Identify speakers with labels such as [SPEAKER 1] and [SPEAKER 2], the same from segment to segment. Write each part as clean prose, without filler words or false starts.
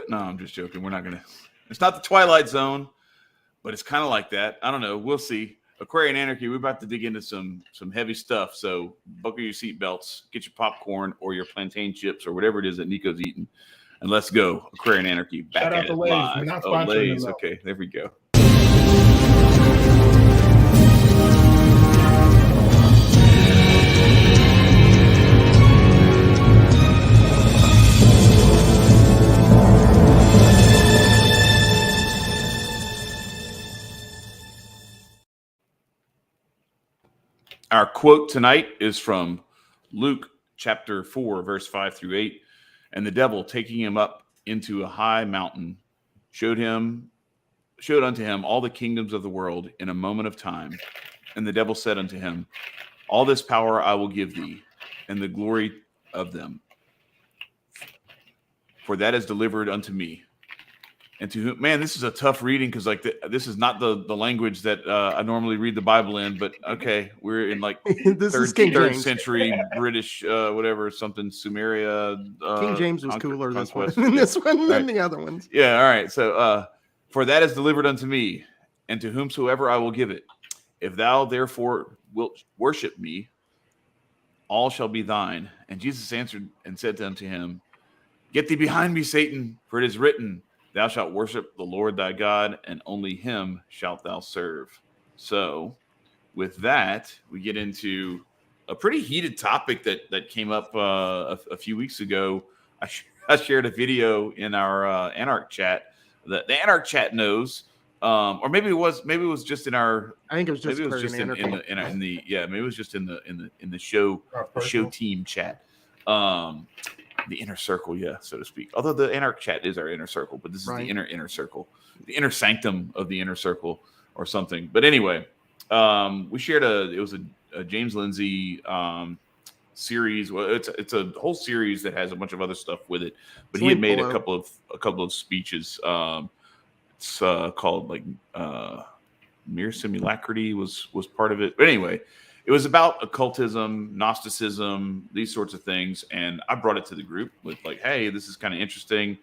[SPEAKER 1] No, I'm just joking. We're not going to. It's not the Twilight Zone, but it's kind of like that. I don't know. We'll see. Aquarian Anarchy, we're about to dig into some heavy stuff. So buckle your seatbelts, get your popcorn or your plantain chips or whatever it is that Nico's eating. And let's go. Aquarian Anarchy, back
[SPEAKER 2] Shout
[SPEAKER 1] at
[SPEAKER 2] out
[SPEAKER 1] it
[SPEAKER 2] to Lay's.
[SPEAKER 1] live.
[SPEAKER 2] We're not
[SPEAKER 1] Oh,
[SPEAKER 2] sponsoring
[SPEAKER 1] Lay's.
[SPEAKER 2] them,
[SPEAKER 1] Okay, there we go. Our quote tonight is from Luke chapter 4, verse 5 through 8. And the devil, taking him up into a high mountain, showed unto him all the kingdoms of the world in a moment of time. And the devil said unto him, all this power I will give thee, and the glory of them. For that is delivered unto me. And to whom, man, this is a tough reading because like this is not the language that I normally read the Bible in. But okay, we're in like third century British, whatever, something Sumeria.
[SPEAKER 3] King James was cooler than the other ones.
[SPEAKER 1] Yeah, all right. So, for that is delivered unto me, and to whomsoever I will give it. If thou therefore wilt worship me, all shall be thine. And Jesus answered and said unto him, get thee behind me, Satan, for it is written, thou shalt worship the Lord thy God, and only him shalt thou serve. So with that, we get into a pretty heated topic that came up a few weeks ago. I shared a video in our Anarch chat. The Anarch chat knows, or maybe it was just in our.
[SPEAKER 3] I think it was just
[SPEAKER 1] in the show team chat. The inner circle, yeah, so to speak. Although the Anarch chat is our inner circle, but this is the inner circle, the inner sanctum of the inner circle, or something. But anyway, we shared a James Lindsay series. Well, it's a whole series that has a bunch of other stuff with it. But he had made a couple of speeches. It's called like Mere Simulacrity was part of it. But anyway. It was about occultism, Gnosticism, these sorts of things. And I brought it to the group with like, hey, this is kind of interesting.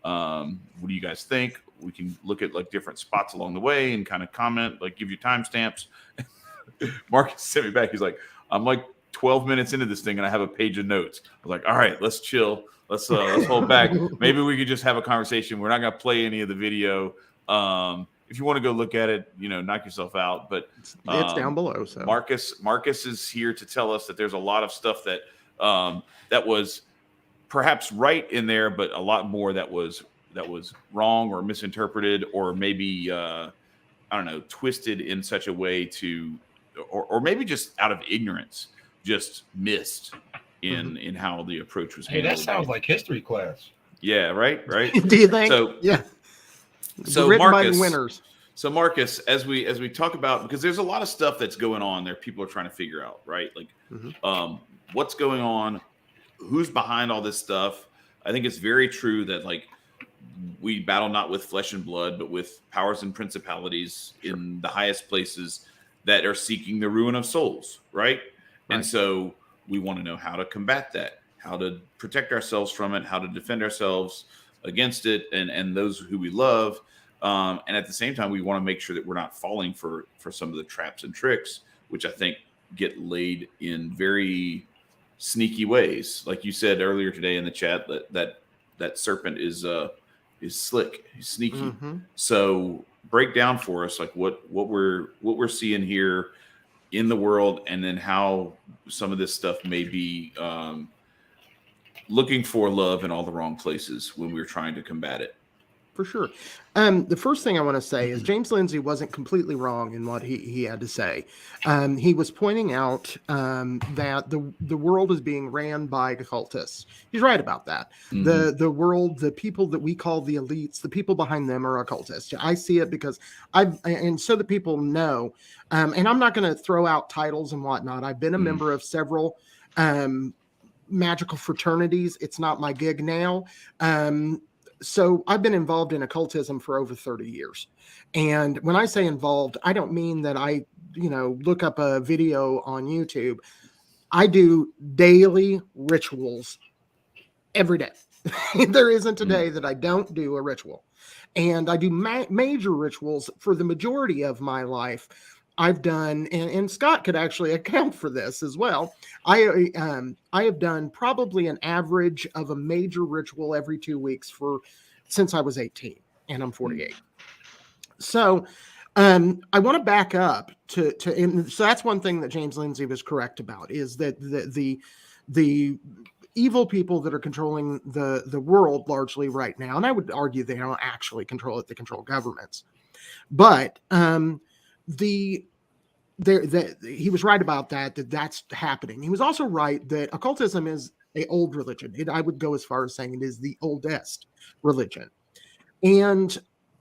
[SPEAKER 1] What do you guys think? We can look at like different spots along the way and kind of comment, like give you timestamps. Marcus sent me back. He's like, I'm like 12 minutes into this thing and I have a page of notes. I was like, all right, let's chill. Let's hold back. Maybe we could just have a conversation. We're not going to play any of the video. If you want to go look at it, knock yourself out. But
[SPEAKER 3] it's down below. So
[SPEAKER 1] Marcus is here to tell us that there's a lot of stuff that that was perhaps right in there, but a lot more that was wrong or misinterpreted, or maybe I don't know, twisted in such a way to, or maybe just out of ignorance, just missed in how the approach was handled.
[SPEAKER 2] Hey, that sounds like history class.
[SPEAKER 1] Yeah, right.
[SPEAKER 3] Do you think?
[SPEAKER 1] So
[SPEAKER 3] yeah.
[SPEAKER 1] So
[SPEAKER 3] written
[SPEAKER 1] Marcus,
[SPEAKER 3] by the winners.
[SPEAKER 1] So Marcus, as we talk about, because there's a lot of stuff that's going on there, people are trying to figure out, right? Like, what's going on, who's behind all this stuff. I think it's very true that like we battle not with flesh and blood, but with powers and principalities in the highest places that are seeking the ruin of souls, right? And so we want to know how to combat that, how to protect ourselves from it, how to defend ourselves against it and those who we love. And at the same time, we want to make sure that we're not falling for some of the traps and tricks, which I think get laid in very sneaky ways. Like you said earlier today in the chat, that serpent is slick, he's sneaky. So break down for us like what we're seeing here in the world, and then how some of this stuff may be looking for love in all the wrong places when we're trying to combat it.
[SPEAKER 3] For sure. The first thing I want to say is James Lindsay wasn't completely wrong in what he had to say. He was pointing out that the world is being ran by occultists. He's right about that. The world, the people that we call the elites, the people behind them are occultists. I see it because and so that people know, and I'm not going to throw out titles and whatnot. I've been a member of several magical fraternities. It's not my gig now. So I've been involved in occultism for over 30 years. And when I say involved, I don't mean that I, look up a video on YouTube. I do daily rituals every day. There isn't a day that I don't do a ritual. And I do major rituals for the majority of my life. I've done, and Scott could actually account for this as well. I have done probably an average of a major ritual every 2 weeks since I was 18, and I'm 48. So I want to back up to and so that's one thing that James Lindsay was correct about, is that the evil people that are controlling the world largely right now, and I would argue they don't actually control it; they control governments. But he was right about that's happening. He was also right that occultism is an old religion. I would go as far as saying it is the oldest religion. And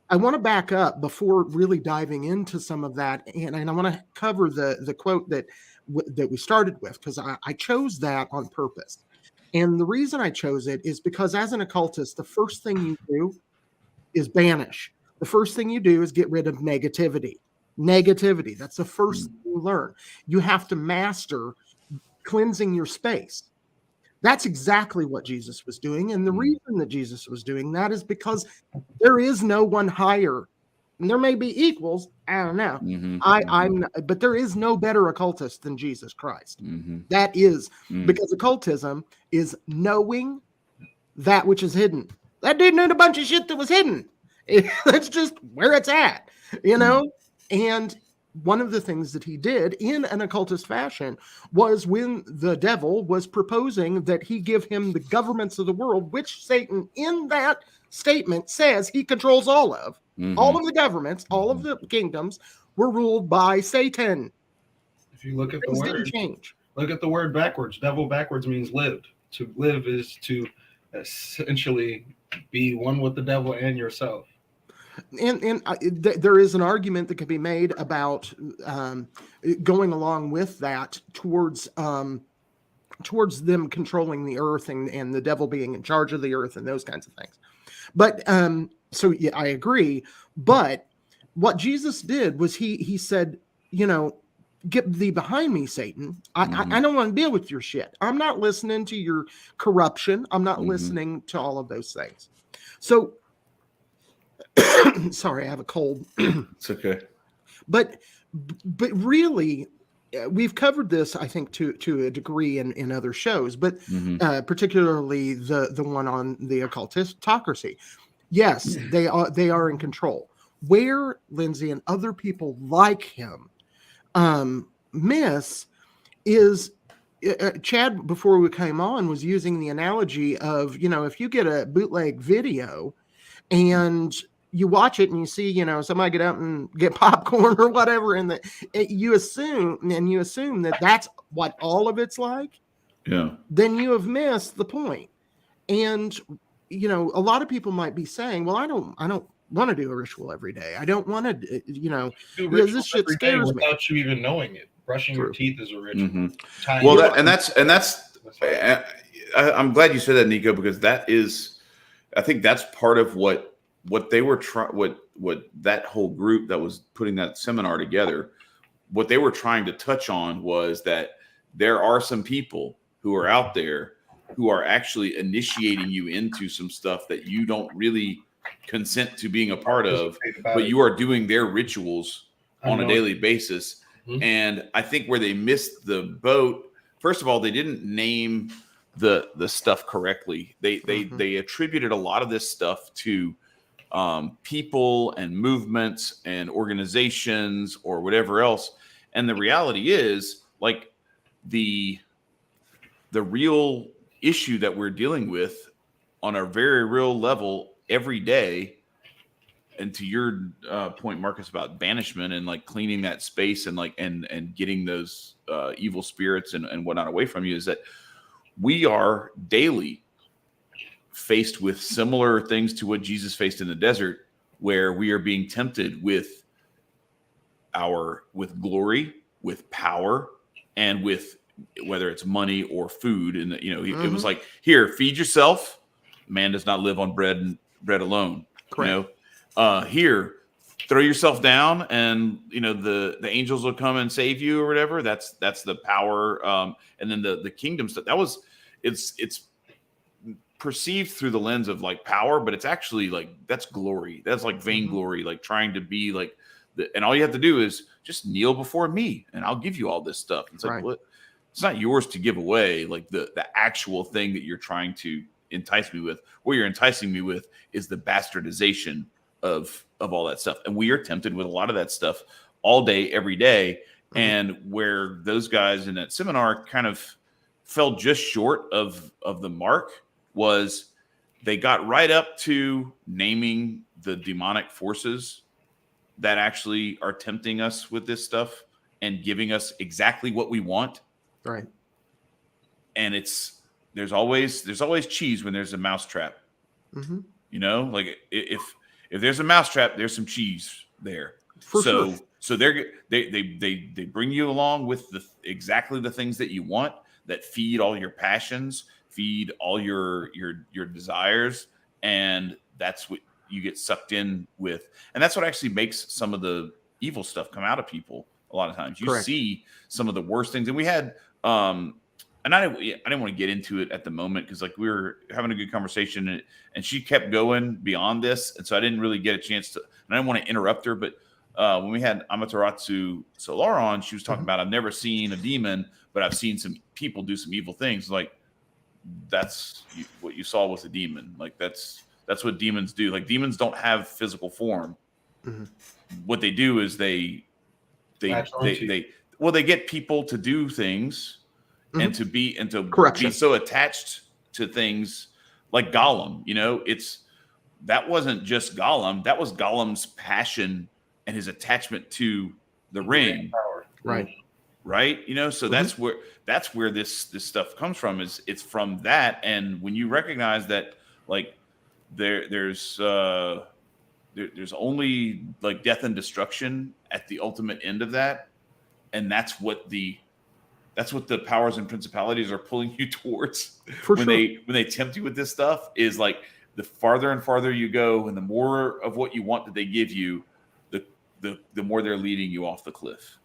[SPEAKER 3] I want to back up before really diving into some of that, and I want to cover the quote that we started with, because I chose that on purpose. And the reason I chose it is because as an occultist, the first thing you do is banish. The first thing you do is get rid of negativity. Negativity. That's the first thing you learn. You have to master cleansing your space. That's exactly what Jesus was doing. And the reason that Jesus was doing that is because there is no one higher. And there may be equals. I don't know. But there is no better occultist than Jesus Christ. That is because occultism is knowing that which is hidden. That dude knew a bunch of shit that was hidden. That's just where it's at, And one of the things that he did in an occultist fashion was when the devil was proposing that he give him the governments of the world, which Satan in that statement says he controls all of. All of the governments, all of the kingdoms were ruled by Satan.
[SPEAKER 2] If you look at
[SPEAKER 3] Things
[SPEAKER 2] the word,
[SPEAKER 3] didn't change.
[SPEAKER 2] Look at the word backwards. Devil backwards means lived. To live is to essentially be one with the devil and yourself.
[SPEAKER 3] And there is an argument that could be made about going along with that towards them controlling the earth and the devil being in charge of the earth and those kinds of things. But so yeah, I agree. But what Jesus did was he said, get thee behind me, Satan. I don't want to deal with your shit. I'm not listening to your corruption. I'm not listening to all of those things. So sorry, I have a cold.
[SPEAKER 1] It's okay.
[SPEAKER 3] But really, we've covered this, I think, to a degree in other shows, but particularly the one on the occultocracy. Yes, they are in control. Where Lindsay and other people like him miss is Chad, before we came on, was using the analogy of, if you get a bootleg video and you watch it and you see, somebody get out and get popcorn or whatever, and you assume that that's what all of it's like.
[SPEAKER 1] Yeah.
[SPEAKER 3] Then you have missed the point. And, a lot of people might be saying, well, I don't want to do a ritual every day. I don't want to, because this shit scares me.
[SPEAKER 2] Without you even knowing it. Brushing your teeth is a ritual.
[SPEAKER 1] Well, I'm glad you said that, Nicco, because I think that's part of what they were trying, what that whole group that was putting that seminar together, what they were trying to touch on was that there are some people who are out there who are actually initiating you into some stuff that you don't really consent to being a part of, but you are doing their rituals on a daily basis. And I think where they missed the boat, first of all, they didn't name the stuff correctly. They attributed a lot of this stuff to people and movements and organizations or whatever else. And the reality is, like, the real issue that we're dealing with on a very real level every day, and to your point, Marcus, about banishment and like cleaning that space and and getting those evil spirits and whatnot away from you, is that we are daily faced with similar things to what Jesus faced in the desert, where we are being tempted with glory, with power, and with whether it's money or food. And it was like, here, feed yourself. Man does not live on bread alone. Correct. Here, throw yourself down, and the angels will come and save you or whatever. That's the power. And then the kingdom stuff. It's perceived through the lens of like power, but it's actually like that's glory. That's like vainglory, like trying to be like and all you have to do is just kneel before me and I'll give you all this stuff. It's like what it's not yours to give away. Like the actual thing that you're trying to entice me with, what you're enticing me with is the bastardization of all that stuff. And we are tempted with a lot of that stuff all day, every day. And where those guys in that seminar kind of fell just short of the mark was they got right up to naming the demonic forces that actually are tempting us with this stuff and giving us exactly what we want.
[SPEAKER 3] Right.
[SPEAKER 1] And there's always cheese when there's a mousetrap. You know, like if there's a mousetrap, there's some cheese there.
[SPEAKER 3] For sure.
[SPEAKER 1] So they bring you along with exactly the things that you want that feed all your passions, feed all your desires, and that's what you get sucked in with. And that's what actually makes some of the evil stuff come out of people a lot of times. You see some of the worst things. And we had and I didn't want to get into it at the moment because like we were having a good conversation and she kept going beyond this. And so I didn't really get a chance to, and I didn't want to interrupt her, but when we had Amaterasu Solar on, she was talking about, I've never seen a demon, but I've seen some people do some evil things. Like that's what you saw was a demon. Like that's what demons do. Like demons don't have physical form. What they do is they get people to do things and to be so attached to things like Gollum. You know, that wasn't just Gollum. That was Gollum's passion and his attachment to the ring. Right. You know, so that's where this stuff comes from. It's from that. And when you recognize that, like there's only like death and destruction at the ultimate end of that, and that's what the powers and principalities are pulling you towards when they tempt you with this stuff. Is like the farther and farther you go, and the more of what you want that they give you, the more they're leading you off the cliff.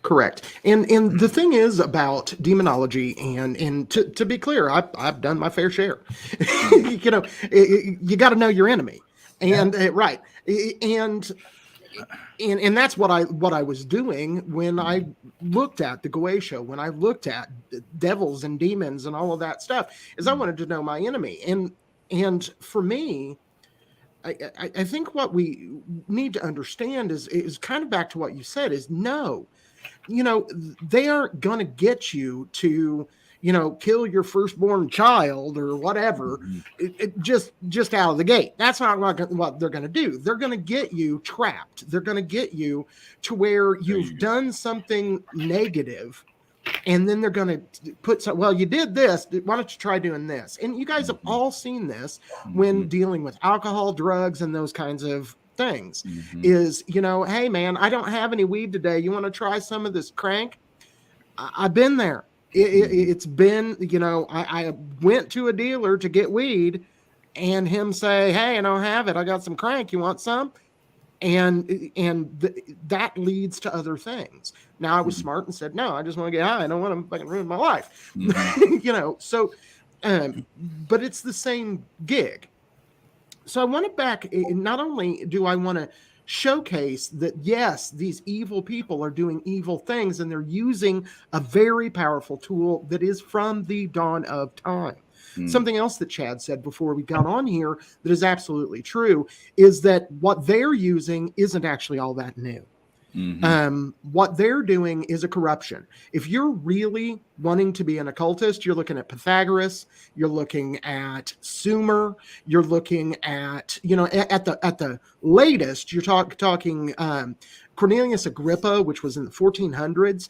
[SPEAKER 3] Correct. And the thing is about demonology, and to be clear, I've done my fair share. You know, you got to know your enemy, and right, and that's what I was doing when I looked at the Goetia, when I looked at devils and demons and all of that stuff, is I wanted to know my enemy, and for me, I think what we need to understand is kind of back to what you said is no. You know, they aren't going to get you to, you know, kill your firstborn child or whatever, just out of the gate. That's not what they're going to do. They're going to get you trapped. They're going to get you to where you've done something negative, and then they're going to put well, you did this. Why don't you try doing this? And you guys have all seen this when dealing with alcohol, drugs, and those kinds of things. Is, you know, hey man, I don't have any weed today. You want to try some of this crank? I've been there. It's been, you know, I went to a dealer to get weed and him say, hey, I don't have it. I got some crank. You want some? And that leads to other things. Now I was smart and said, no, I just want to get high. I don't want to fucking ruin my life. You know, so, but it's the same gig. So I want to back, not only do I want to showcase that, yes, these evil people are doing evil things and they're using a very powerful tool that is from the dawn of time. Something else that Chad said before we got on here that is absolutely true is that what they're using isn't actually all that new. What they're doing is a corruption. If you're really wanting to be an occultist, you're looking at Pythagoras, you're looking at Sumer, you're looking at, you know, at the latest, you're talking Cornelius Agrippa, which was in the 1400s.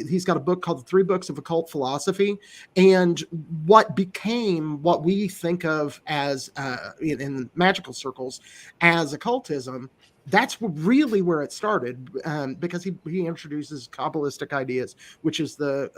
[SPEAKER 3] He's got a book called The Three Books of Occult Philosophy. And what became what we think of as, in magical circles, as occultism, that's really where it started, because he introduces Kabbalistic ideas, which is the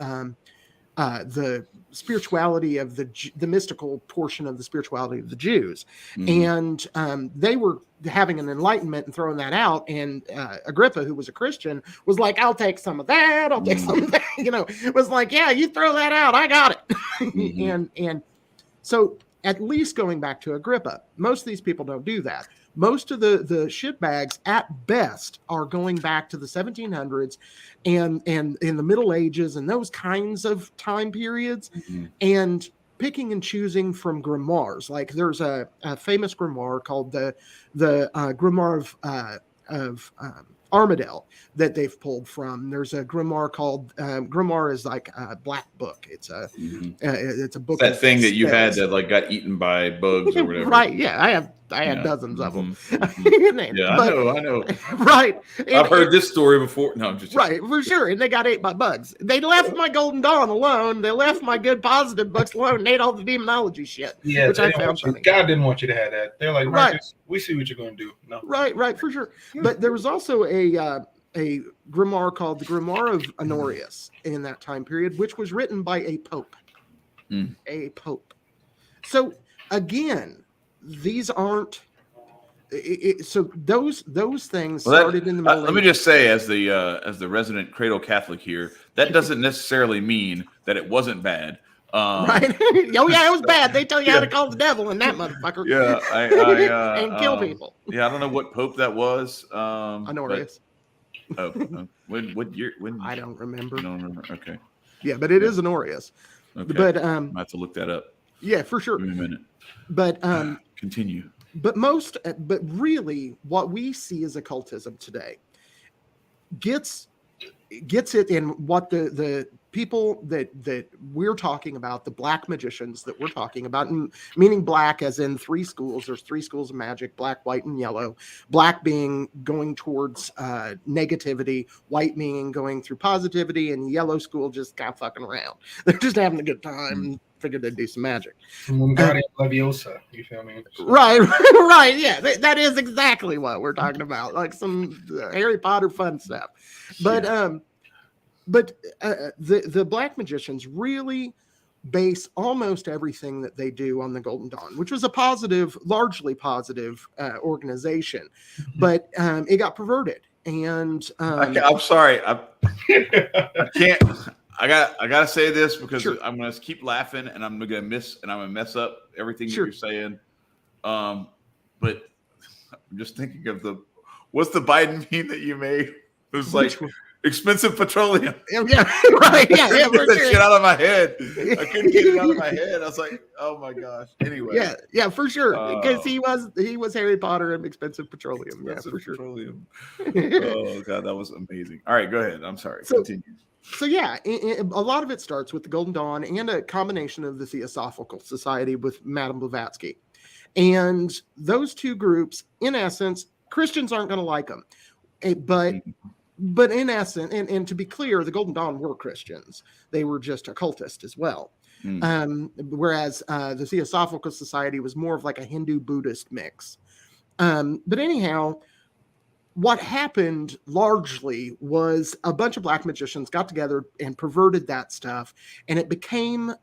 [SPEAKER 3] spirituality of the mystical portion of the spirituality of the Jews. And they were having an enlightenment and throwing that out. And Agrippa, who was a Christian, was like, I'll take some of that. I'll take some of that. You know, it was like, yeah, you throw that out. I got it. And so at least going back to Agrippa. Most of these people don't do that. Most of the shitbags at best are going back to the 1700s and in the Middle Ages and those kinds of time periods, and picking and choosing from grimoires. Like there's a famous grimoire called the Grimoire of Armadale that they've pulled from. There's a grimoire called grimoire is like a black book. It's a it's a book.
[SPEAKER 1] That thing that you had that like got eaten by bugs or whatever.
[SPEAKER 3] Right? Yeah, I had dozens of them.
[SPEAKER 1] Yeah, I know.
[SPEAKER 3] Right.
[SPEAKER 1] I've heard this story before. No, I'm just
[SPEAKER 3] right for sure. And they got ate by bugs. They left my Golden Dawn alone. They left my good positive books alone. And ate all the demonology shit.
[SPEAKER 2] Yeah,
[SPEAKER 3] which I found funny.
[SPEAKER 2] God didn't want you to have that. They're like,
[SPEAKER 3] right.
[SPEAKER 2] We see what you're going to do. No.
[SPEAKER 3] Right, for sure. But there was also a grimoire called the Grimoire of Honorius in that time period, which was written by a pope. A pope. So again, these aren't. So those things started in the middle.
[SPEAKER 1] Let me just say, as the resident cradle Catholic here, that doesn't necessarily mean that it wasn't bad.
[SPEAKER 3] Right? Oh yeah, it was bad. They tell you how to call the devil in that motherfucker.
[SPEAKER 1] Yeah,
[SPEAKER 3] and kill people.
[SPEAKER 1] Yeah, I don't know what pope that was.
[SPEAKER 3] Honorius.
[SPEAKER 1] What year? When?
[SPEAKER 3] I don't remember.
[SPEAKER 1] You don't remember? Okay.
[SPEAKER 3] Yeah, but it is Honorius.
[SPEAKER 1] Okay.
[SPEAKER 3] But
[SPEAKER 1] I have to look that up.
[SPEAKER 3] Yeah, for sure.
[SPEAKER 1] Give me a minute.
[SPEAKER 3] But
[SPEAKER 1] continue.
[SPEAKER 3] But really, what we see as occultism today gets it in what the people that we're talking about, the black magicians that we're talking about, and meaning black as in three schools. There's three schools of magic: black, white, and yellow. Black being going towards negativity, white meaning going through positivity, and yellow school just kind of fucking around. They're just having a good time and figured they'd do some magic.
[SPEAKER 2] Wingardium Leviosa, you feel me?
[SPEAKER 3] Right, yeah, that is exactly what we're talking about, like some Harry Potter fun stuff. But the black magicians really base almost everything that they do on the Golden Dawn, which was a largely positive organization, but it got perverted. And
[SPEAKER 1] I'm sorry, I can't. I gotta say this because sure. I'm gonna keep laughing and I'm gonna mess up everything
[SPEAKER 3] sure.
[SPEAKER 1] that you're saying. But I'm just thinking of what's the Biden meme that you made? It was like expensive petroleum.
[SPEAKER 3] Yeah, right. Yeah,
[SPEAKER 1] I couldn't get that shit out of my head. I couldn't get it out of my head. I was like, oh my gosh. Anyway.
[SPEAKER 3] Yeah, for sure. Because he was Harry Potter and expensive petroleum.
[SPEAKER 1] Expensive
[SPEAKER 3] for sure.
[SPEAKER 1] Petroleum. Oh god, that was amazing. All right, go ahead. I'm sorry. Continue.
[SPEAKER 3] So yeah, a lot of it starts with the Golden Dawn and a combination of the Theosophical Society with Madame Blavatsky. And those two groups, in essence, Christians aren't going to like them. But in essence, and to be clear, the Golden Dawn were Christians. They were just occultist as well. Whereas the Theosophical Society was more of like a Hindu-Buddhist mix. But anyhow, what happened largely was a bunch of black magicians got together and perverted that stuff, and it became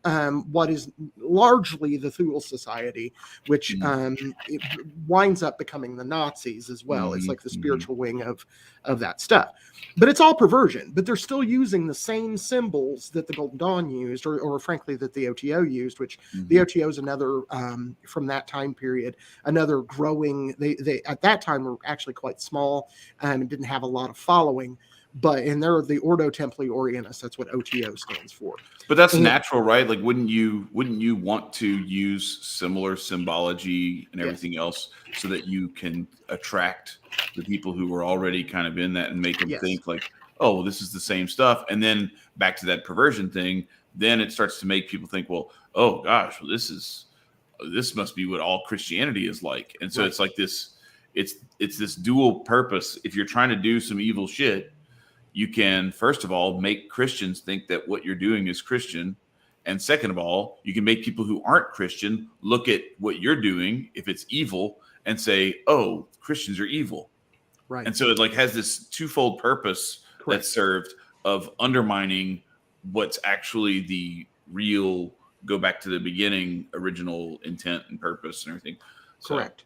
[SPEAKER 3] what is largely the Thule Society, which it winds up becoming the Nazis as well. It's like the spiritual wing of that stuff. But it's all perversion, but they're still using the same symbols that the Golden Dawn used, or frankly, that the OTO used, which the OTO is another, from that time period, another growing, they at that time were actually quite small and didn't have a lot of following, and they're the Ordo Templi Orientis. That's what OTO stands for.
[SPEAKER 1] But that's natural, right? Like, wouldn't you want to use similar symbology and everything else so that you can attract the people who are already kind of in that and make them think like, oh, well, this is the same stuff. And then back to that perversion thing, then it starts to make people think, well, oh gosh, well, this must be what all Christianity is like. And so it's like this, it's this dual purpose. If you're trying to do some evil shit, you can, first of all, make Christians think that what you're doing is Christian. And second of all, you can make people who aren't Christian look at what you're doing, if it's evil, and say, oh, Christians are evil.
[SPEAKER 3] Right.
[SPEAKER 1] And so it like has this twofold purpose that's served of undermining what's actually the real, go back to the beginning, original intent and purpose and everything. So,
[SPEAKER 3] correct.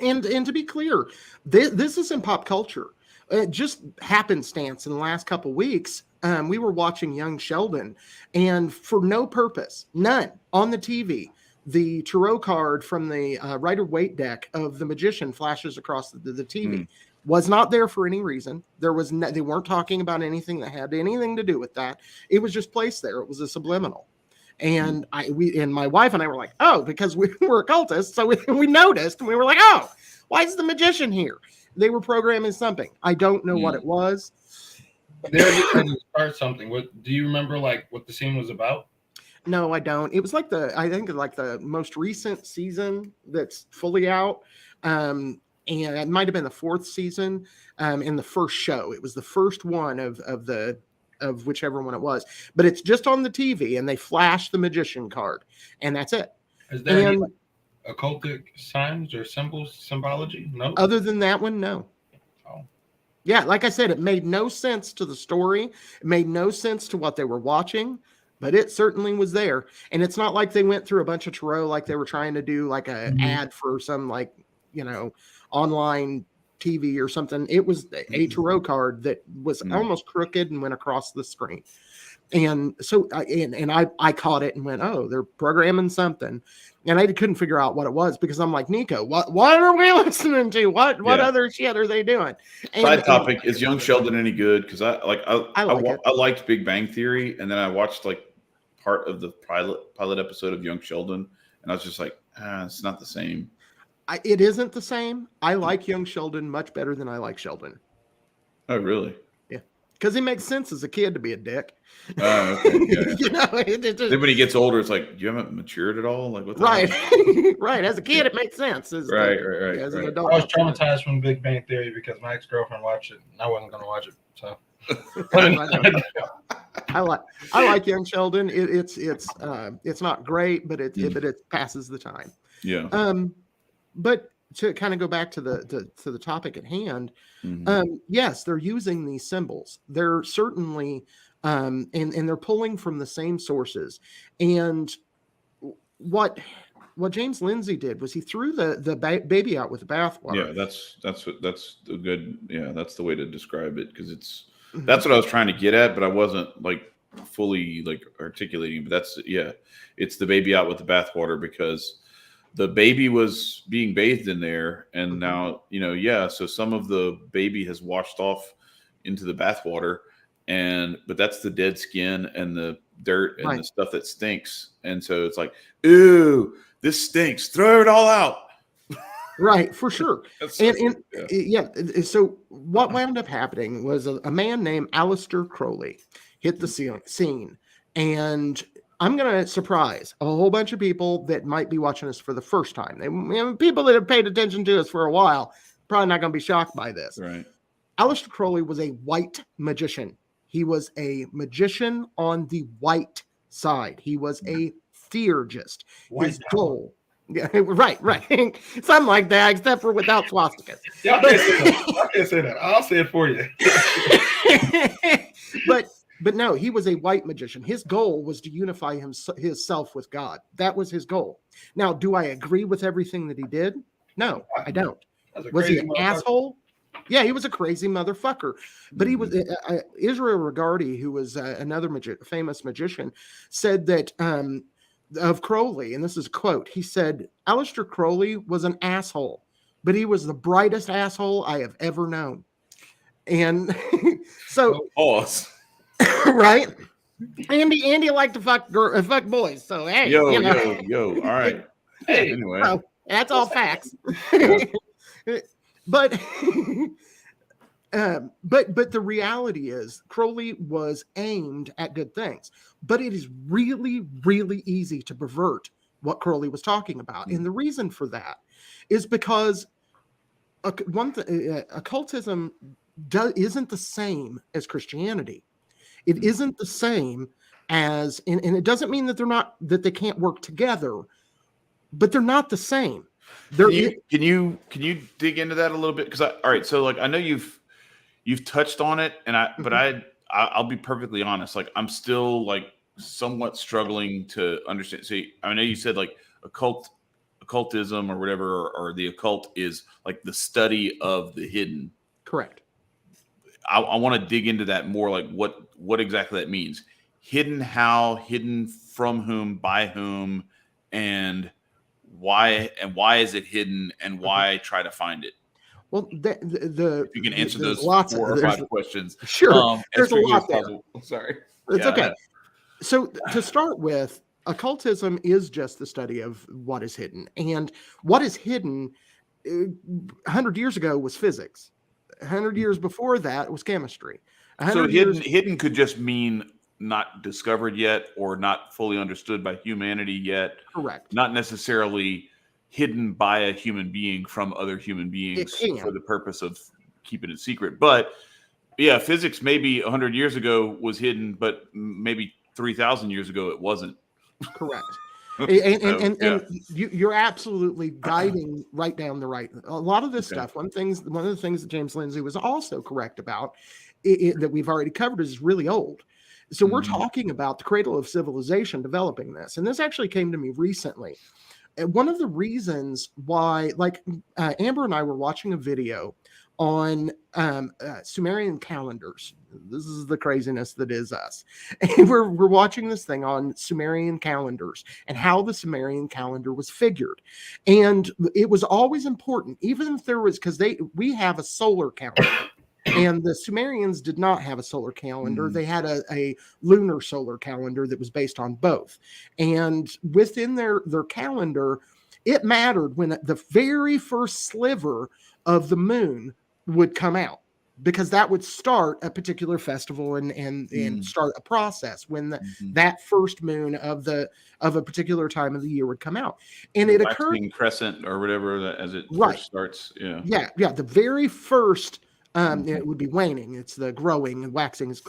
[SPEAKER 3] And to be clear, this is in pop culture. It just happenstance in the last couple of weeks. We were watching Young Sheldon, and for no purpose, none, on the TV, the tarot card from the Rider-Waite deck of the magician flashes across the TV. Was not there for any reason. There was they weren't talking about anything that had anything to do with that. It was just placed there. It was a subliminal. And my wife and I were like, oh, because we were occultists, so we noticed, and we were like, oh, why is the magician here? They were programming something. I don't know what it was.
[SPEAKER 2] They're just trying to start something. What do you remember? Like what the scene was about?
[SPEAKER 3] No, I don't. It was like I think like the most recent season that's fully out. And it might have been the 4th season in the first show. It was the first one of whichever one it was. But it's just on the TV, and they flash the magician card, and that's it.
[SPEAKER 2] Is there any occultic signs or symbology? No.
[SPEAKER 3] Other than that one, no.
[SPEAKER 2] Oh.
[SPEAKER 3] Yeah, like I said, it made no sense to the story. It made no sense to what they were watching, but it certainly was there. And it's not like they went through a bunch of tarot like they were trying to do like a ad for some online TV or something. It was a tarot card that was almost crooked and went across the screen. And so I caught it and went, oh, they're programming something. And I couldn't figure out what it was because I'm like, Nicco, what are we listening to? What other shit are they doing?
[SPEAKER 1] Side topic, is Young Sheldon any good? Because I liked Big Bang Theory, and then I watched like part of the pilot episode of Young Sheldon, and I was just like, it's not the same.
[SPEAKER 3] It isn't the same. I like Young Sheldon much better than I like Sheldon.
[SPEAKER 1] Oh, really?
[SPEAKER 3] Yeah, because it makes sense as a kid to be a dick.
[SPEAKER 1] Oh, okay. Yeah.
[SPEAKER 3] Then
[SPEAKER 1] when he gets older, it's like, you haven't matured at all. Like, what?
[SPEAKER 3] Right, right. As a kid, it makes sense.
[SPEAKER 1] Right.
[SPEAKER 3] As an adult,
[SPEAKER 2] I was traumatized from Big Bang Theory because my ex-girlfriend watched it, and I wasn't going to watch it. So
[SPEAKER 3] I like Young Sheldon. It's not great, but it passes the time.
[SPEAKER 1] Yeah.
[SPEAKER 3] But to kind of go back to the topic at hand, yes, they're using these symbols. They're certainly and they're pulling from the same sources. And what James Lindsay did was he threw the baby out with the bathwater.
[SPEAKER 1] Yeah, that's a good. Yeah, that's the way to describe it, because that's what I was trying to get at, but I wasn't like fully like articulating. But it's the baby out with the bathwater, because the baby was being bathed in there, and now so some of the baby has washed off into the bathwater, but that's the dead skin and the dirt and the stuff that stinks, and so it's like, ooh, this stinks, throw it all out.
[SPEAKER 3] Right, for sure. So what wound up happening was a man named Aleister Crowley hit the scene, and I'm going to surprise a whole bunch of people that might be watching us for the first time. People that have paid attention to us for a while, probably not going to be shocked by this.
[SPEAKER 1] Right.
[SPEAKER 3] Aleister Crowley was a white magician. He was a magician on the white side. He was a theurgist. His goal. Yeah, right. Something like that, except for without swastikas.
[SPEAKER 2] Y'all can't say that. I'll say it for you.
[SPEAKER 3] But no, he was a white magician. His goal was to unify himself with God. That was his goal. Now, do I agree with everything that he did? No, I don't. Was he an asshole? Yeah, he was a crazy motherfucker. But he was Israel Regardie, who was another famous magician, said that of Crowley, and this is a quote, he said, Aleister Crowley was an asshole, but he was the brightest asshole I have ever known. And so... Right, Andy liked to fuck boys, so hey,
[SPEAKER 1] yo, all right.
[SPEAKER 2] Hey,
[SPEAKER 1] anyway,
[SPEAKER 3] well, that's all facts. But the reality is, Crowley was aimed at good things, but it is really, really easy to pervert what Crowley was talking about, and the reason for that is because occultism isn't the same as Christianity. It isn't the same as, and it doesn't mean that they can't work together, but they're not the same.
[SPEAKER 1] Can you dig into that a little bit? Because all right, so like I know you've touched on it, but I'll be perfectly honest. Like I'm still like somewhat struggling to understand. See, I know you said like occultism or whatever, or the occult is like the study of the hidden.
[SPEAKER 3] Correct.
[SPEAKER 1] I want to dig into that more, like what exactly that means. Hidden how, hidden from whom, by whom, and why is it hidden, and why try to find it?
[SPEAKER 3] Well,
[SPEAKER 1] If you can answer those
[SPEAKER 3] lots
[SPEAKER 1] 4 or 5 questions.
[SPEAKER 3] Sure, there's a lot there.
[SPEAKER 1] Sorry.
[SPEAKER 3] It's okay. So to start with, occultism is just the study of what is hidden. And what is hidden 100 years ago was physics. 100 years before that was chemistry.
[SPEAKER 1] So hidden could just mean not discovered yet, or not fully understood by humanity yet.
[SPEAKER 3] Correct.
[SPEAKER 1] Not necessarily hidden by a human being from other human beings for the purpose of keeping it secret. But yeah, physics maybe 100 years ago was hidden, but maybe 3,000 years ago it wasn't.
[SPEAKER 3] Correct. And you're absolutely guiding right down the right. A lot of this stuff, one of the things that James Lindsay was also correct about, that we've already covered, is really old. So we're talking about the cradle of civilization developing this. And this actually came to me recently. And one of the reasons why, like Amber and I were watching a video on Sumerian calendars. This is the craziness that is us. And we're watching this thing on Sumerian calendars and how the Sumerian calendar was figured. And it was always important, even if there was, because we have a solar calendar. And the Sumerians did not have a solar calendar. They had a lunar solar calendar that was based on both. And within their calendar, it mattered when the very first sliver of the moon would come out, because that would start a particular festival and start a process when that first moon of a particular time of the year would come out. And it occurred
[SPEAKER 1] crescent or whatever as it first starts. Yeah.
[SPEAKER 3] The very first. It would be waning. It's the growing, and waxing is.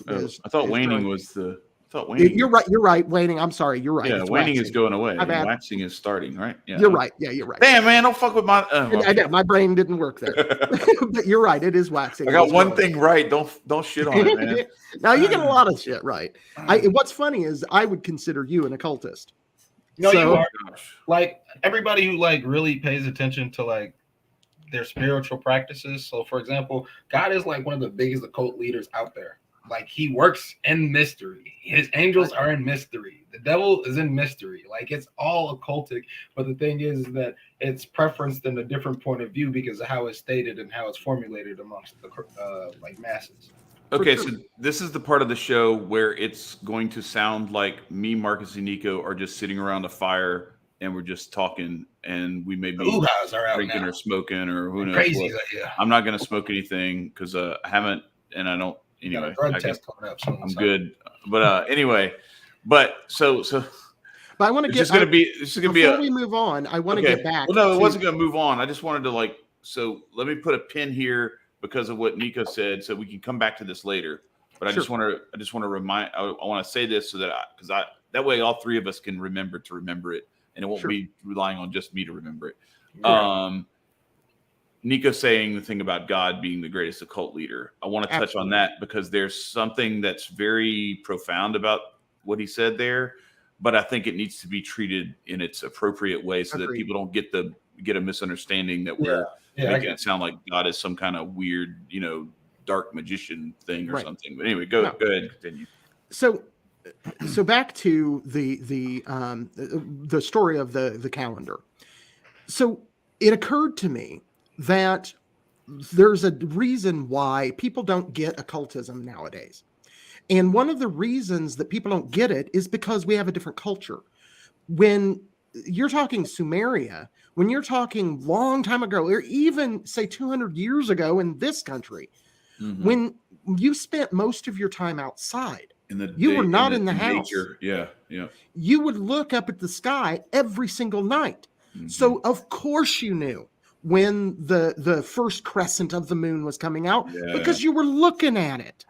[SPEAKER 1] I thought waning was the. Waning.
[SPEAKER 3] You're right. You're right. Waning. I'm sorry. You're right.
[SPEAKER 1] Yeah, waning is going away. And waxing is starting. Right. Yeah.
[SPEAKER 3] You're right. Yeah, you're right.
[SPEAKER 1] Damn, man! Don't fuck with my.
[SPEAKER 3] I know my brain didn't work there. But you're right. It is waxing.
[SPEAKER 1] I got one thing right. Don't shit on it, man.
[SPEAKER 3] Now you get a lot of shit right. What's funny is I would consider you an occultist.
[SPEAKER 2] No, you are. Like everybody who really pays attention to their spiritual practices. So, for example, God is one of the biggest occult leaders out there. He works in mystery. His angels are in mystery. The devil is in mystery. It's all occultic. But the thing is that it's preferenced in a different point of view because of how it's stated and how it's formulated amongst the masses.
[SPEAKER 1] Okay, so this is the part of the show where it's going to sound like me, Marcus, and Nicco are just sitting around a fire and we're just talking, and we may be drinking or smoking or who knows what. I'm not going to smoke anything because I haven't, and I don't. Anyway,
[SPEAKER 2] drug test coming up soon,
[SPEAKER 1] I'm good. But anyway, but so.
[SPEAKER 3] But I want to get.
[SPEAKER 1] This is going to be.
[SPEAKER 3] Before we move on, I want to get back.
[SPEAKER 1] Well, no, it wasn't going to move on. I just wanted to So let me put a pin here because of what Nicco said, so we can come back to this later. But I just want to remind. I want to say this so that that way all three of us can remember it. And it won't be relying on just me to remember it. Right. Nicco saying the thing about God being the greatest occult leader. I want to touch on that because there's something that's very profound about what he said there, but I think it needs to be treated in its appropriate way so that people don't get a misunderstanding that we're making it sound like God is some kind of weird, dark magician thing or something. But anyway, go ahead and continue.
[SPEAKER 3] So back to the story of the calendar. So it occurred to me that there's a reason why people don't get occultism nowadays. And one of the reasons that people don't get it is because we have a different culture. When you're talking Sumeria, when you're talking long time ago, or even say 200 years ago in this country, when you spent most of your time outside, you were not in the house.
[SPEAKER 1] Nature. Yeah.
[SPEAKER 3] You would look up at the sky every single night. So of course you knew when the first crescent of the moon was coming out because you were looking at it.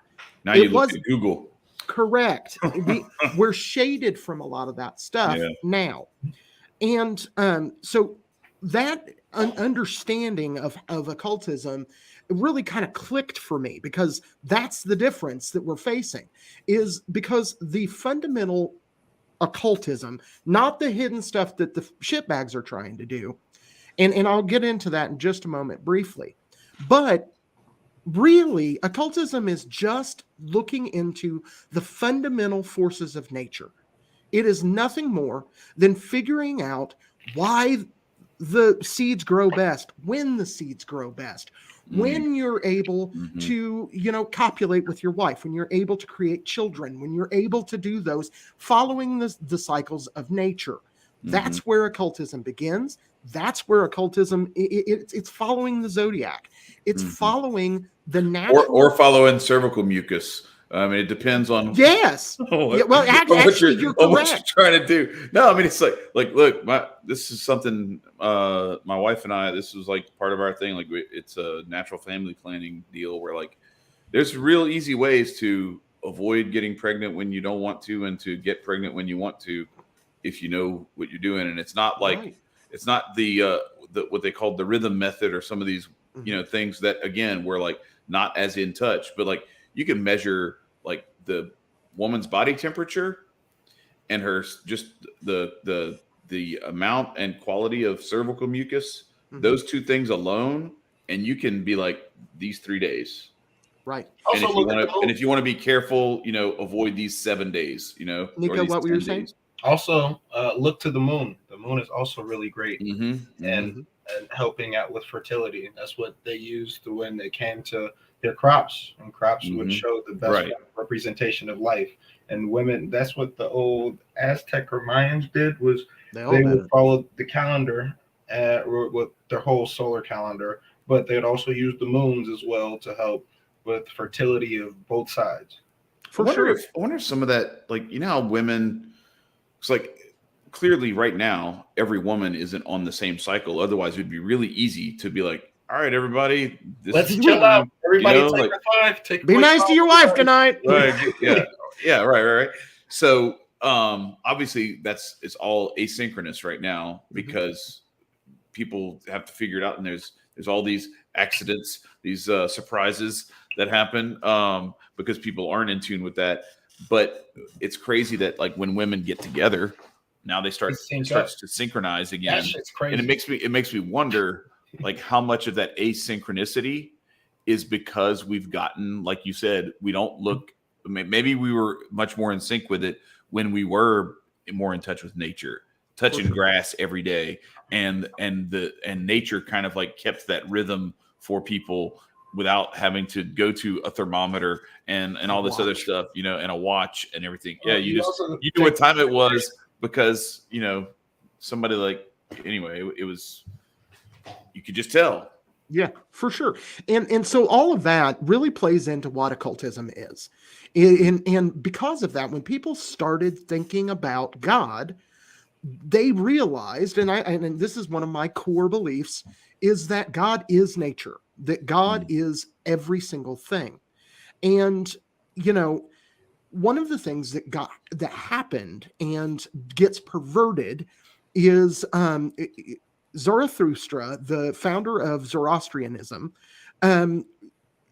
[SPEAKER 1] Now you look at Google.
[SPEAKER 3] Correct. We're shaded from a lot of that stuff now. And so that understanding of occultism really kind of clicked for me, because that's the difference that we're facing, is because the fundamental occultism, not the hidden stuff that the shitbags are trying to do. And I'll get into that in just a moment briefly. But really, occultism is just looking into the fundamental forces of nature. It is nothing more than figuring out why the seeds grow best, when the seeds grow best, when you're able to, copulate with your wife, when you're able to create children, when you're able to do those, following the cycles of nature. That's where occultism begins. That's where occultism, it's following the zodiac. It's following the natural.
[SPEAKER 1] Or following cervical mucus. I mean, it depends on.
[SPEAKER 3] Yes. Well, actually, you're correct.
[SPEAKER 1] What you're trying to do. No, I mean, it's like, look, this is something, my wife and I, this was like part of our thing. Like, it's a natural family planning deal where, like, there's real easy ways to avoid getting pregnant when you don't want to, and to get pregnant when you want to, if you know what you're doing. And it's not like, it's not the what they call the rhythm method, or some of these, things that, again, we're like not as in touch, but like you can measure like the woman's body temperature and her, just the amount and quality of cervical mucus, those two things alone, and you can be like, these 3 days.
[SPEAKER 3] Right.
[SPEAKER 1] And if you want to be careful, avoid these 7 days,
[SPEAKER 3] Nicco, what were you saying?
[SPEAKER 2] Also, look to the moon. The moon is also really great and helping out with fertility. That's what they used when they came to their crops, and crops would show the best representation of life. And women, that's what the old Aztec or Mayans did, was they would follow the calendar with their whole solar calendar, but they'd also use the moons as well to help with fertility of both sides.
[SPEAKER 1] I wonder if some of that, like, how women, it's like, clearly right now, every woman isn't on the same cycle. Otherwise, it'd be really easy to be like, all right, everybody,
[SPEAKER 2] let's chill out. Everybody take a 5.
[SPEAKER 3] Be nice to your wife tonight.
[SPEAKER 1] Right. Yeah. Right. So, obviously, it's all asynchronous right now, because people have to figure it out, and there's all these accidents, these surprises that happen, because people aren't in tune with that. But it's crazy that, like, when women get together, now they starts to synchronize again.
[SPEAKER 2] It's crazy.
[SPEAKER 1] And it makes me wonder, like, how much of that asynchronicity is because we've gotten, like you said, we don't look, maybe we were much more in sync with it when we were more in touch with nature, touching grass every day, and nature kind of like kept that rhythm for people without having to go to a thermometer and all this other stuff, and a watch and everything. Yeah, you knew what time it was, because somebody, like, anyway, it was, you could just tell.
[SPEAKER 3] Yeah, for sure. And so all of that really plays into what occultism is. And because of that, when people started thinking about God, they realized, and this is one of my core beliefs, is that God is nature, that God is every single thing. And, one of the things that happened and gets perverted is Zarathustra, the founder of Zoroastrianism,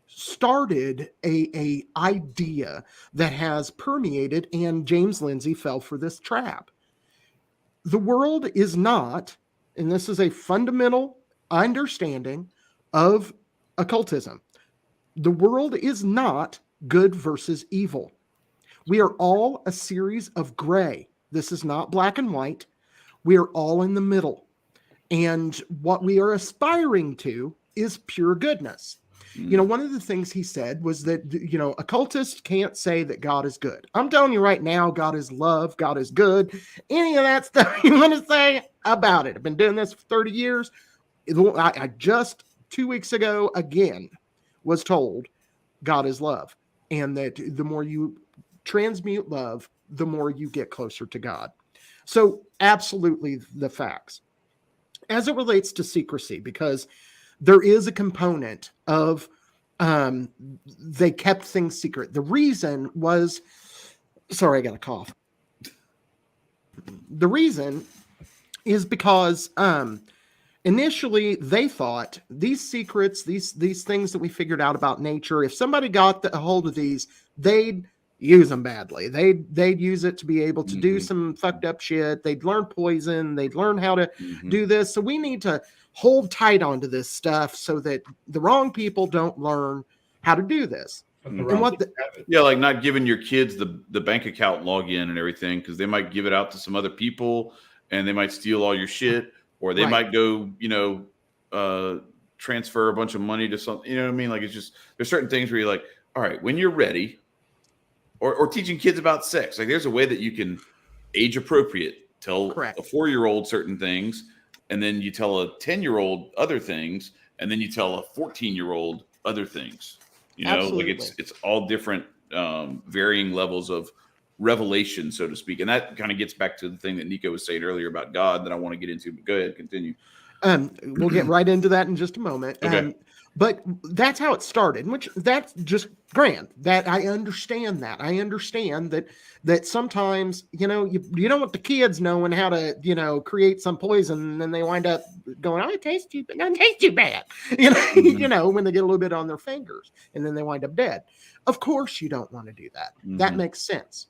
[SPEAKER 3] started a idea that has permeated, and James Lindsay fell for this trap. The world is not, and this is a fundamental understanding of occultism, the world is not good versus evil. We are all a series of gray. This is not black and white. We are all in the middle. And what we are aspiring to is pure goodness. One of the things he said was that, occultists can't say that God is good. I'm telling you right now, God is love, God is good. Any of that stuff you want to say about it. I've been doing this for 30 years. I just 2 weeks ago, again, was told God is love. And that the more you transmute love, the more you get closer to God. So absolutely the facts. As it relates to secrecy, because there is a component of they kept things secret. The reason was, sorry, I got a cough. The reason is because initially they thought these secrets, these things that we figured out about nature, if somebody got a hold of these, they'd use them badly. They'd use it to be able to do some fucked up shit. They'd learn poison. They'd learn how to do this. So we need to hold tight onto this stuff so that the wrong people don't learn how to do this. And what
[SPEAKER 1] like not giving your kids the bank account login and everything, because they might give it out to some other people and they might steal all your shit, or they might go, transfer a bunch of money to something. You know what I mean? Like, it's just, there's certain things where you're like, all right, when you're ready, or teaching kids about sex. Like, there's a way that you can age appropriate, tell a 4-year-old certain things, and then you tell a 10-year-old other things, and then you tell a 14-year-old other things. Like it's all different, varying levels of revelation, so to speak. And that kind of gets back to the thing that Nicco was saying earlier about God that I want to get into. But go ahead, continue.
[SPEAKER 3] We'll get right into that in just a moment.
[SPEAKER 1] Okay.
[SPEAKER 3] But that's how it started, which that's just grand. That I understand that. I understand that sometimes, you don't want the kids knowing how to, create some poison, and then they wind up going, it tastes too bad. When they get a little bit on their fingers, and then they wind up dead. Of course you don't want to do that. Mm-hmm. That makes sense.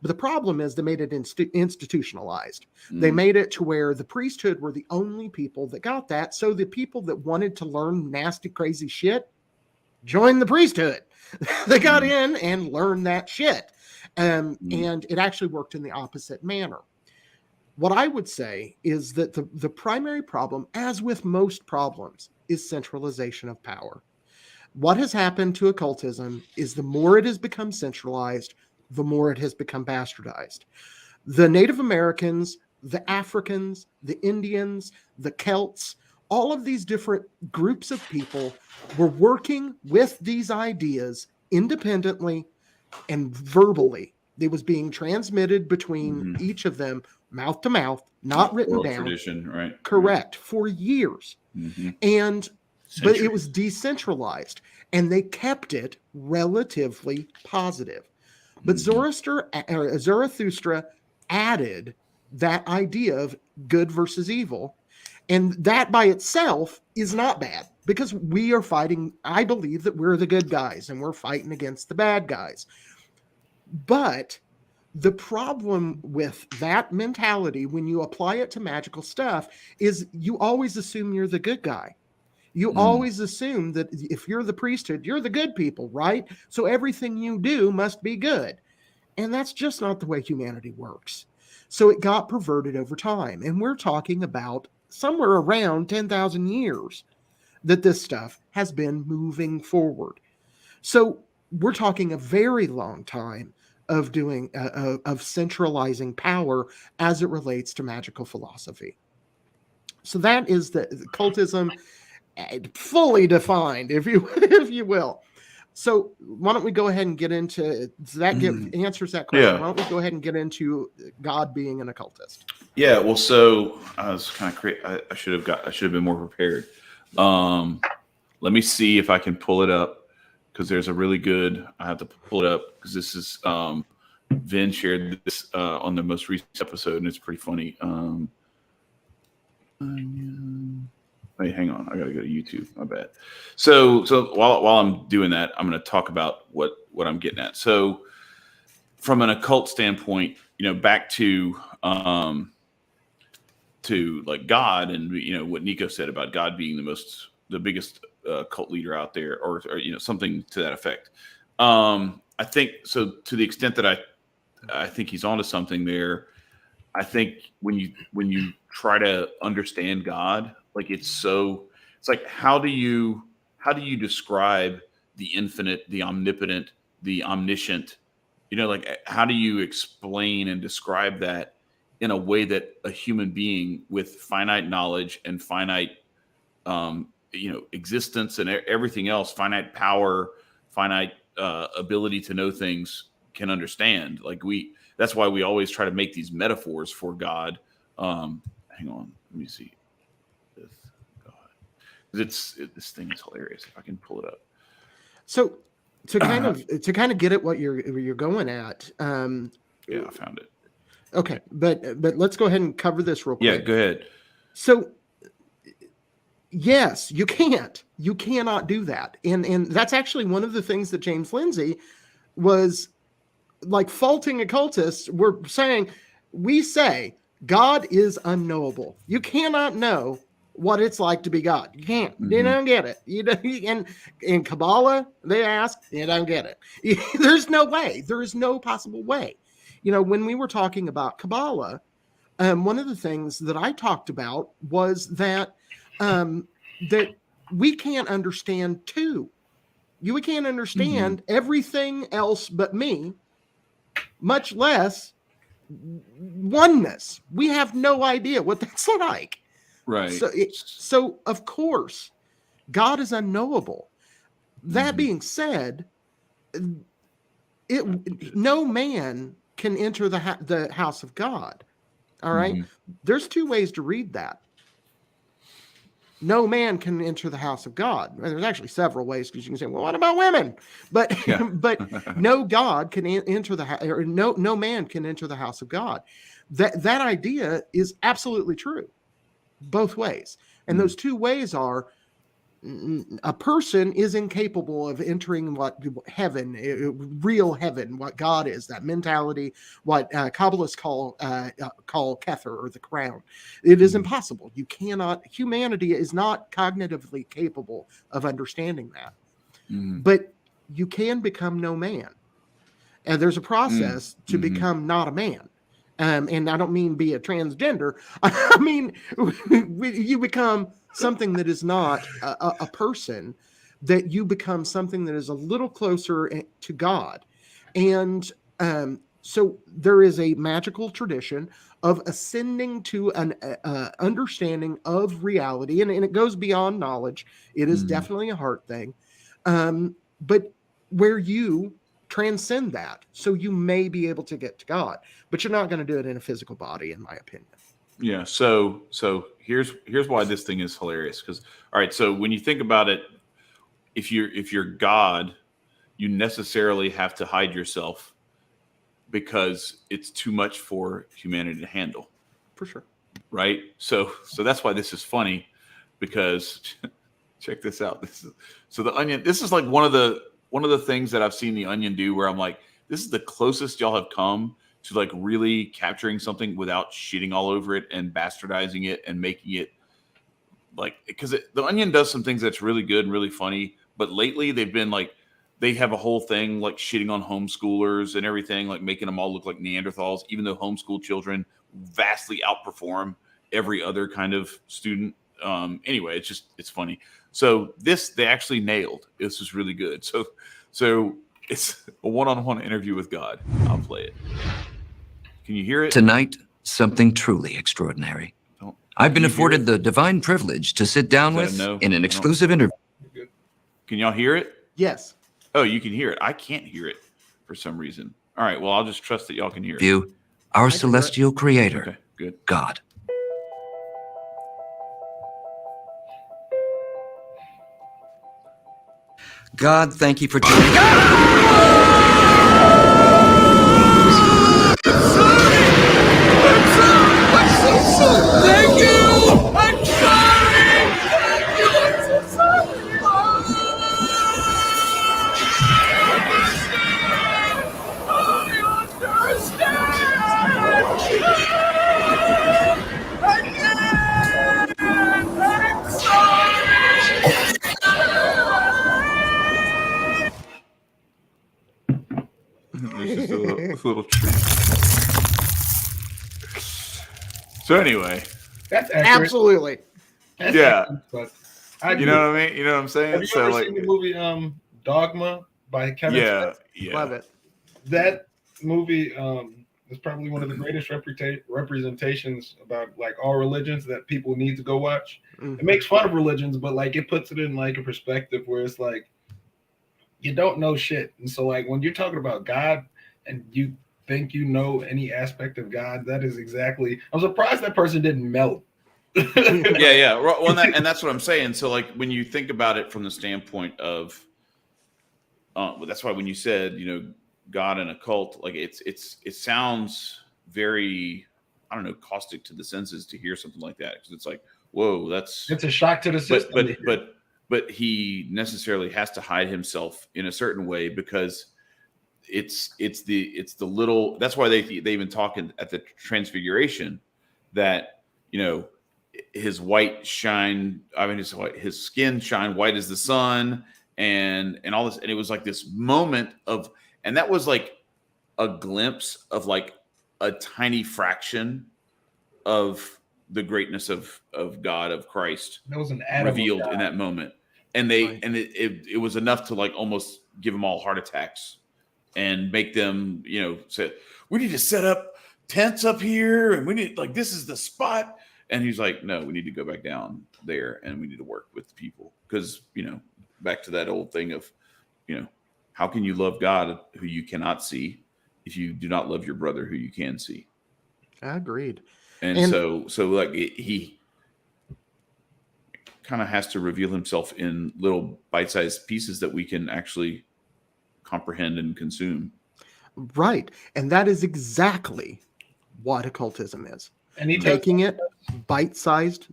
[SPEAKER 3] But the problem is they made it institutionalized. Mm. They made it to where the priesthood were the only people that got that. So the people that wanted to learn nasty, crazy shit joined the priesthood. They got in and learned that shit. And it actually worked in the opposite manner. What I would say is that the primary problem, as with most problems, is centralization of power. What has happened to occultism is the more it has become centralized, the more it has become bastardized. The Native Americans, the Africans, the Indians, the Celts, all of these different groups of people were working with these ideas independently and verbally. It was being transmitted between each of them, mouth to mouth, not written down.
[SPEAKER 1] Tradition, right?
[SPEAKER 3] Correct, for years. But it was decentralized, and they kept it relatively positive. But Zarathustra added that idea of good versus evil. And that by itself is not bad, because we are fighting. I believe that we're the good guys and we're fighting against the bad guys. But the problem with that mentality, when you apply it to magical stuff, is you always assume you're the good guy. You always assume that if you're the priesthood, you're the good people, right? So everything you do must be good. And that's just not the way humanity works. So it got perverted over time. And we're talking about somewhere around 10,000 years that this stuff has been moving forward. So we're talking a very long time of doing, of centralizing power as it relates to magical philosophy. So that is the occultism fully defined, if you will. So why don't we go ahead and get into that? Answers that question. Yeah. Why don't we go ahead and get into God being an occultist?
[SPEAKER 1] Yeah. Well, so I was kind of I should have been more prepared. Let me see if I can pull it up, because there's a really good. I have to pull it up because this is Vin shared this on the most recent episode, and it's pretty funny. Wait, hang on. I gotta go to YouTube. My bad. So while I'm doing that, I'm going to talk about what I'm getting at. So from an occult standpoint, back to like God, and what Nicco said about God being the biggest cult leader out there, or something to that effect. I think so, to the extent that I think he's onto something there. I think when you try to understand God, like it's like how do you describe the infinite, the omnipotent, the omniscient? Like how do you explain and describe that in a way that a human being with finite knowledge and finite existence and everything else, finite power, finite ability to know things, can understand? That's why we always try to make these metaphors for God. Hang on, let me see. This thing is hilarious. If I can pull it up.
[SPEAKER 3] So to kind of get at what you're going at.
[SPEAKER 1] Yeah, I found it.
[SPEAKER 3] Okay, but let's go ahead and cover this real quick.
[SPEAKER 1] Yeah, go ahead.
[SPEAKER 3] So yes, you cannot do that, and that's actually one of the things that James Lindsay was like faulting occultists. We say God is unknowable. You cannot know what it's like to be God. You can't. You don't get it. You don't. And in Kabbalah, they ask, you don't get it. There's no way. There is no possible way. When we were talking about Kabbalah, one of the things that I talked about was that that we can't understand two. We can't understand everything else but me, much less oneness. We have no idea what that's like.
[SPEAKER 1] Right.
[SPEAKER 3] So of course, God is unknowable. That being said, no man can enter the house of God. All right. There's two ways to read that. No man can enter the house of God. There's actually several ways, because you can say, well, what about women? But but no God can enter or no man can enter the house of God. That idea is absolutely true, both ways. And those two ways are: a person is incapable of entering what heaven, real heaven, what God is, that mentality, what Kabbalists call Kether, or the crown. It is impossible. You cannot, humanity is not cognitively capable of understanding that. But you can become no man. And there's a process to become not a man. And I don't mean be a transgender. I mean, you become something that is not a person, that you become something that is a little closer to God. And so there is a magical tradition of ascending to an understanding of reality. And it goes beyond knowledge. It is definitely a heart thing. But where you transcend that, so you may be able to get to God, but you're not going to do it in a physical body, in my opinion.
[SPEAKER 1] Yeah. So here's why this thing is hilarious. Because, all right, so when you think about it, if you're God, you necessarily have to hide yourself, because it's too much for humanity to handle.
[SPEAKER 3] For sure.
[SPEAKER 1] Right. So that's why this is funny, because check this out. So the Onion, this is like one of the things that I've seen the Onion do, where I'm like, this is the closest y'all have come to like really capturing something without shitting all over it and bastardizing it and making it like, because the Onion does some things that's really good and really funny, but lately they've been like, they have a whole thing like shitting on homeschoolers and everything, like making them all look like Neanderthals, even though homeschool children vastly outperform every other kind of student. Anyway, it's funny. So they actually nailed. This is really good. So it's a one-on-one interview with God. I'll play it. Can you hear it?
[SPEAKER 4] Tonight, something truly extraordinary. I've been afforded the divine privilege to sit down with in an exclusive interview.
[SPEAKER 1] Can y'all hear it?
[SPEAKER 3] Yes.
[SPEAKER 1] Oh, you can hear it. I can't hear it for some reason. All right. Well, I'll just trust that y'all can hear it.
[SPEAKER 4] View our celestial creator,
[SPEAKER 1] Okay, good.
[SPEAKER 4] God. God, thank you for joining.
[SPEAKER 5] Thank you! I'm sorry! Thank you! I'm so sorry! I
[SPEAKER 1] There's just a little treat. So anyway,
[SPEAKER 2] That's accurate.
[SPEAKER 3] Absolutely.
[SPEAKER 2] That's
[SPEAKER 1] yeah.
[SPEAKER 2] accurate, but
[SPEAKER 1] You know what I mean? You know what I'm saying?
[SPEAKER 2] Have you ever seen the movie Dogma by Kevin Smith?
[SPEAKER 1] Yeah.
[SPEAKER 3] Love it.
[SPEAKER 2] That movie is probably one of the greatest representations about like all religions that people need to go watch. It makes fun of religions, but like it puts it in like a perspective where it's like you don't know shit. And so like when you're talking about God and you think you know any aspect of God, that is exactly. I'm surprised that person didn't melt.
[SPEAKER 1] Yeah. Well, and that's what I'm saying. So like when you think about it from the standpoint of, that's why when you said, God and occult, like it sounds very, I don't know, caustic to the senses to hear something like that, because it's like, whoa, it's
[SPEAKER 2] a shock to the system.
[SPEAKER 1] But he necessarily has to hide himself in a certain way, because it's the little. That's why they even talk at the Transfiguration that his white shine. I mean, his skin shine white as the sun, and all this. And it was like this moment of, and that was like a glimpse of like a tiny fraction of the greatness of God, of Christ.
[SPEAKER 2] That was an
[SPEAKER 1] revealed in that moment. And it was enough to like almost give them all heart attacks and make them, say, we need to set up tents up here, and we need, like, this is the spot. And he's like, no, we need to go back down there, and we need to work with the people. Because, back to that old thing of, how can you love God who you cannot see if you do not love your brother who you can see?
[SPEAKER 3] Agreed.
[SPEAKER 1] And so like he kind of has to reveal himself in little bite-sized pieces that we can actually comprehend and consume.
[SPEAKER 3] Right. And that is exactly what occultism is.
[SPEAKER 2] And he
[SPEAKER 3] taking it bite-sized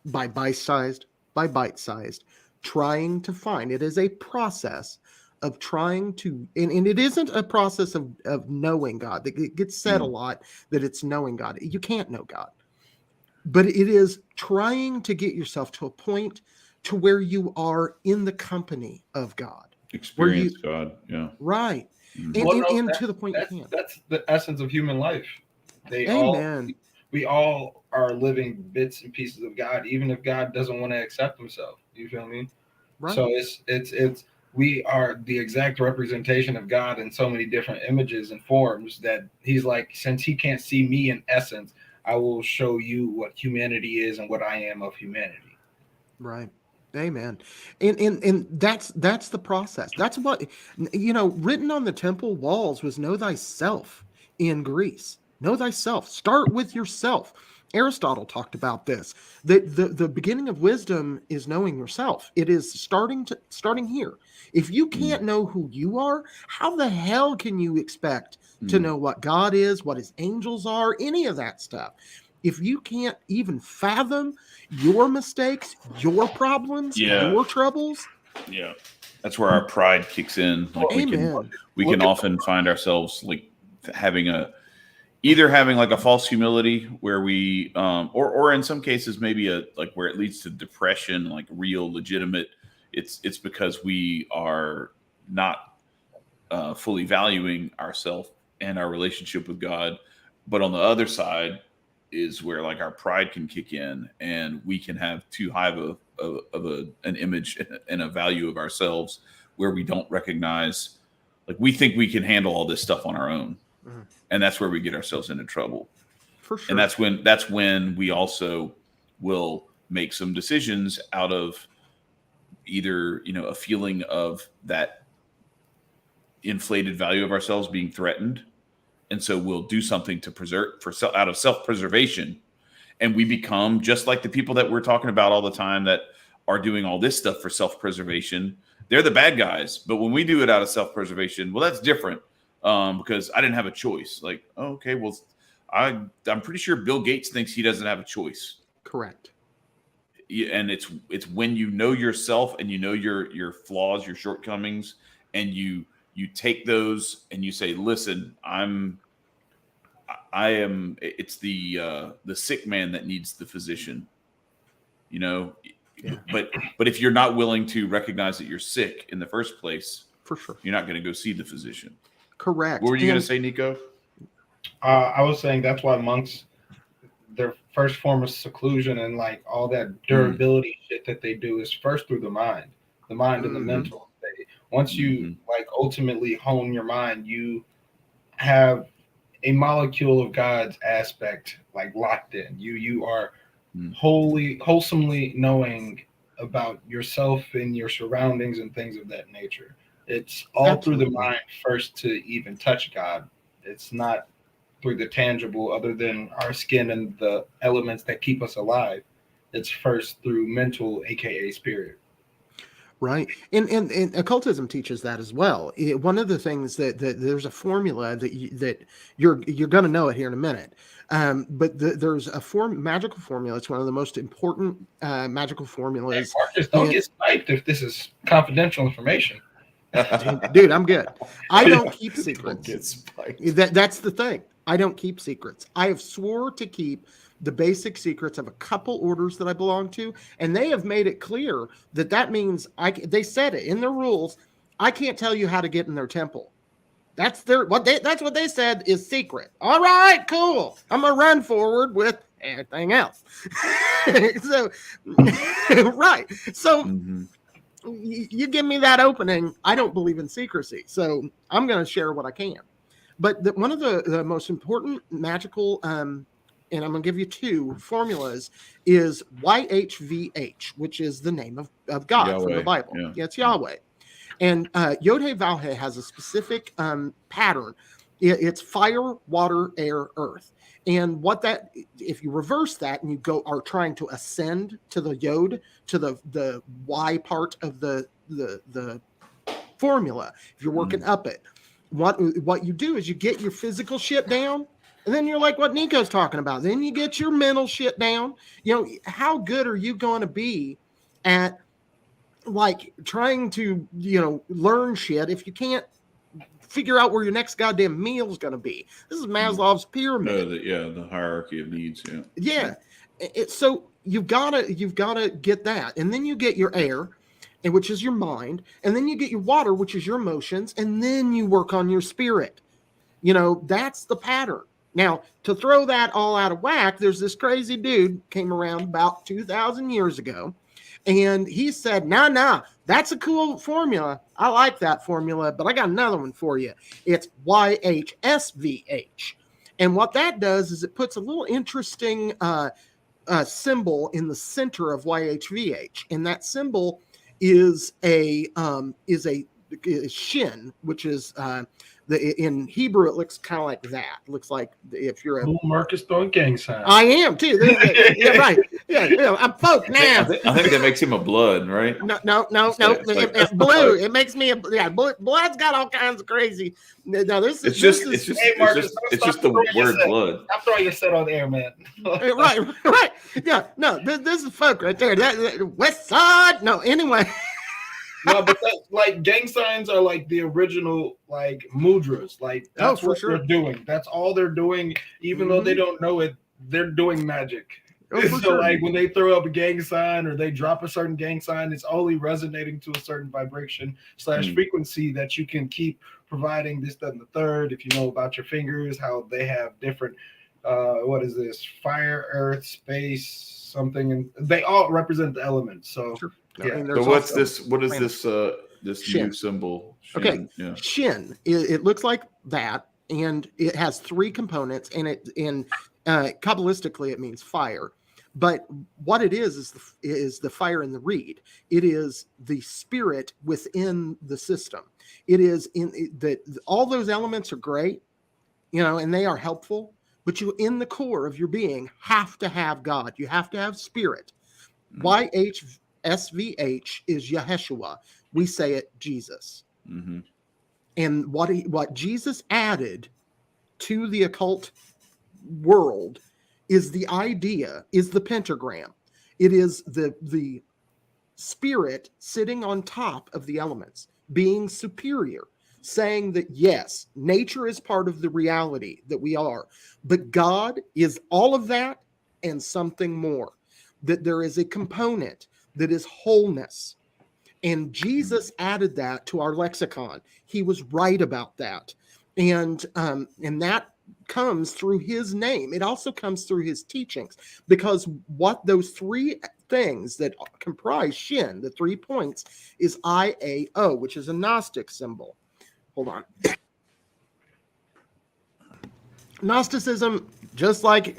[SPEAKER 3] by bite-sized by bite-sized, trying to find. It is a process of trying to, and it isn't a process of knowing God. It gets said a lot that it's knowing God. You can't know God. But it is trying to get yourself to a point to where you are in the company of God.
[SPEAKER 1] Experience God, yeah.
[SPEAKER 3] Right.
[SPEAKER 2] Mm-hmm.
[SPEAKER 3] And to the point you can.
[SPEAKER 2] That's the essence of human life.
[SPEAKER 3] Amen.
[SPEAKER 2] We all are living bits and pieces of God, even if God doesn't want to accept himself. You feel me?
[SPEAKER 3] Right.
[SPEAKER 2] So it's we are the exact representation of God in so many different images and forms that he's like, since he can't see me in essence, I will show you what humanity is and what I am of humanity.
[SPEAKER 3] Right. Amen. And that's the process. That's what, written on the temple walls was know thyself in Greece. Know thyself. Start with yourself. Aristotle talked about this. The beginning of wisdom is knowing yourself. It is starting here. If you can't know who you are, how the hell can you expect to know what God is, what his angels are, any of that stuff? If you can't even fathom your mistakes, your problems, your troubles.
[SPEAKER 1] Yeah. That's where our pride kicks in. Like
[SPEAKER 3] Amen.
[SPEAKER 1] We can often find ourselves like having either like a false humility where we or in some cases maybe where it leads to depression, like real legitimate. It's because we are not fully valuing ourselves and our relationship with God. But on the other side is where like our pride can kick in, and we can have too high of an image and a value of ourselves where we don't recognize, like, we think we can handle all this stuff on our own. And that's where we get ourselves into trouble.
[SPEAKER 3] For sure.
[SPEAKER 1] And that's when we also will make some decisions out of either, a feeling of that inflated value of ourselves being threatened. And so we'll do something to out of self-preservation. And we become just like the people that we're talking about all the time that are doing all this stuff for self-preservation. They're the bad guys. But when we do it out of self-preservation, well, that's different. Because I didn't have a choice. Like, oh, okay, well, I'm pretty sure Bill Gates thinks he doesn't have a choice.
[SPEAKER 3] Correct.
[SPEAKER 1] And it's when you know yourself and you know your flaws, your shortcomings, and you take those and you say, listen, I am. It's the sick man that needs the physician. Yeah. But if you're not willing to recognize that you're sick in the first place,
[SPEAKER 3] for sure,
[SPEAKER 1] you're not going to go see the physician.
[SPEAKER 3] Correct.
[SPEAKER 1] What were you going to say, Nicco?
[SPEAKER 2] I was saying that's why monks, their first form of seclusion and like all that durability shit that they do is first through the mind and the mental state. Once you like ultimately hone your mind, you have a molecule of God's aspect like locked in. You are wholesomely knowing about yourself and your surroundings and things of that nature. It's all through the mind first to even touch God. It's not through the tangible other than our skin and the elements that keep us alive. It's first through mental, aka spirit.
[SPEAKER 3] Right. And occultism teaches that as well. One of the things that there's a formula that you're going to know it here in a minute. But there's a magical formula. It's one of the most important magical formulas.
[SPEAKER 2] Hey, Marcus, don't get sniped if this is confidential information.
[SPEAKER 3] Dude, I'm good. I don't keep secrets. That's the thing. I don't keep secrets. I have swore to keep the basic secrets of a couple orders that I belong to, and they have made it clear that means they said it in their rules. I can't tell you how to get in their temple. That's what they said is secret. All right, cool. I'm gonna run forward with everything else. So, right. So you give me that opening. I don't believe in secrecy, so I'm gonna share what I can. But one of the most important magical, and I'm going to give you two formulas, is YHVH, which is the name of God Yahweh. From the Bible. Yeah, it's Yahweh. And Yod-Heh-Vav-Heh has a specific pattern. It's fire, water, air, earth. And if you reverse that and you are trying to ascend to the Yod, to the Y part of the formula, if you're working up it, what you do is you get your physical shit down, and then you're like what Nicco's talking about. Then you get your mental shit down. How good are you going to be at like trying to, learn shit if you can't figure out where your next goddamn meal is going to be? This is Maslow's pyramid.
[SPEAKER 1] The hierarchy of needs.
[SPEAKER 3] Yeah. So you've got to get that, and then you get your air, which is your mind, and then you get your water, which is your emotions, and then you work on your spirit. That's the pattern. Now, to throw that all out of whack, there's this crazy dude came around about 2,000 years ago, and he said, nah, that's a cool formula. I like that formula, but I got another one for you. It's YHSVH. And what that does is it puts a little interesting symbol in the center of YHVH, and that symbol is a shin, which is in Hebrew it looks kind of like that. It looks like if you're
[SPEAKER 2] Marcus throwing gang sign.
[SPEAKER 3] I am too. Yeah, right. Yeah, I'm folk now.
[SPEAKER 1] I think that makes him a blood, right?
[SPEAKER 3] No. It's blue. It makes me blood's got all kinds of crazy. No, it's just
[SPEAKER 1] the word blood.
[SPEAKER 2] I'm throwing your set on the air, man.
[SPEAKER 3] right. Yeah, no, this is folk right there. That West Side. No, anyway.
[SPEAKER 2] No, but like gang signs are like the original like mudras. Like that's what they're doing. That's all they're doing, even though they don't know it. They're doing magic. Like when they throw up a gang sign or they drop a certain gang sign, it's only resonating to a certain vibration / frequency that you can keep providing this, that, and the third. If you know about your fingers, how they have different what is this? Fire, earth, space, something, and they all represent the elements. So
[SPEAKER 3] yeah.
[SPEAKER 1] So what's this? What is this? This shin. New symbol? Shin.
[SPEAKER 3] Okay, yeah. Shin. It looks like that, and it has three components. And Kabbalistically, it means fire. But what it is the fire in the reed. It is the spirit within the system. It is all those elements are great, and they are helpful. But you, in the core of your being, have to have God. You have to have spirit. YHSVH is Yeshua. We say it Jesus. Mm-hmm. And what Jesus added to the occult world is the pentagram. It is the spirit sitting on top of the elements, being superior, saying that yes, nature is part of the reality that we are, but God is all of that and something more. That there is a component that is wholeness. And Jesus added that to our lexicon. He was right about that. And that comes through his name. It also comes through his teachings, because what those three things that comprise Shin, the 3 points, is IAO, which is a Gnostic symbol. Hold on. Gnosticism, just like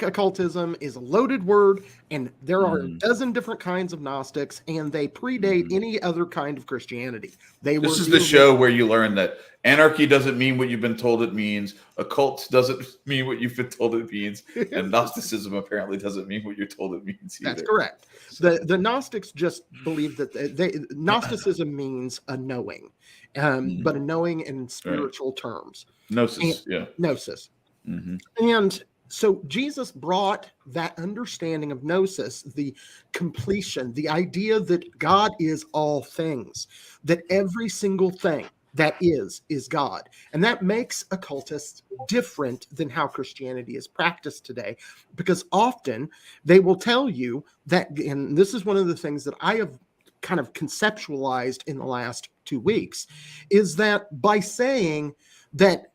[SPEAKER 3] occultism, is a loaded word, and there are a dozen different kinds of Gnostics, and they predate any other kind of Christianity.
[SPEAKER 1] This is the show where you learn that anarchy doesn't mean what you've been told it means, occult doesn't mean what you've been told it means, and Gnosticism apparently doesn't mean what you're told it means either.
[SPEAKER 3] That's correct. The Gnostics just believe that Gnosticism means a knowing, but a knowing in spiritual terms.
[SPEAKER 1] Gnosis,
[SPEAKER 3] Gnosis. Mm-hmm. And so Jesus brought that understanding of gnosis, the completion, the idea that God is all things, that every single thing that is God. And that makes occultists different than how Christianity is practiced today, because often they will tell you that, and this is one of the things that I have kind of conceptualized in the last 2 weeks, is that by saying that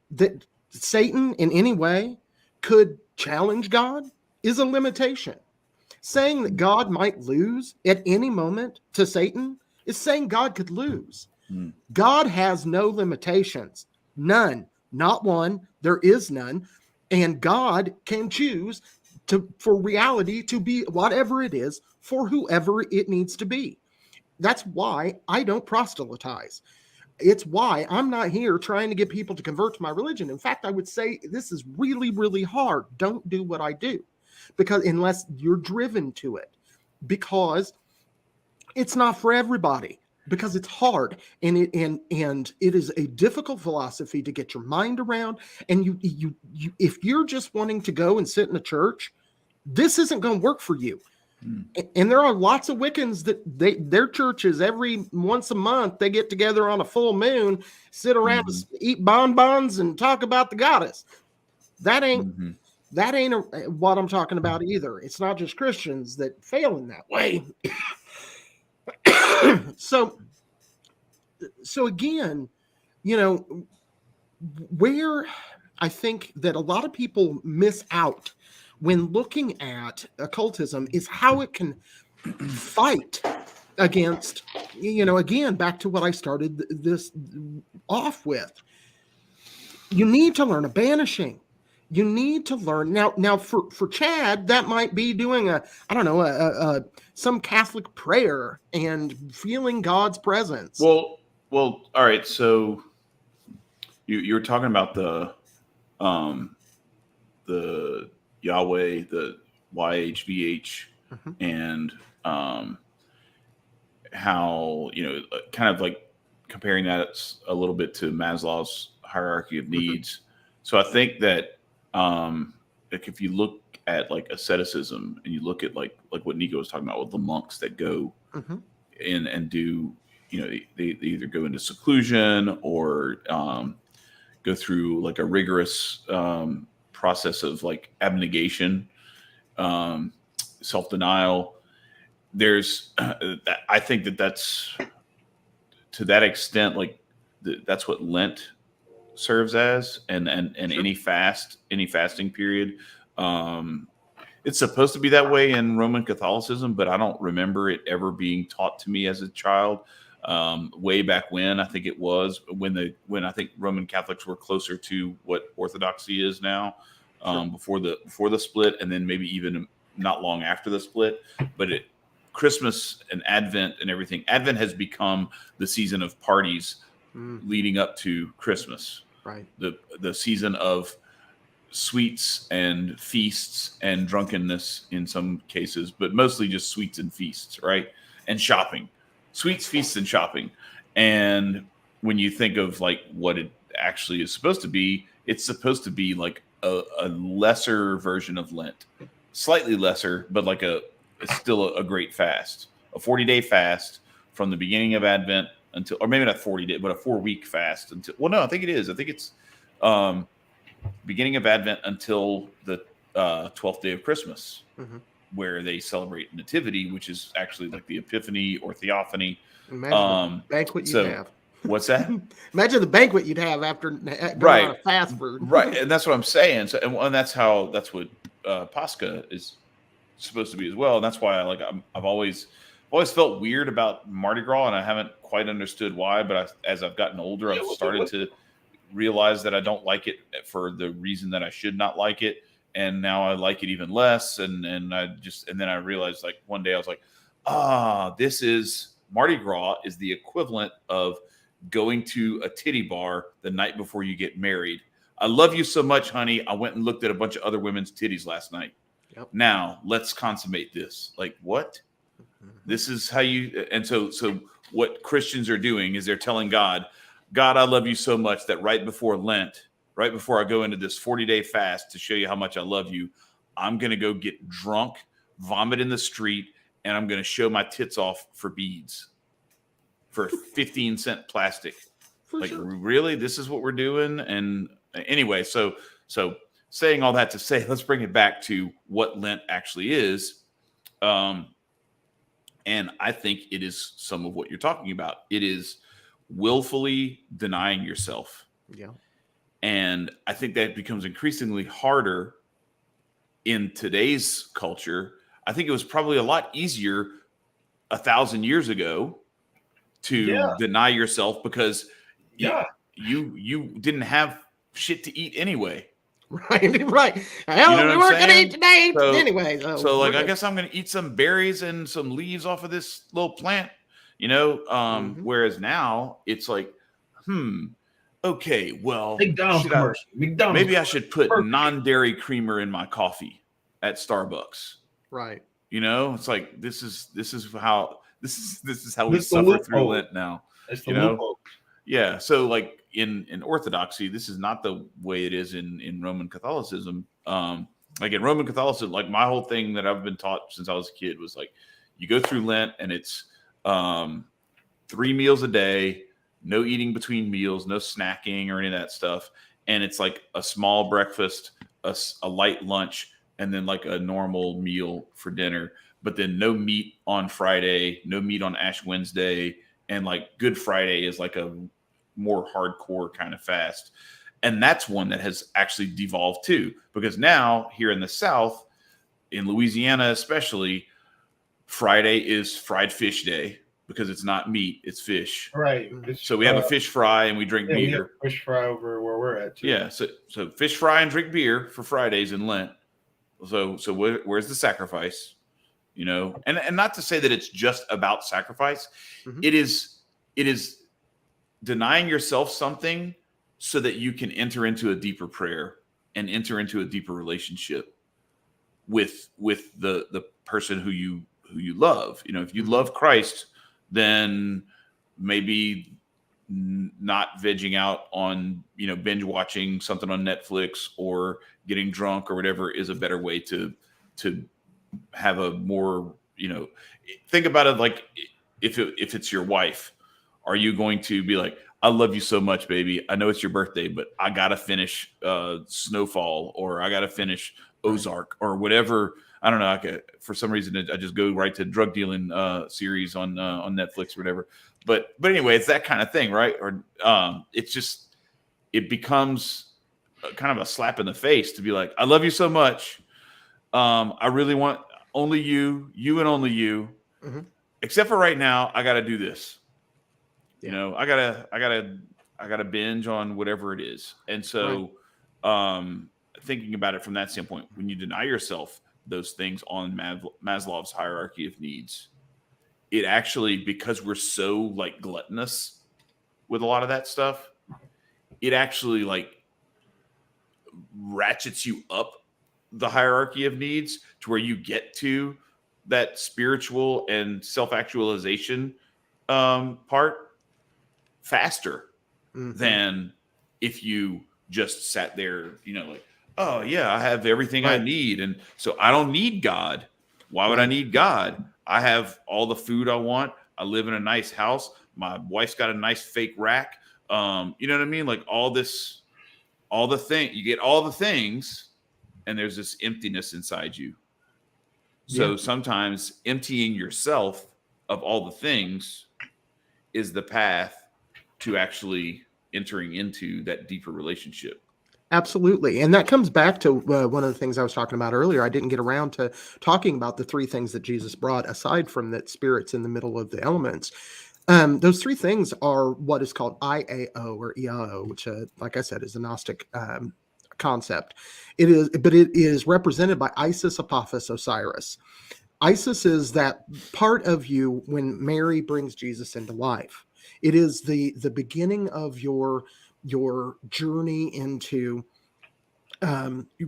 [SPEAKER 3] Satan in any way could challenge God is a limitation. Saying that God might lose at any moment to Satan is saying God could lose. God has no limitations, none, not one. There is none, and God can choose for reality to be whatever it is for whoever it needs to be. That's why I don't proselytize. It's why I'm not here trying to get people to convert to my religion. In fact, I would say this is really, really hard. Don't do what I do, because unless you're driven to it, because it's not for everybody, because it's hard, and it is a difficult philosophy to get your mind around. And you if you're just wanting to go and sit in a church, this isn't going to work for you. And there are lots of Wiccans that their churches, every once a month, they get together on a full moon, sit around, eat bonbons, and talk about the goddess. That ain't what I'm talking about either. It's not just Christians that fail in that way. So again, where I think that a lot of people miss out when looking at occultism is how it can fight against, again, back to what I started this off with. You need to learn a banishing. You need to learn now for Chad, that might be doing some Catholic prayer and feeling God's presence.
[SPEAKER 1] Well, all right. So you're talking about the Yahweh, the YHVH, and how, kind of like comparing that a little bit to Maslow's hierarchy of needs. So I think that like if you look at like asceticism and you look at like what Nicco was talking about with the monks that go in and do, they either go into seclusion or go through like a rigorous process of like abnegation, self-denial. I think that's to that extent, like that's what Lent serves as, and any fasting period. It's supposed to be that way in Roman Catholicism, but I don't remember it ever being taught to me as a child. Way back when, I think it was when I think Roman Catholics were closer to what Orthodoxy is now, before the split, and then maybe even not long after the split. But Christmas and Advent and everything, Advent has become the season of parties leading up to Christmas.
[SPEAKER 3] Right.
[SPEAKER 1] The season of sweets and feasts and drunkenness in some cases, but mostly just sweets and feasts, right? And shopping. Sweets, feasts, and shopping. And when you think of like what it actually is supposed to be, it's supposed to be like a lesser version of Lent. Slightly lesser, but like it's still a great fast. A 40-day fast from the beginning of Advent until, or maybe not 40-day, but a 4-week fast until, well, no, I think it is. I think it's beginning of Advent until the 12th day of Christmas, where they celebrate Nativity, which is actually like the Epiphany or Theophany.
[SPEAKER 3] Imagine the banquet you'd have.
[SPEAKER 1] What's that?
[SPEAKER 3] Imagine the banquet you'd have after going on a fast for.
[SPEAKER 1] Right, and that's what I'm saying. So, and that's what Pascha is supposed to be as well. And that's why I've always felt weird about Mardi Gras, and I haven't quite understood why. But as I've gotten older, I've started to realize that I don't like it for the reason that I should not like it. And now I like it even less. And then I realized, like, one day I was like, this is Mardi Gras is the equivalent of going to a titty bar the night before you get married. I love you so much, honey. I went and looked at a bunch of other women's titties last night. Yep. Now let's consummate this. Like, what? This is how you, and so what Christians are doing is they're telling God, I love you so much that right before Lent, right before I go into this 40-day fast to show you how much I love you, I'm going to go get drunk, vomit in the street, and I'm going to show my tits off for beads, for 15-cent plastic. like, really, this is what we're doing? And anyway, so saying all that to say, let's bring it back to what Lent actually is. And I think it is some of what you're talking about. It is willfully denying yourself.
[SPEAKER 3] Yeah.
[SPEAKER 1] And I think that becomes increasingly harder in today's culture. I think it was probably a lot easier 1,000 years ago to deny yourself because you didn't have shit to eat anyway.
[SPEAKER 3] Right. Hell, we weren't going to eat today anyway.
[SPEAKER 1] So like, I guess I'm going to eat some berries and some leaves off of this little plant, whereas now it's like, okay, well,
[SPEAKER 2] McDonald's
[SPEAKER 1] maybe I should put non-dairy creamer in my coffee at Starbucks.
[SPEAKER 3] Right.
[SPEAKER 1] It's like, this is how we suffer through Lent now. Yeah. So like in Orthodoxy, this is not the way it is in Roman Catholicism. Like in Roman Catholicism, like my whole thing that I've been taught since I was a kid was like, you go through Lent and it's 3 meals a day, no eating between meals, no snacking or any of that stuff. And it's like a small breakfast, a light lunch, and then like a normal meal for dinner. But then no meat on Friday, no meat on Ash Wednesday. And like Good Friday is like a more hardcore kind of fast. And that's one that has actually devolved too, because now here in the South, in Louisiana especially, Friday is fried fish day because it's not meat, it's fish.
[SPEAKER 2] Right.
[SPEAKER 1] So we have a fish fry and we drink beer.
[SPEAKER 2] We have fish fry over where we're at too.
[SPEAKER 1] Yeah. So fish fry and drink beer for Fridays in Lent. So where's the sacrifice? And not to say that it's just about sacrifice. Mm-hmm. It is denying yourself something so that you can enter into a deeper prayer and enter into a deeper relationship with the person who you love. If you love Christ, then maybe not vegging out on, binge watching something on Netflix or getting drunk or whatever is a better way to have a more, think about it. Like if it's your wife, are you going to be like, I love you so much, baby. I know it's your birthday, but I got to finish Snowfall, or I got to finish Ozark, or whatever. I don't know. For some reason, I just go right to drug dealing series on Netflix or whatever. But anyway, it's that kind of thing, right? Or it becomes kind of a slap in the face to be like, I love you so much. I really want only you and only you. Mm-hmm. Except for right now, I got to do this.
[SPEAKER 3] Yeah.
[SPEAKER 1] I gotta binge on whatever it is. And so, thinking about it from that standpoint, when you deny yourself those things on Maslow's hierarchy of needs, it actually, because we're so like gluttonous with a lot of that stuff, it actually like ratchets you up the hierarchy of needs to where you get to that spiritual and self-actualization part faster than if you just sat there, like, oh yeah, I have everything I need, and so I don't need God. Why would I need God? I have all the food I want. I live in a nice house. My wife's got a nice fake rack. You know what I mean? Like you get all the things, and there's this emptiness inside you. So sometimes emptying yourself of all the things is the path to actually entering into that deeper relationship.
[SPEAKER 3] Absolutely. And that comes back to one of the things I was talking about earlier. I didn't get around to talking about the 3 things that Jesus brought, aside from that spirit's in the middle of the elements. Those 3 things are what is called IAO or EIO, which, like I said, is a Gnostic concept. It is represented by Isis, Apophis, Osiris. Isis is that part of you when Mary brings Jesus into life. It is the beginning of your journey into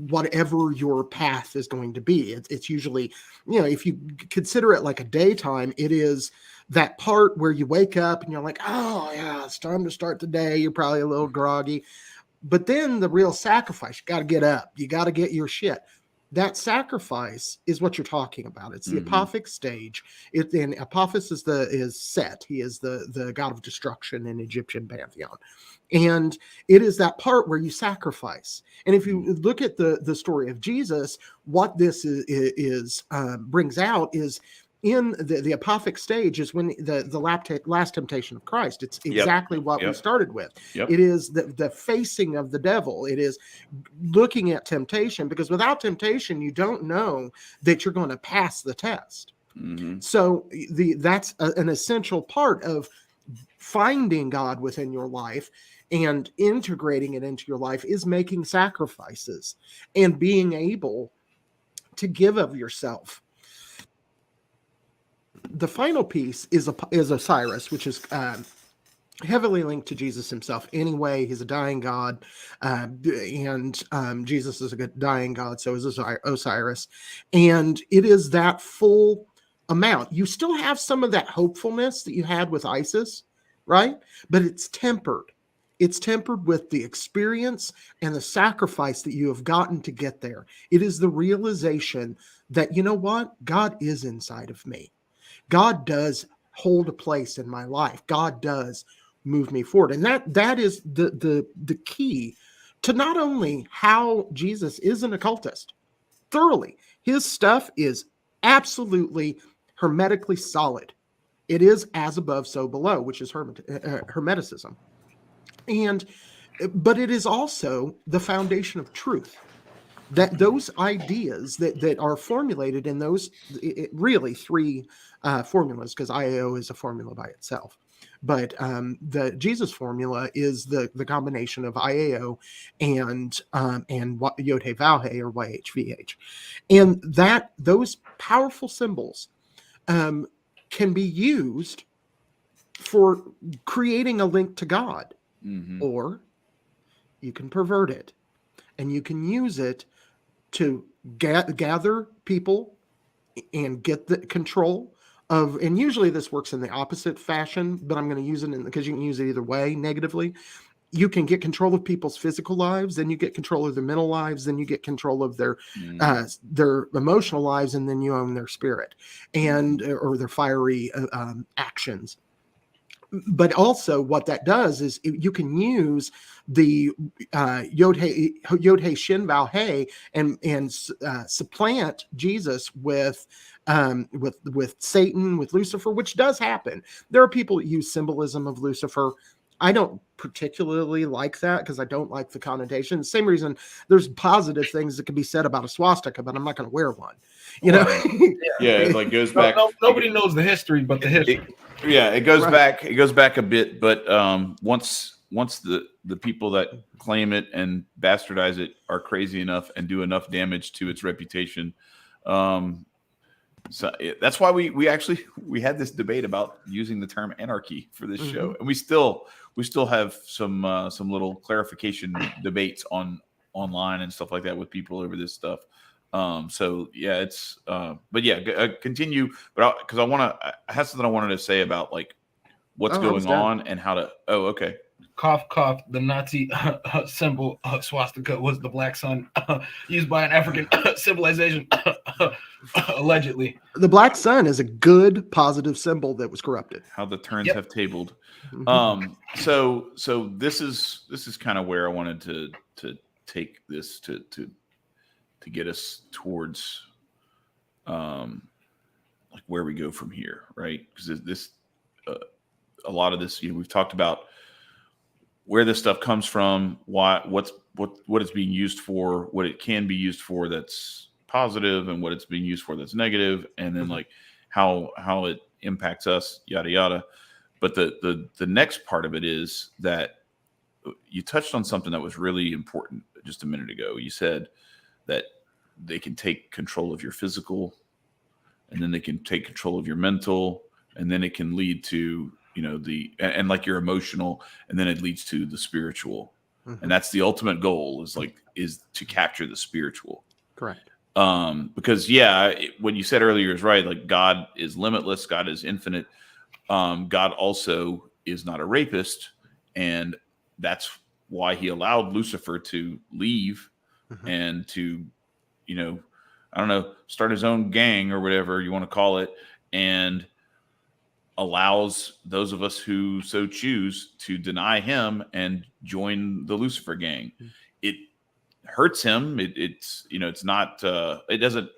[SPEAKER 3] whatever your path is going to be. It's usually, if you consider it like a daytime, it is that part where you wake up and you're like, oh yeah, it's time to start the day. You're probably a little groggy. But then the real sacrifice, you got to get up. You got to get your shit. That sacrifice is what you're talking about. It's the apophic stage. And Apophis is Set. He is the god of destruction in Egyptian pantheon. And it is that part where you sacrifice. And if you look at the story of Jesus, what this is brings out is in the apophic stage is when the last temptation of Christ. It's exactly what we started with. It is the facing of the devil. It is looking at temptation, because without temptation, you don't know that you're going to pass the test. So that's an essential part of finding God within your life and integrating it into your life, is making sacrifices and being able to give of yourself. The final piece is Osiris, which is heavily linked to Jesus himself. Anyway, he's a dying god, and Jesus is a good dying god, so is Osiris. And it is that full amount. You still have some of that hopefulness that you had with Isis, right? But it's tempered. It's tempered with the experience and the sacrifice that you have gotten to get there. It is the realization that, you know what? God is inside of me. God does hold a place in my life. God does move me forward. And that is the key to not only how Jesus is an occultist, thoroughly. His stuff is absolutely hermetically solid. It is as above, so below, which is Hermeticism. But it is also the foundation of truth. That those ideas that are formulated in those really three formulas, because IAO is a formula by itself, but the Jesus formula is the combination of IAO and Yod-Heh-Vav-Heh or YHVH, and that those powerful symbols can be used for creating a link to God, or you can pervert it, and you can use it to gather people and get the control of, and usually this works in the opposite fashion, but I'm going to use it because you can use it either way negatively. You can get control of people's physical lives, then you get control of their mental lives, then you get control of their emotional lives, and then you own their spirit or their fiery actions. But also what that does is you can use the Yod-Heh Shin Vav Heh and supplant Jesus with Satan, with Lucifer, which does happen. There are people that use symbolism of Lucifer. I don't particularly like that because I don't like the connotation. Same reason there's positive things that can be said about a swastika, but I'm not going to wear one. You know?
[SPEAKER 1] It like goes back.
[SPEAKER 2] Nobody knows the history, but the history.
[SPEAKER 1] It goes back. It goes back a bit, but once the people that claim it and bastardize it are crazy enough and do enough damage to its reputation, so that's why we had this debate about using the term anarchy for this show, and we still have some little clarification debates online and stuff like that with people over this stuff. So yeah, it's but yeah, continue. But because I have something I wanted to say about like what's going on and how to. Oh, okay.
[SPEAKER 2] Cough, cough. The Nazi symbol swastika was the black sun used by an African civilization, allegedly.
[SPEAKER 3] The black sun is a good, positive symbol that was corrupted.
[SPEAKER 1] How the turns have tabled. So this is kind of where I wanted to take this to get us towards like where we go from here, right? Because this a lot of this, we've talked about where this stuff comes from, what it's being used for, what it can be used for that's positive, and what it's being used for that's negative, and then like how it impacts us, yada yada. But the next part of it is that you touched on something that was really important just a minute ago. You said that they can take control of your physical, and then they can take control of your mental, and then it can lead to and like your emotional, and then it leads to the spiritual. And that's the ultimate goal is to capture the spiritual.
[SPEAKER 3] Correct.
[SPEAKER 1] Because what you said earlier is right. Like God is limitless. God is infinite. God also is not a rapist. And that's why he allowed Lucifer to leave and to, I don't know, start his own gang or whatever you want to call it, and allows those of us who so choose to deny him and join the Lucifer gang. It hurts him. It's not, it doesn't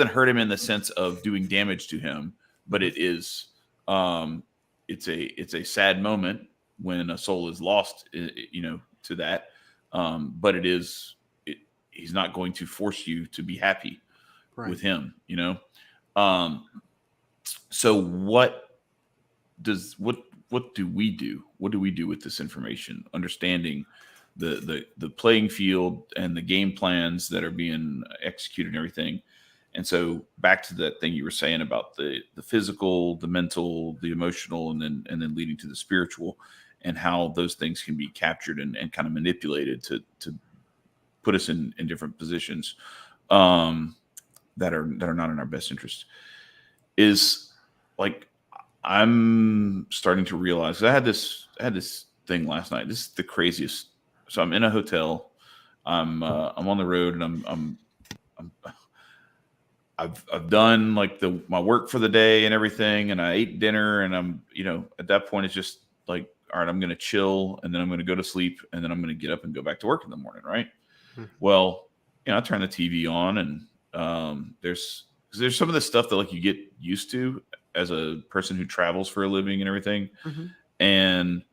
[SPEAKER 1] hurt him in the sense of doing damage to him, but it is, it's a sad moment when a soul is lost, to that. But he's not going to force you to be happy with him, So what do we do? What do we do with this information? Understanding the playing field and the game plans that are being executed and everything. And so back to that thing you were saying about the physical, the mental, the emotional, and then leading to the spiritual, and how those things can be captured and kind of manipulated to put us in different positions that are not in our best interest. Is like, I'm starting to realize, I had this thing last night. This is the craziest. So I'm in a hotel. I'm on the road, and I've done like my work for the day and everything, and I ate dinner, and I'm at that point it's just like, all right, I'm going to chill, and then I'm going to go to sleep, and then I'm going to get up and go back to work in the morning, right? Mm-hmm. Well, I turn the TV on, and there's some of the stuff that like you get used to as a person who travels for a living and everything. Mm-hmm. And,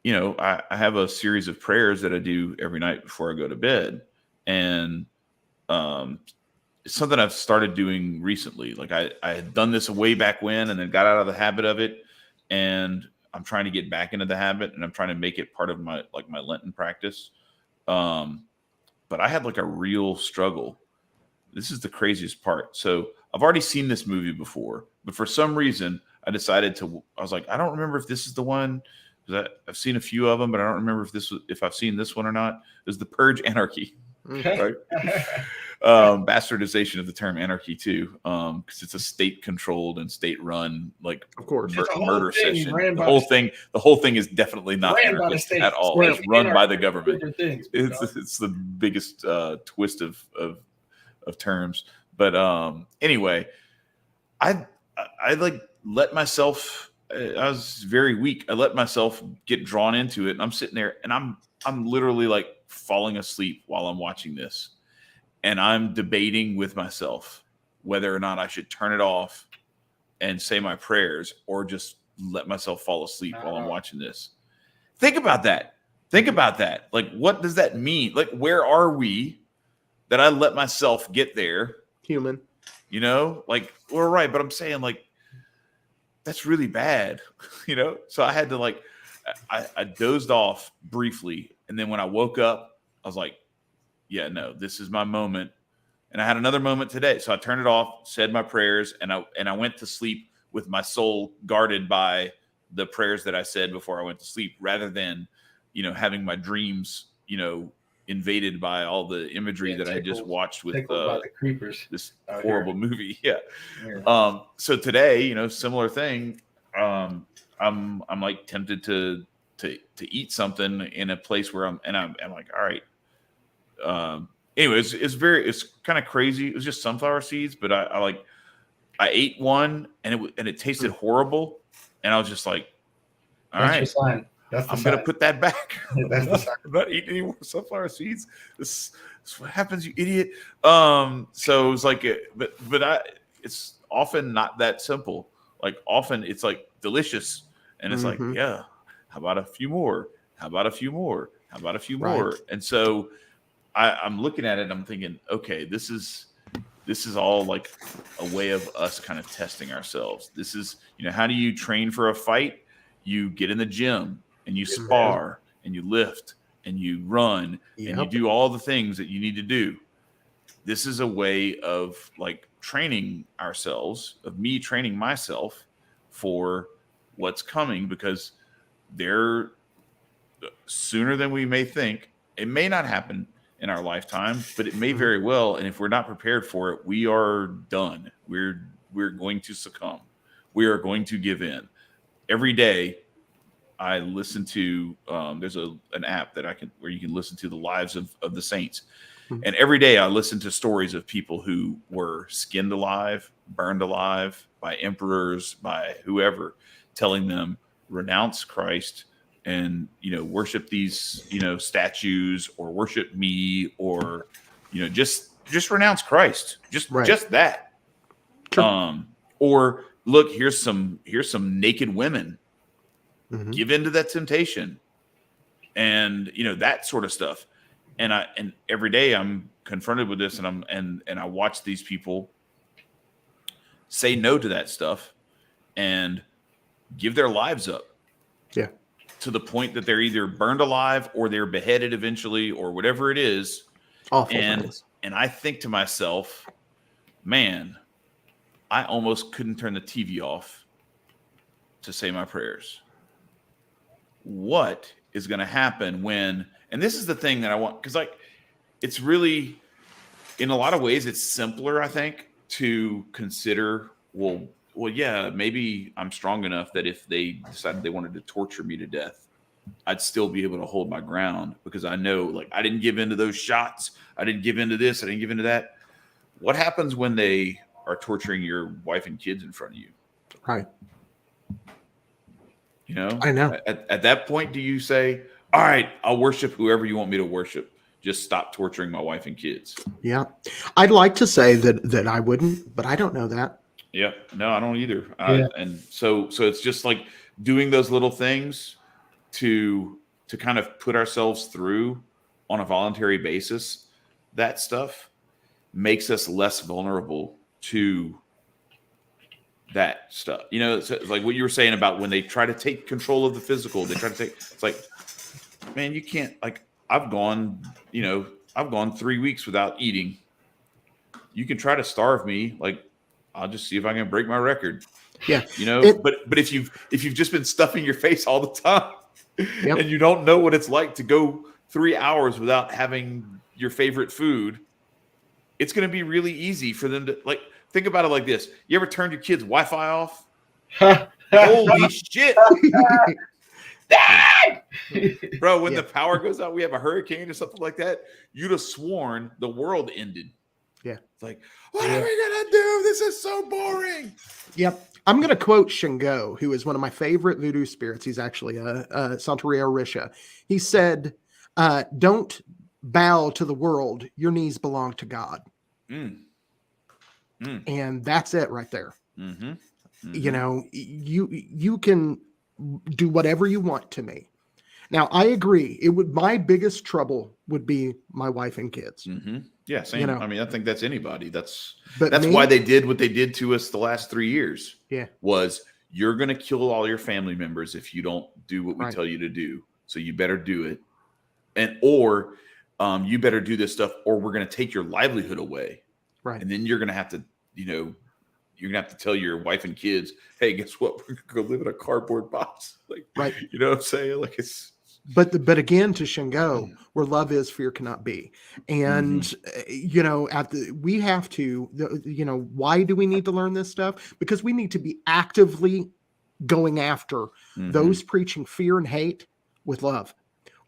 [SPEAKER 1] I have a series of prayers that I do every night before I go to bed. And it's something I've started doing recently. Like I had done this way back when, and then got out of the habit of it. And I'm trying to get back into the habit, and I'm trying to make it part of my Lenten practice. But I had like a real struggle. This is the craziest part. So I've already seen this movie before, but for some reason I decided I was like, I don't remember if this is the one, because I've seen a few of them, but I don't remember if I've seen this one or not. It was The Purge Anarchy, right? Bastardization of the term anarchy too, because it's a state-controlled and state-run, like, of course, murder session. The whole thing is definitely not anarchist at all. It's run by the government. It's the biggest twist of terms. But anyway, I like let myself. I was very weak. I let myself get drawn into it, and I'm sitting there, and I'm literally like falling asleep while I'm watching this, and I'm debating with myself whether or not I should turn it off and say my prayers, or just let myself fall asleep while I'm watching this. Think about that. Like, what does that mean? Like, where are we that I let myself get there?
[SPEAKER 3] Human.
[SPEAKER 1] Like, we're right, but I'm saying, like, that's really bad, So I had to, like, I dozed off briefly, and then when I woke up, I was like, yeah, no, this is my moment. And I had another moment today, so I turned it off, said my prayers, and I went to sleep with my soul guarded by the prayers that I said before I went to sleep, rather than, having my dreams, invaded by all the imagery that I had just watched with
[SPEAKER 2] the creepers.
[SPEAKER 1] This horrible movie. Yeah. So today, similar thing. I'm like tempted to eat something in a place where I'm like, all right. Anyway, it's kind of crazy. It was just sunflower seeds, but I ate one, and it tasted horrible, and I was just like, all right.
[SPEAKER 2] That's your sign.
[SPEAKER 1] I'm going to put that back.
[SPEAKER 2] That's the sign.
[SPEAKER 1] I'm not eating any more sunflower seeds. This is what happens, you idiot. So it was like, it's often not that simple. Like, often it's like delicious, and it's like, yeah, how about a few more? How about a few more? How about a few more? And so I'm looking at it, and I'm thinking, okay, this is all like a way of us kind of testing ourselves. This is, how do you train for a fight? You get in the gym, and you spar, and you lift, and you run, and you do all the things that you need to do. This is a way of like training ourselves, of me training myself for what's coming, because they're sooner than we may think. It may not happen in our lifetime, but it may very well. And if we're not prepared for it, we are done. We're going to succumb. We are going to give in. Every day, I listen to there's an app that where you can listen to the lives of the saints, And every day I listen to stories of people who were skinned alive, burned alive by emperors, by whoever, telling them renounce Christ and, worship these, statues, or worship me, or, just renounce Christ. Just that.
[SPEAKER 3] Sure.
[SPEAKER 1] Or look, here's some naked women. Give into that temptation, and that sort of stuff. And every day I'm confronted with this, and I watch these people say no to that stuff and give their lives up.
[SPEAKER 3] Yeah.
[SPEAKER 1] To the point that they're either burned alive or they're beheaded eventually, or whatever it is.
[SPEAKER 3] Awful
[SPEAKER 1] and
[SPEAKER 3] things.
[SPEAKER 1] And I think to myself, man, I almost couldn't turn the TV off to say my prayers. What is going to happen when, and this is the thing that I want, because it's really, in a lot of ways, it's simpler, I think, to consider, well, yeah, maybe I'm strong enough that if they decided they wanted to torture me to death, I'd still be able to hold my ground, because I know, I didn't give into those shots. I didn't give into this. I didn't give into that. What happens when they are torturing your wife and kids in front of you?
[SPEAKER 3] Right.
[SPEAKER 1] I
[SPEAKER 3] know.
[SPEAKER 1] At that point, do you say, all right, I'll worship whoever you want me to worship. Just stop torturing my wife and kids.
[SPEAKER 3] Yeah. I'd like to say that I wouldn't, but I don't know that.
[SPEAKER 1] Yeah. No, I don't either.
[SPEAKER 2] Yeah.
[SPEAKER 1] And so it's just like doing those little things to kind of put ourselves through on a voluntary basis. That stuff makes us less vulnerable to that stuff. It's like what you were saying about when they try to take control of the physical, they try to take, it's like, man, you can't, I've gone 3 weeks without eating. You can try to starve me. I'll just see if I can break my record.
[SPEAKER 3] Yeah.
[SPEAKER 1] But if you've just been stuffing your face all the time,
[SPEAKER 3] yep.
[SPEAKER 1] and you don't know what it's like to go 3 hours without having your favorite food, it's going to be really easy for them to think about it like this. You ever turned your kids' Wi-Fi off? Holy shit. Bro, when the power goes out, we have a hurricane or something like that, you'd have sworn the world ended.
[SPEAKER 3] Yeah.
[SPEAKER 1] It's like, what are we going to do? This is so boring.
[SPEAKER 3] Yep. I'm going to quote Shingo, who is one of my favorite voodoo spirits. He's actually a Santeria Orisha. He said, don't bow to the world. Your knees belong to God. And that's it right there. You can do whatever you want to me. Now, I agree. My biggest trouble would be my wife and kids.
[SPEAKER 1] Yeah, same. I think that's anybody. That's why they did what they did to us the last 3 years.
[SPEAKER 3] Yeah.
[SPEAKER 1] Was you're going to kill all your family members if you don't do what we tell you to do. So you better do it. Or you better do this stuff, or we're going to take your livelihood away.
[SPEAKER 3] Right.
[SPEAKER 1] And then you're going to have to, you're going to have to tell your wife and kids, hey, guess what? We're going to live in a cardboard box.
[SPEAKER 3] Right.
[SPEAKER 1] You know what I'm saying? It's.
[SPEAKER 3] But again, to Shingo, where love is, fear cannot be. And, we have to, why do we need to learn this stuff? Because we need to be actively going after those preaching fear and hate with love.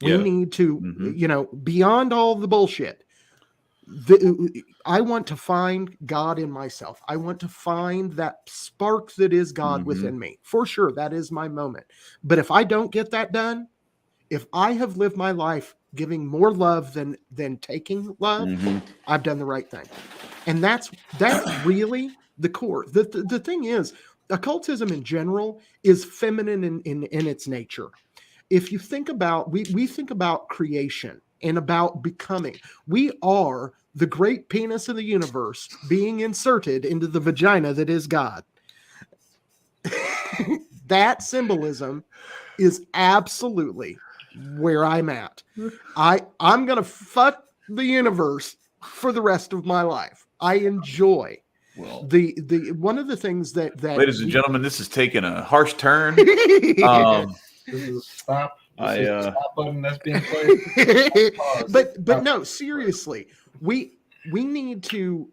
[SPEAKER 3] We need to, beyond all the bullshit. I want to find God in myself. I want to find that spark that is God within me. For sure, that is my moment. But if I don't get that done, if I have lived my life giving more love than taking love, I've done the right thing. And that's really the core. The thing is, occultism in general is feminine in its nature. If you think about, we think about creation and about becoming. We are the great penis of the universe being inserted into the vagina that is God. That symbolism is absolutely where I'm at. I'm going to fuck the universe for the rest of my life. I enjoy the one of the things that
[SPEAKER 1] ladies and gentlemen, this is taking a harsh turn.
[SPEAKER 2] This is stop. Stop button that's being played.
[SPEAKER 3] but no, seriously, we need to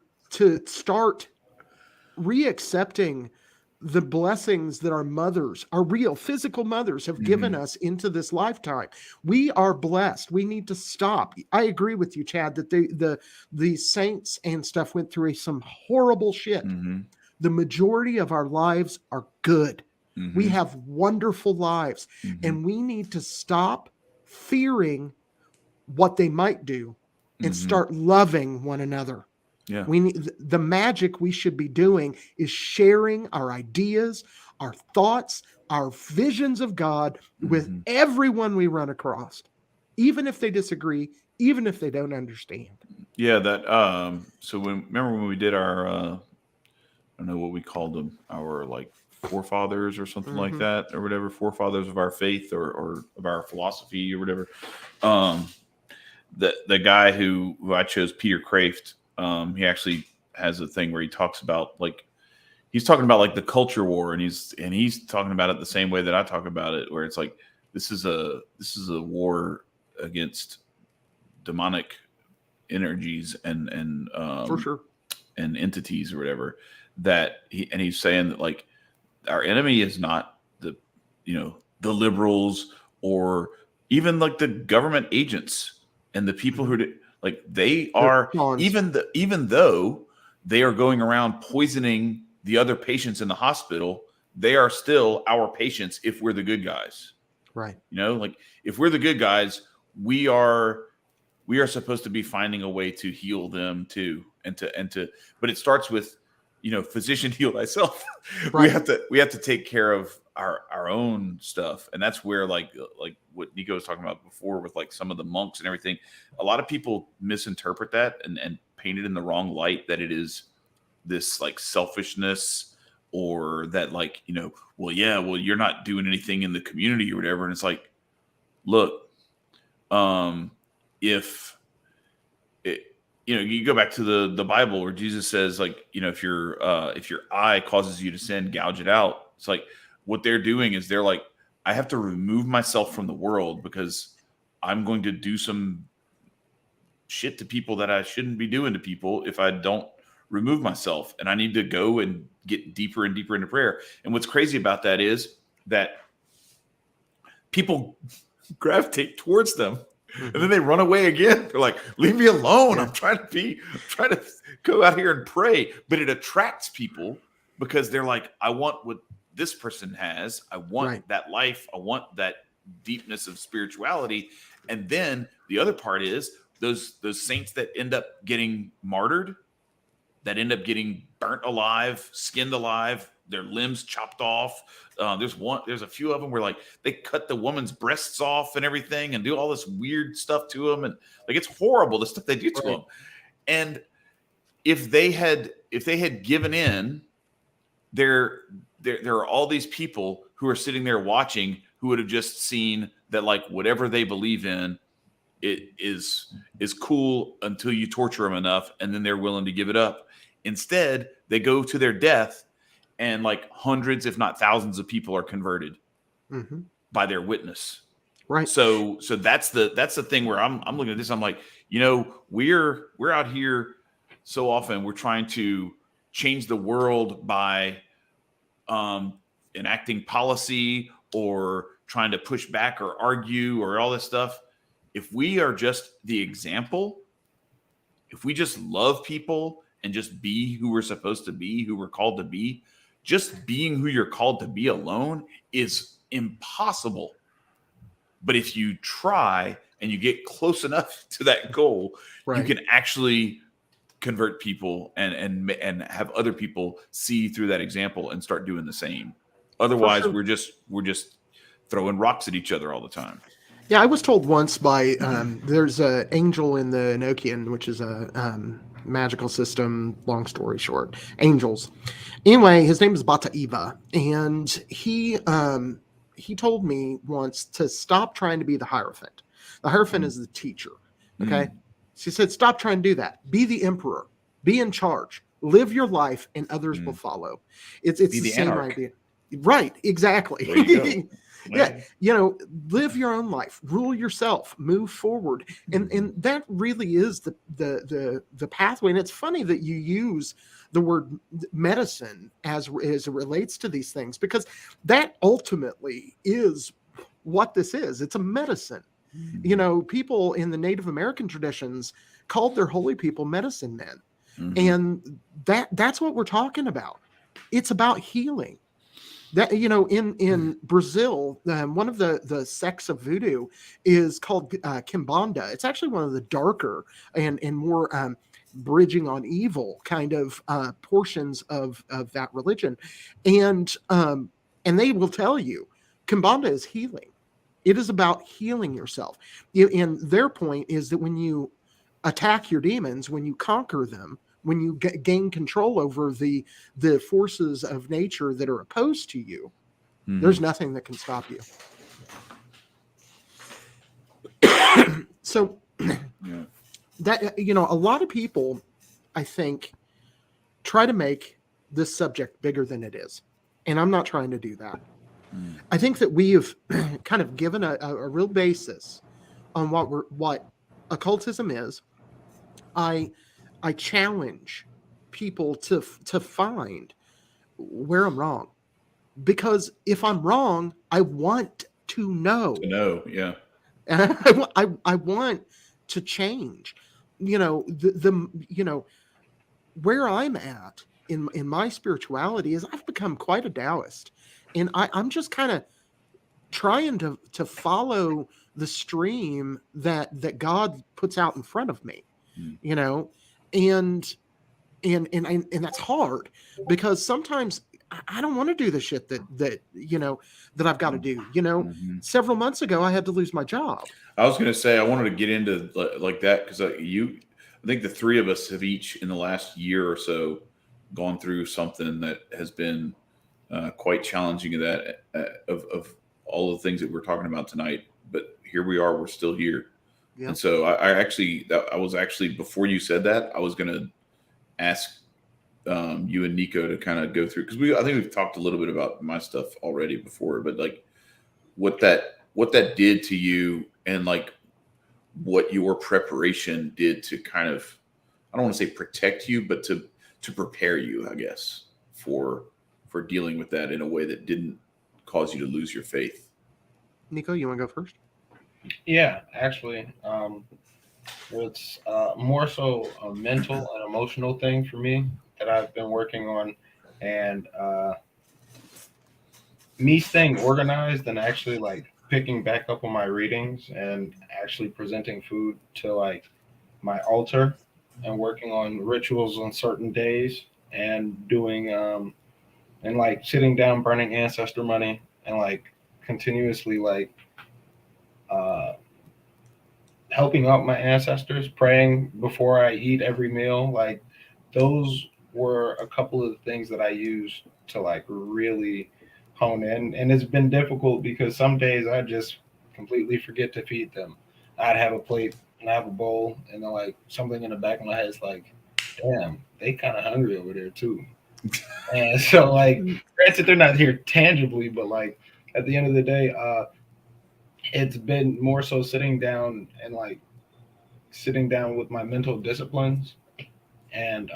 [SPEAKER 3] start reaccepting the blessings that our mothers, our real physical mothers, have given us into this lifetime. We are blessed. We need to stop. I agree with you, Chad, that the saints and stuff went through some horrible shit. The majority of our lives are good. We have wonderful lives, and we need to stop fearing what they might do and start loving one another.
[SPEAKER 1] Yeah.
[SPEAKER 3] We need the magic we should be doing is sharing our ideas, our thoughts, our visions of God with everyone we run across, even if they disagree, even if they don't understand.
[SPEAKER 1] Yeah, that so remember when we did our I don't know what we called them, our like forefathers or something like that, or whatever, forefathers of our faith or of our philosophy or whatever. The guy who I chose, Peter Kraft, he actually has a thing where he talks about he's talking about like the culture war, and he's talking about it the same way that I talk about it, where it's like this is a war against demonic energies and
[SPEAKER 3] For sure.
[SPEAKER 1] and entities or whatever, that he's saying that like our enemy is not the liberals or even like the government agents and the people who like they are, even though they are going around poisoning the other patients in the hospital, they are still our patients if we're the good guys.
[SPEAKER 3] Right.
[SPEAKER 1] Like if we're the good guys, we are supposed to be finding a way to heal them too. But it starts with, physician heal thyself.
[SPEAKER 3] Right.
[SPEAKER 1] We have to take care of our own stuff. And that's where like what Nicco was talking about before with like some of the monks and everything. A lot of people misinterpret that and paint it in the wrong light, that it is this like selfishness, or that like, you're not doing anything in the community or whatever. And it's like, look, if it, you go back to the Bible where Jesus says like, if your eye causes you to sin, gouge it out. It's like what they're doing is they're like, I have to remove myself from the world because I'm going to do some shit to people that I shouldn't be doing to people if I don't remove myself. And I need to go and get deeper and deeper into prayer. And what's crazy about that is that people gravitate towards them. And then they run away again. They're like, leave me alone. I'm trying to go out here and pray. But it attracts people because they're like, I want what this person has. I want that life. I want that deepness of spirituality. And then the other part is those saints that end up getting martyred, that end up getting burnt alive, skinned alive, their limbs chopped off. There's a few of them where like they cut the woman's breasts off and everything and do all this weird stuff to them. And like, it's horrible, the stuff they do to them. And if they had given in, there are all these people who are sitting there watching who would have just seen that like whatever they believe in, it is cool until you torture them enough, and then they're willing to give it up. Instead, they go to their death, and like hundreds, if not thousands, of people are converted by their witness.
[SPEAKER 3] Right.
[SPEAKER 1] So that's the thing where I'm looking at this. I'm like, we're out here so often. We're trying to change the world by enacting policy or trying to push back or argue or all this stuff. If we are just the example, if we just love people and just be who we're supposed to be, who we're called to be, just being who you're called to be alone is impossible. But if you try and you get close enough to that goal, you can actually convert people and have other people see through that example and start doing the same. Otherwise, we're just throwing rocks at each other all the time.
[SPEAKER 3] Yeah, I was told once by there's an angel in the Enochian, which is a magical system. Long story short, angels. Anyway, his name is Bataiva, and he told me once to stop trying to be the Hierophant. The Hierophant is the teacher. Okay, so he said, stop trying to do that. Be the emperor. Be in charge. Live your life, and others will follow. It's the same idea. Right? Exactly. Yeah, live your own life, rule yourself, move forward, and that really is the pathway. And it's funny that you use the word medicine as it relates to these things, because that ultimately is what this is. It's a medicine. People in the Native American traditions called their holy people medicine men, and that's what we're talking about. It's about healing. That in Brazil, one of the sects of voodoo is called Kimbanda. It's actually one of the darker and more bridging on evil kind of portions of that religion, and they will tell you Kimbanda is healing. It is about healing yourself. And their point is that when you attack your demons, when you conquer them, when you gain control over the forces of nature that are opposed to you, there's nothing that can stop you. So that, a lot of people, I think, try to make this subject bigger than it is. And I'm not trying to do that. I think that we have kind of given a real basis on what occultism is. I challenge people to find where I'm wrong, because if I'm wrong, I want to know.
[SPEAKER 1] Yeah.
[SPEAKER 3] And I want to change. Where I'm at in my spirituality is I've become quite a Taoist, and I'm just kind of trying to follow the stream that God puts out in front of me. And that's hard, because sometimes I don't want to do the shit that I've got to do. Several months ago, I had to lose my job.
[SPEAKER 1] I was going to say, I wanted to get into like that, because I think the three of us have each in the last year or so gone through something that has been quite challenging of all the things that we're talking about tonight. But here we are, we're still here. Yeah. And so I was actually, before you said that, I was going to ask you and Nicco to kind of go through, because I think we've talked a little bit about my stuff already before, but like what that did to you, and like what your preparation did to kind of, I don't want to say protect you, but to prepare you, I guess, for dealing with that in a way that didn't cause you to lose your faith.
[SPEAKER 3] Nicco, you want to go first?
[SPEAKER 2] Yeah, actually, it's more so a mental and emotional thing for me that I've been working on, and me staying organized and actually like picking back up on my readings and actually presenting food to like my altar and working on rituals on certain days and doing and like sitting down, burning ancestor money, and like continuously like helping out my ancestors, praying before I eat every meal. Like those were a couple of the things that I used to like really hone in. And it's been difficult because some days I just completely forget to feed them. I'd have a plate and I have a bowl, and then like something in the back of my head is like, damn, they kind of hungry over there too. And so like, granted they're not here tangibly, but like at the end of the day, it's been more so sitting down with my mental disciplines and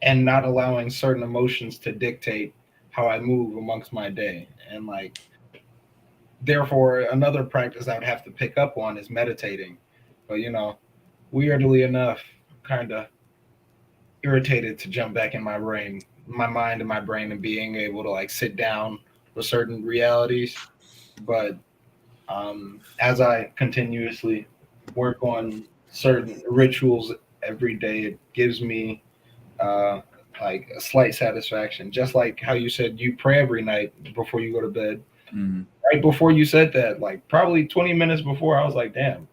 [SPEAKER 2] not allowing certain emotions to dictate how I move amongst my day. And like, therefore, another practice I would have to pick up on is meditating. But, weirdly enough, kind of irritated to jump back in my mind and my brain, and being able to like sit down with certain realities. But as I continuously work on certain rituals every day, it gives me like a slight satisfaction. Just like how you said you pray every night before you go to bed. Mm-hmm. Right before you said that, like probably 20 minutes before, I was like, damn,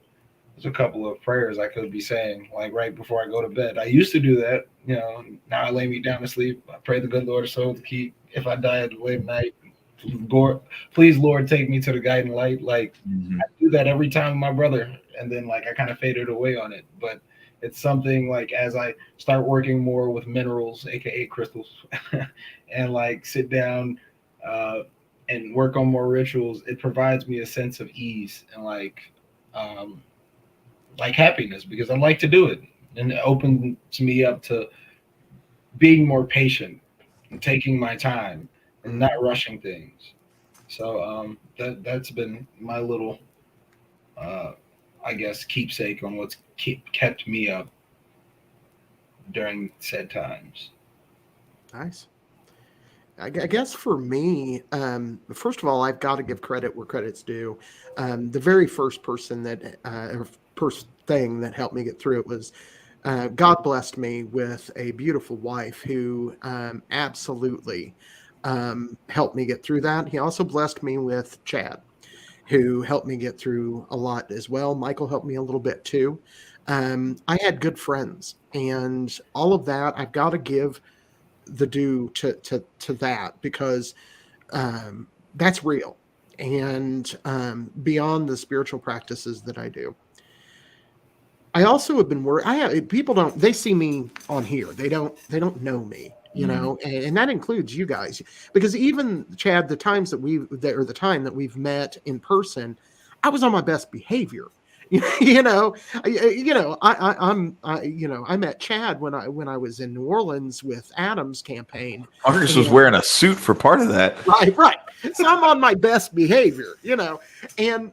[SPEAKER 2] there's a couple of prayers I could be saying like right before I go to bed. I used to do that, now I lay me down to sleep. I pray the good Lord of soul to keep, if I die at the late night, please Lord, take me to the guiding light. Like I do that every time with my brother, and then like I kind of faded away on it. But it's something like, as I start working more with minerals, aka crystals, and like sit down and work on more rituals, it provides me a sense of ease and like happiness, because I like to do it, and it opens me up to being more patient and taking my time and not rushing things. So that's been my little I guess keepsake on what's kept me up during said times.
[SPEAKER 3] Nice. I guess for me, first of all, I've got to give credit where credit's due. The very first person first thing that helped me get through it was God blessed me with a beautiful wife who absolutely helped me get through that. He also blessed me with Chad, who helped me get through a lot as well. Michael helped me a little bit too. I had good friends, and all of that I've got to give the due to that, because that's real, and beyond the spiritual practices that I do. I also have been worried. People they see me on here. They don't know me, you know, and that includes you guys, because even Chad, the time that we've met in person, I was on my best behavior. I met Chad when I was in New Orleans with Adam's campaign.
[SPEAKER 1] Marcus was wearing a suit for part of that.
[SPEAKER 3] Right. So I'm on my best behavior, and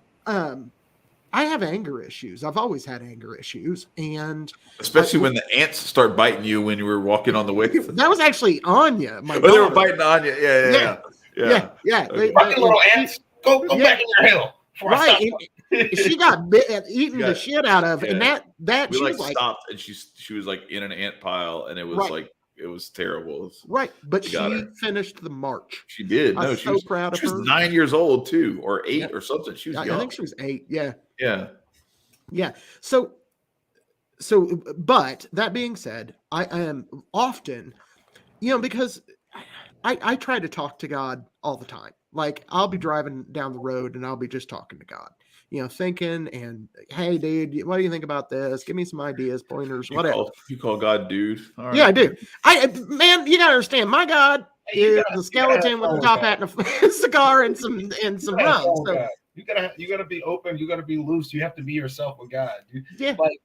[SPEAKER 3] I have anger issues. I've always had anger issues, and
[SPEAKER 1] especially when the ants start biting you when you were walking on the way.
[SPEAKER 3] That was actually Anya.
[SPEAKER 1] They were biting Anya. Yeah.
[SPEAKER 2] Okay. Little ants, go back in your hill.
[SPEAKER 3] Right. She got eaten the shit out of, and that
[SPEAKER 1] we
[SPEAKER 3] she
[SPEAKER 1] was stopped, and she was like in an ant pile, and it was it was terrible.
[SPEAKER 3] Right, but she finished the march.
[SPEAKER 1] She did.
[SPEAKER 3] No, she was so proud of her.
[SPEAKER 1] She was 9 years old too, or 8 or something. She was young.
[SPEAKER 3] I think she was 8. Yeah. So, but that being said, I am often, because I try to talk to God all the time. Like, I'll be driving down the road and I'll be just talking to God, thinking, and hey, dude, what do you think about this? Give me some ideas, pointers, whatever.
[SPEAKER 1] You call God dude?
[SPEAKER 3] All right. Yeah, I do. Man, you gotta understand, my God is the skeleton with a top hat and a cigar and some rum. So
[SPEAKER 2] you gotta be open. You gotta be loose. You have to be yourself with God.
[SPEAKER 3] Like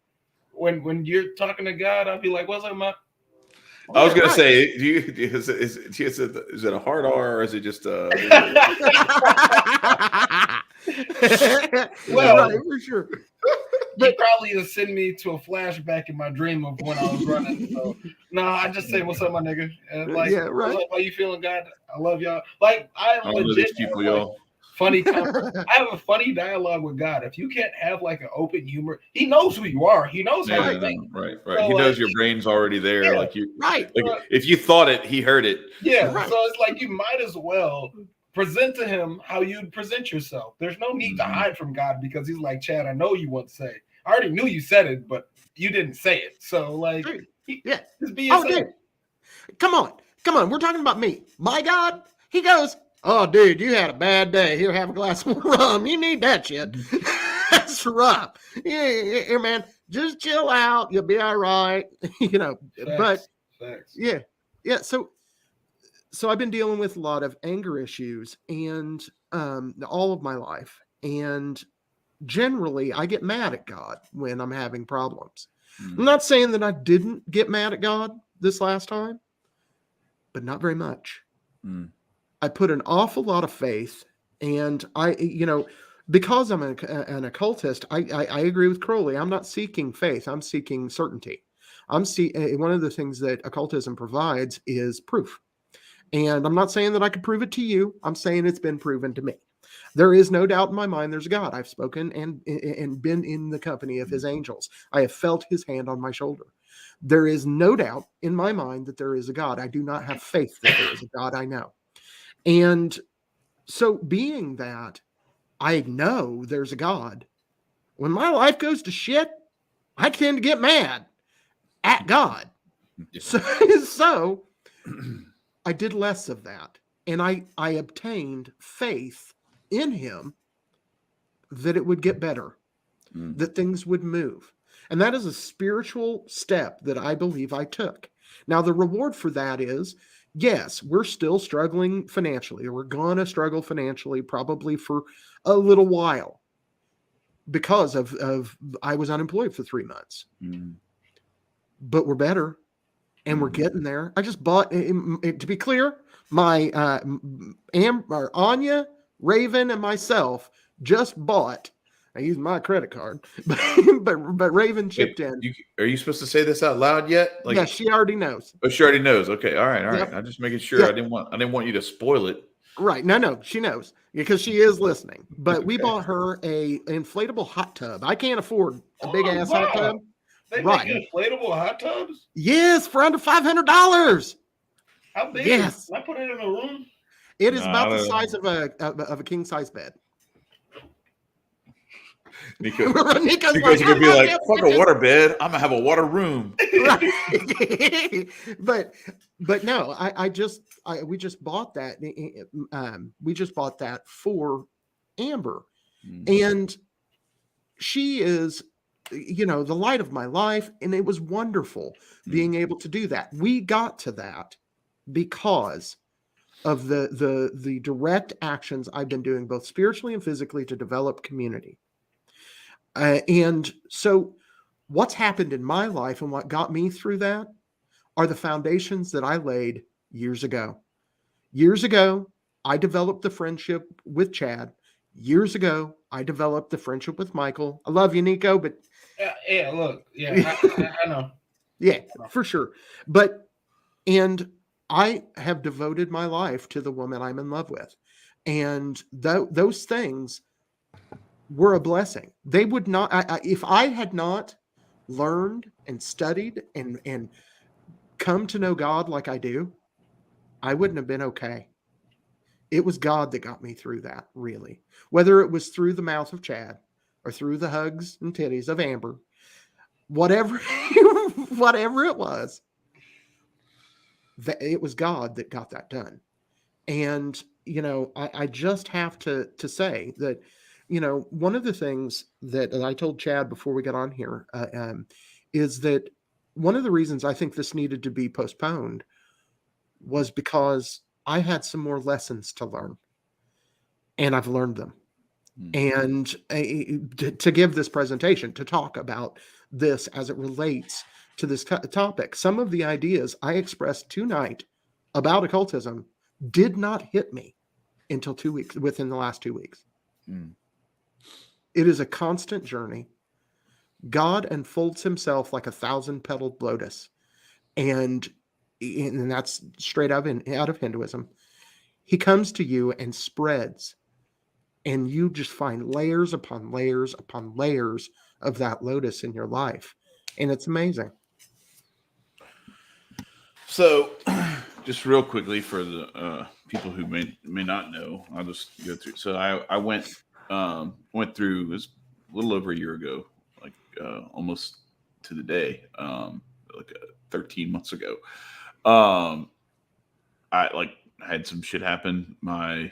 [SPEAKER 2] when you're talking to God, I'll be like, "What's up, man?"
[SPEAKER 1] I was gonna say, is it a hard R, or is it just a?
[SPEAKER 2] Well,
[SPEAKER 3] right, for sure.
[SPEAKER 2] He probably is sending me to a flashback in my dream of when I was running. So no, I just say, "What's up, my nigga?" And how you feeling, God? I love y'all. Like, I legit people, y'all. Funny. I have a funny dialogue with God. If you can't have like an open humor, He knows who you are. He knows how you think.
[SPEAKER 1] Right. So, he knows your brain's already there.
[SPEAKER 2] Yeah,
[SPEAKER 1] like you,
[SPEAKER 3] right.
[SPEAKER 1] Like, if you thought it, He heard it.
[SPEAKER 2] Yeah. Right. So it's like you might as well present to Him how you'd present yourself. There's no need to hide from God, because He's like, Chad, I know you want to say. I already knew you said it, but you didn't say it. So like, just be yourself.
[SPEAKER 3] Dude. Come on. We're talking about me. My God, He goes, oh, dude, you had a bad day. Here, have a glass of rum. You need that shit. That's rough. Yeah, man, just chill out. You'll be all right.
[SPEAKER 2] Facts.
[SPEAKER 3] Yeah. So I've been dealing with a lot of anger issues and all of my life. And generally, I get mad at God when I'm having problems. I'm not saying that I didn't get mad at God this last time, but not very much. I put an awful lot of faith, and because I'm an occultist, I agree with Crowley. I'm not seeking faith. I'm seeking certainty. One of the things that occultism provides is proof. And I'm not saying that I could prove it to you. I'm saying it's been proven to me. There is no doubt in my mind there's a God. I've spoken and been in the company of His angels. I have felt His hand on my shoulder. There is no doubt in my mind that there is a God. I do not have faith that there is a God. I know. And so, being that I know there's a God, when my life goes to shit, I tend to get mad at God. So I did less of that. And I obtained faith in Him that it would get better, that things would move. And that is a spiritual step that I believe I took. Now, the reward for that is yes, we're still struggling financially. We're going to struggle financially probably for a little while because of I was unemployed for 3 months. But we're better and we're getting there. I just bought, to be clear, my Anya, Raven, and myself just bought. I used my credit card, but Raven chipped in.
[SPEAKER 1] Are you supposed to say this out loud yet?
[SPEAKER 3] Like, yeah, she already knows.
[SPEAKER 1] Oh, she already knows. Okay, all right. Yep. I'm just making sure. Yep. I didn't want you to spoil it.
[SPEAKER 3] Right? No, she knows because she is listening. But we bought her an inflatable hot tub. I can't afford a big ass hot tub.
[SPEAKER 2] They make inflatable hot tubs?
[SPEAKER 3] Yes, for under $500.
[SPEAKER 2] How big? Yes. Can I put it in a room?
[SPEAKER 3] It is about the size of a king size bed.
[SPEAKER 1] Nicco's gonna be like, fuck a water bed. I'm gonna have a water room.
[SPEAKER 3] but no, we just bought that. We just bought that for Amber, and she is, the light of my life, and it was wonderful being able to do that. We got to that because of the direct actions I've been doing, both spiritually and physically, to develop community. And so what's happened in my life and what got me through that are the foundations that I laid years ago. Years ago, I developed the friendship with Chad. Years ago, I developed the friendship with Michael. I love you, Nicco, but
[SPEAKER 2] I know.
[SPEAKER 3] Yeah, for sure. And I have devoted my life to the woman I'm in love with. And those things were a blessing. They would not, if I had not learned and studied and come to know God like I do, I wouldn't have been okay. It was God that got me through that, really. Whether it was through the mouth of Chad or through the hugs and titties of Amber, whatever it was, it was God that got that done. And, I just have to say that, one of the things that I told Chad before we got on here is that one of the reasons I think this needed to be postponed was because I had some more lessons to learn, and I've learned them. And to give this presentation, to talk about this as it relates to this topic, some of the ideas I expressed tonight about occultism did not hit me until 2 weeks, within the last 2 weeks. It is a constant journey. God unfolds himself like a 1,000-petaled lotus. And that's straight out of Hinduism. He comes to you and spreads, and you just find layers upon layers upon layers of that lotus in your life. And it's amazing. So
[SPEAKER 1] just real quickly for the people who may not know, I'll just go through. So I went through, it was a little over a year ago, like almost to the day, 13 months ago. I had some shit happen. I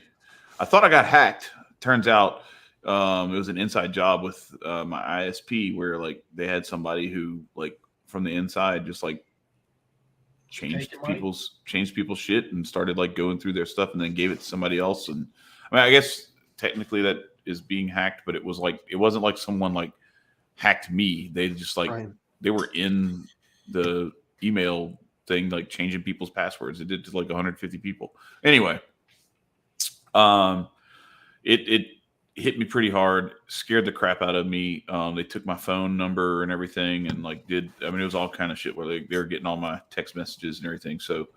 [SPEAKER 1] thought I got hacked. Turns out it was an inside job with my ISP where they had somebody who from the inside just changed people's shit and started going through their stuff and then gave it to somebody else. And I guess technically that is being hacked, but it was it wasn't like someone hacked me. They just they were in the email thing, changing people's passwords. It did to 150 people. Anyway, it hit me pretty hard, scared the crap out of me. They took my phone number and everything, and it was all kind of shit where they were getting all my text messages and everything. So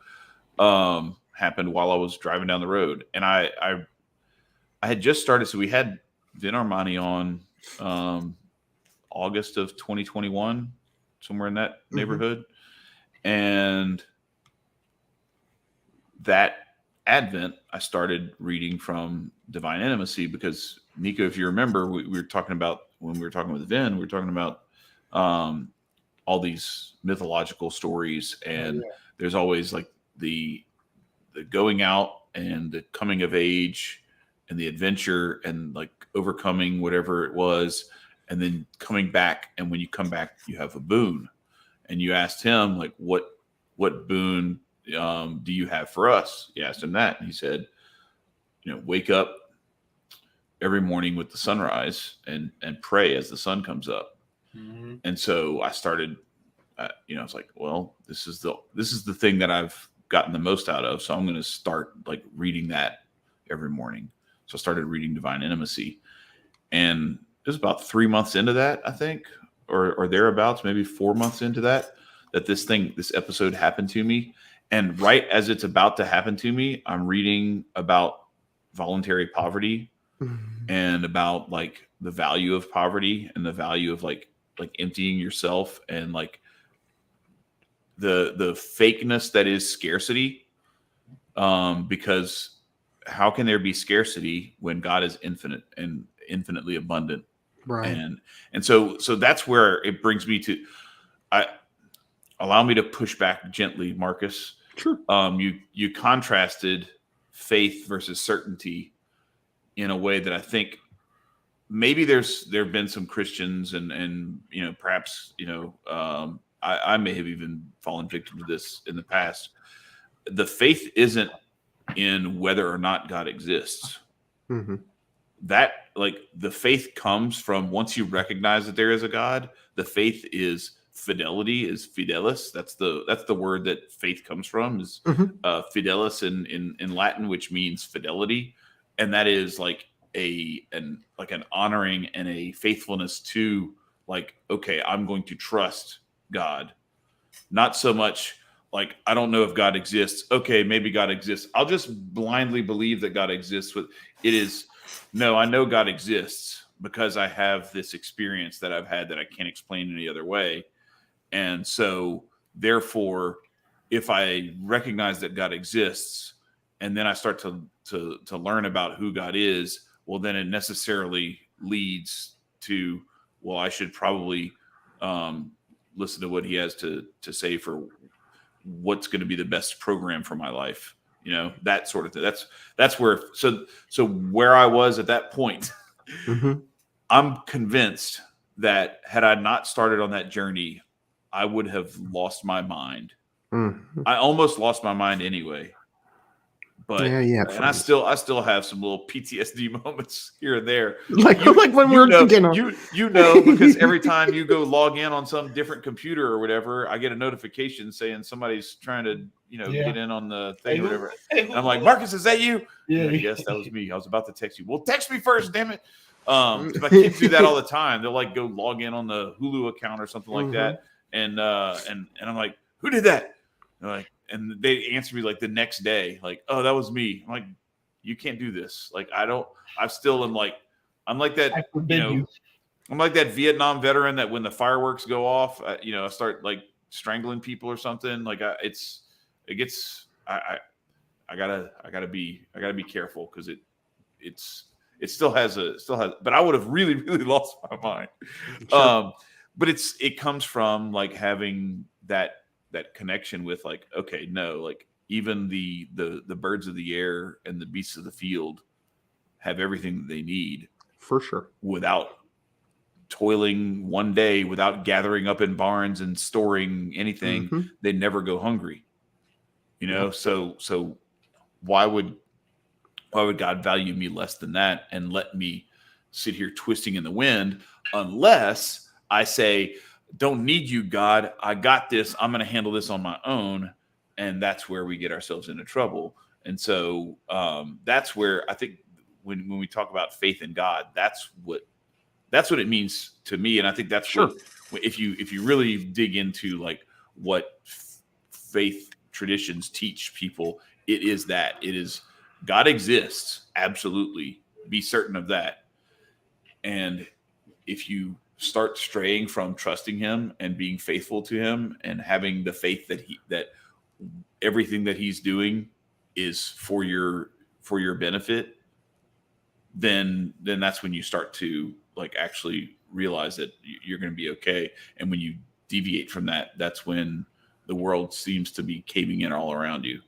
[SPEAKER 1] happened while I was driving down the road, and I had just started. So we had Vin Armani on August of 2021, somewhere in that neighborhood. And that Advent, I started reading from Divine Intimacy because, Nicco, if you remember, we were talking about, when we were talking with Vin, we were talking about all these mythological stories, and there's always the going out and the coming of age and the adventure and overcoming whatever it was, and then coming back. And when you come back, you have a boon. And you asked him what boon do you have for us? He asked him that. And he said, wake up every morning with the sunrise and pray as the sun comes up. Mm-hmm. And so I started, I was like, well, this is the thing that I've gotten the most out of. So I'm going to start like reading that every morning. So I started reading Divine Intimacy, and it was about 3 months into that, I think, or thereabouts, maybe 4 months into that this episode happened to me. And right as it's about to happen to me, I'm reading about voluntary poverty and about like the value of poverty and the value of like emptying yourself and like the fakeness that is scarcity. Because how can there be scarcity when God is infinite and infinitely abundant? Right. And so that's where it brings me to, allow me to push back gently, Marcus.
[SPEAKER 3] Sure.
[SPEAKER 1] You contrasted faith versus certainty in a way that I think maybe there have been some Christians and perhaps I may have even fallen victim to this in the past. The faith isn't in whether or not God exists. Mm-hmm. That like the faith comes from once you recognize that there is a God. The faith is fidelity, is fidelis. That's the word that faith comes from, is fidelis in Latin, which means fidelity, and that is like an honoring and a faithfulness to like, okay, I'm going to trust God, not so much like, I don't know if God exists. Okay, maybe God exists. I'll just blindly believe that God exists. It is, no, I know God exists because I have this experience that I've had that I can't explain any other way. And so, therefore, if I recognize that God exists, and then I start to learn about who God is, well, then it necessarily leads to, well, I should probably listen to what he has to say for what's going to be the best program for my life, that sort of thing. That's where, so where I was at that point, I'm convinced that had I not started on that journey, I would have lost my mind. I almost lost my mind anyway, but and I still have some little PTSD moments here and there. Like when we're because every time you go log in on some different computer or whatever, I get a notification saying somebody's trying to get in on the thing or whatever. And I'm like, Marcus, is that you? Yeah, yes, that was me. I was about to text you. Well, text me first, damn it. My kids do that all the time. They'll like go log in on the Hulu account or something like that, and I'm like, who did that? They're like, and they answer me like the next day, like, oh, that was me. I'm like, you can't do this. Like, I'm like that, I'm like that Vietnam veteran that when the fireworks go off, I start like strangling people or something. Like I gotta be careful because it still has, but I would have really, really lost my mind. Sure. But it comes from like having that connection with like, okay, no, like even the birds of the air and the beasts of the field have everything that they need
[SPEAKER 3] for sure
[SPEAKER 1] without toiling one day, without gathering up in barns and storing anything. They never go hungry, so why would God value me less than that and let me sit here twisting in the wind unless I say, don't need you, God. I got this. I'm going to handle this on my own. And that's where we get ourselves into trouble. And so that's where I think when we talk about faith in God, that's what it means to me. And I think that's sure. If you really dig into like what faith traditions teach people, it is God exists. Absolutely. Be certain of that. And if you start straying from trusting him and being faithful to him and having the faith that everything that he's doing is for your benefit, then that's when you start to like actually realize that you're going to be okay. And when you deviate from that, that's when the world seems to be caving in all around you.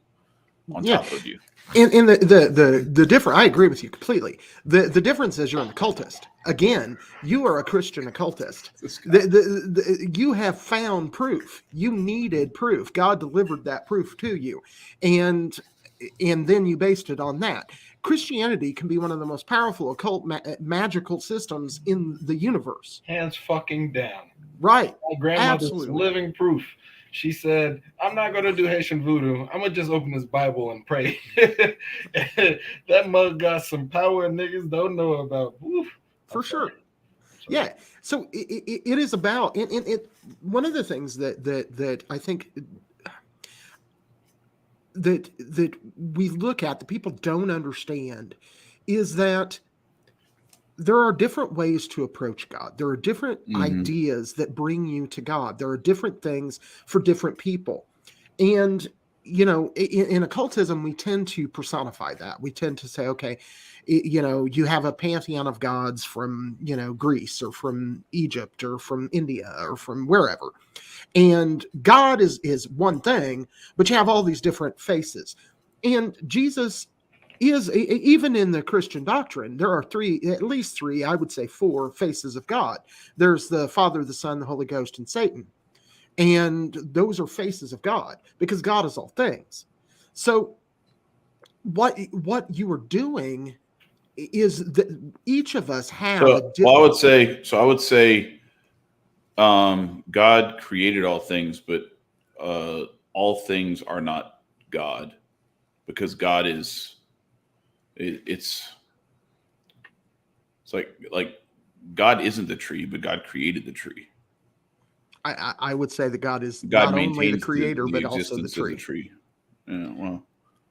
[SPEAKER 1] on top of you.
[SPEAKER 3] And the different, I agree with you completely. The difference is you're an occultist. Again, you are a Christian occultist. You have found proof. You needed proof. God delivered that proof to you, and then you based it on that. Christianity can be one of the most powerful occult magical systems in the universe.
[SPEAKER 2] Hands fucking down.
[SPEAKER 3] Right.
[SPEAKER 2] My grandmother's living proof. She said, I'm not going to do Haitian voodoo. I'm going to just open this Bible and pray. That mug got some power niggas don't know about. Oof.
[SPEAKER 3] For sure. Yeah. So it is about, one of the things that I think that we look at, that people don't understand, is that there are different ways to approach God. There are different ideas that bring you to God. There are different things for different people. And, in occultism, we tend to personify that. We tend to say, okay, you have a pantheon of gods from, Greece or from Egypt or from India or from wherever. And God is one thing, but you have all these different faces. And Jesus is, even in the Christian doctrine, there are at least three, I would say four faces of God. There's the Father, the Son, the Holy Ghost, and Satan. And those are faces of God, because God is all things. So what you are doing is that each of us have
[SPEAKER 1] I would say God created all things, but all things are not God, because God is it's like God isn't the tree, but God created the tree.
[SPEAKER 3] I would say that God is not only the creator, but also the tree.
[SPEAKER 1] Yeah, well,